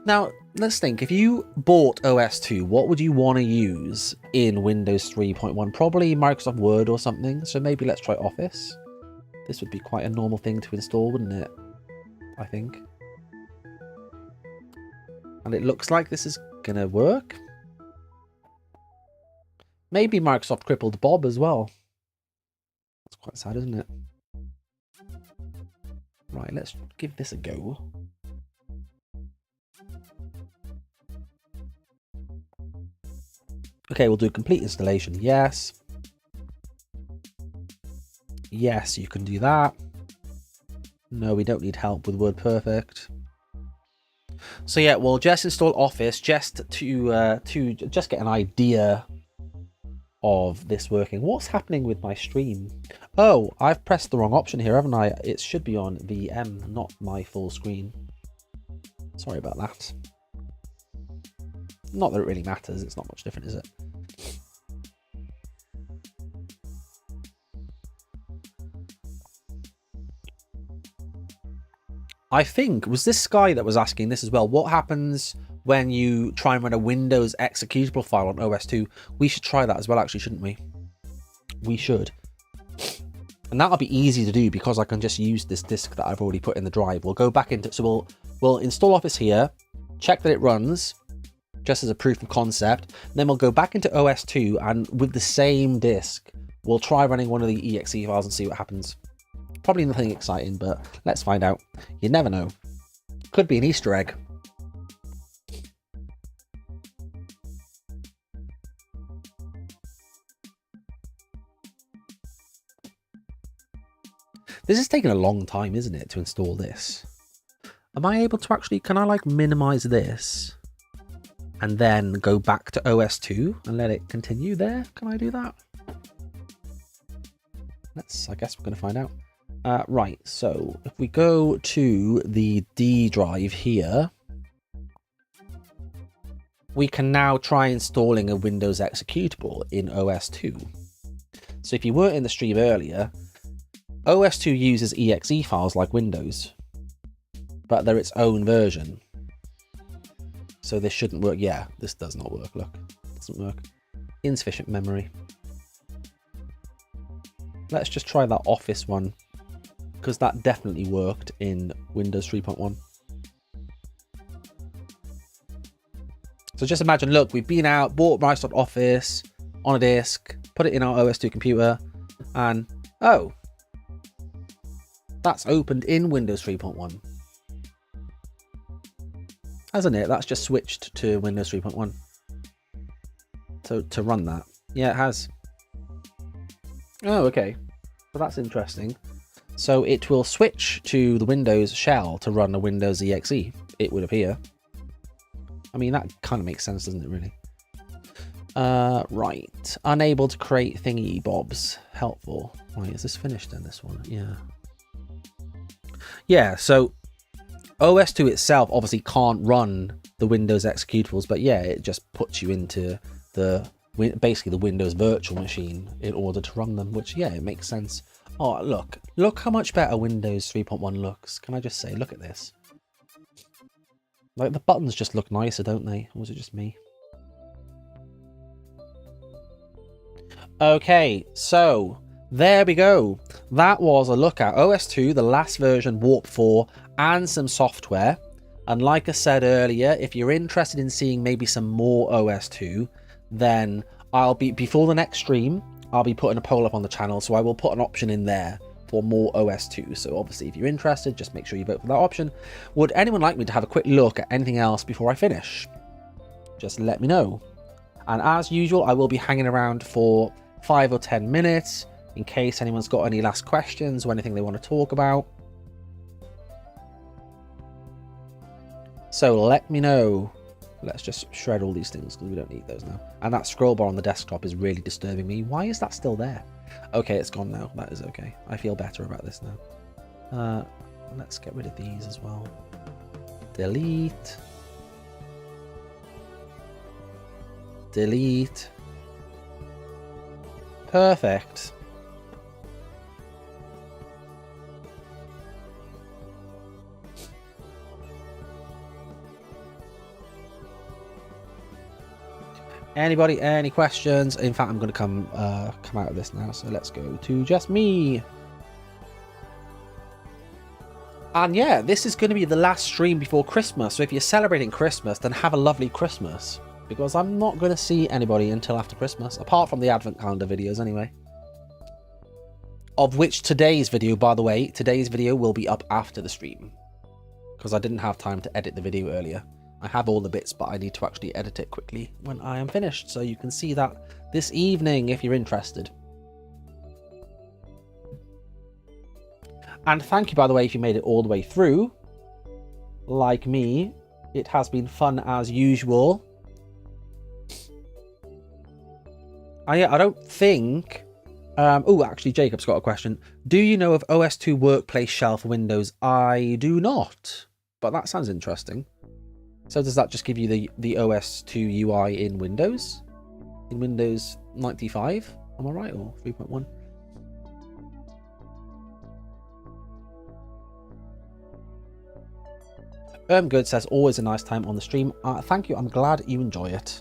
Now, let's think. If you bought OS2, what would you want to use in Windows 3.1? Probably Microsoft Word or something. So maybe let's try Office. This would be quite a normal thing to install, wouldn't it? I think. And it looks like this is going to work. Maybe Microsoft crippled Bob as well. That's quite sad, isn't it? Right, let's give this a go. Okay, we'll do complete installation. Yes. Yes, you can do that. No, we don't need help with WordPerfect. So yeah, we'll just install Office just to just get an idea of this working. What's happening with my stream? Oh, I've pressed the wrong option here, haven't I? It should be on VM, not my full screen. Sorry about that. Not that it really matters. It's not much different, is it? I think, was this Sky that was asking this as well? What happens when you try and run a Windows executable file on OS2? We should try that as well, actually, shouldn't we? We should. And that'll be easy to do because I can just use this disk that I've already put in the drive. We'll go back into, so we'll install Office here, check that it runs, just as a proof of concept. Then we'll go back into OS2 and with the same disk, we'll try running one of the exe files and see what happens. Probably nothing exciting, but let's find out. You never know. Could be an Easter egg. This is taking a long time, isn't it, to install this? Am I able to actually, can I like minimize this and then go back to OS2 and let it continue there? Can I do that? I guess we're going to find out. Right, so if we go to the D drive here, we can now try installing a Windows executable in OS2. So if you weren't in the stream earlier, OS2 uses exe files like Windows, but they're its own version. So So this shouldn't work. Yeah, this does not work. Look, it doesn't work. Insufficient memory. Let's just try that Office one, because that definitely worked in Windows 3.1. So just imagine, look, we've been out, bought Microsoft Office on a disk, put it in our OS2 computer, and oh, that's opened in Windows 3.1. Hasn't it? That's just switched to Windows 3.1. So to run that. Yeah, it has. Oh, okay. So that's interesting. So it will switch to the Windows shell to run a Windows exe, it would appear. I mean, that kind of makes sense, doesn't it, really? Right. Unable to create thingy bobs. Helpful. Right, is this finished then, this one? Yeah. Yeah, so OS2 itself obviously can't run the Windows executables, but yeah, it just puts you into the basically the Windows virtual machine in order to run them, which, yeah, it makes sense. Oh, look how much better Windows 3.1 looks. Can I just say, look at this. Like, the buttons just look nicer, don't they? Or was it just me? Okay, so there we go. That was a look at OS2, the last version, Warp 4, and some software. And like I said earlier, if you're interested in seeing maybe some more OS2, then I'll be, before the next stream, I'll be putting a poll up on the channel, so I will put an option in there for more OS2. So obviously, if you're interested, just make sure you vote for that option. Would anyone like me to have a quick look at anything else before I finish? Just let me know. And as usual, I will be hanging around for 5 or 10 minutes in case anyone's got any last questions or anything they want to talk about. So let me know. Let's just shred all these things because we don't need those now. And that scroll bar on the desktop is really disturbing me. Why is that still there? Okay, it's gone now. That is okay. I feel better about this now. Let's get rid of these as well. Delete. Delete. Perfect. Anybody, any questions? In fact, I'm going to come out of this now. So let's go to just me. And yeah, this is going to be the last stream before Christmas. So if you're celebrating Christmas, then have a lovely Christmas. Because I'm not going to see anybody until after Christmas. Apart from the Advent Calendar videos anyway. Of which today's video, by the way, today's video will be up after the stream. Because I didn't have time to edit the video earlier. I have all the bits, but I need to actually edit it quickly when I am finished. So you can see that this evening if you're interested. And thank you, by the way, if you made it all the way through. Like me, it has been fun as usual. I don't think... oh, actually, Jacob's got a question. Do you know of OS2 Workplace Shell for Windows? I do not. But that sounds interesting. So does that just give you the OS2 UI in Windows? In Windows 95? Am I right? Or 3.1? Good says, always a nice time on the stream. Thank you. I'm glad you enjoy it.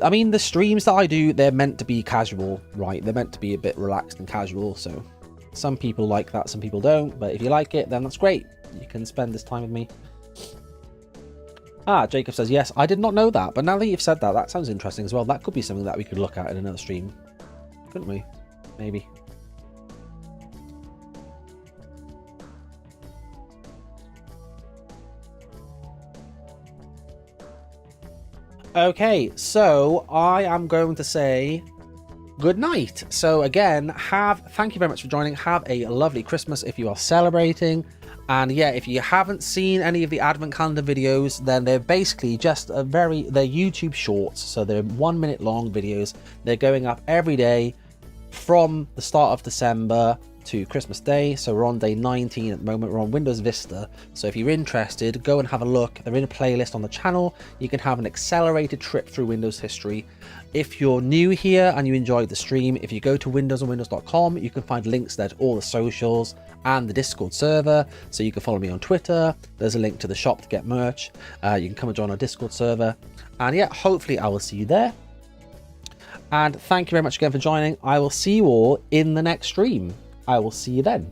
I mean, the streams that I do, they're meant to be casual, right? They're meant to be a bit relaxed and casual. So some people like that, some people don't. But if you like it, then that's great. You can spend this time with me. Jacob says, yes, I did not know that. But now that you've said that, that sounds interesting as well. That could be something that we could look at in another stream. Couldn't we? Maybe. Okay, so I am going to say good night. So again, thank you very much for joining. Have a lovely Christmas if you are celebrating. And yeah, if you haven't seen any of the Advent Calendar videos, then they're basically just they're YouTube shorts. So they're 1 minute long videos. They're going up every day from the start of December to Christmas Day. So we're on day 19 at the moment. We're on Windows Vista. So if you're interested, go and have a look. They're in a playlist on the channel. You can have an accelerated trip through Windows history. If you're new here and you enjoyed the stream, if you go to windowsandwindows.com, you can find links there to all the socials and the Discord server. So you can follow me on Twitter. There's a link to the shop to get merch. You can come and join our Discord server. And yeah, hopefully I will see you there. And thank you very much again for joining. I will see you all in the next stream. I will see you then.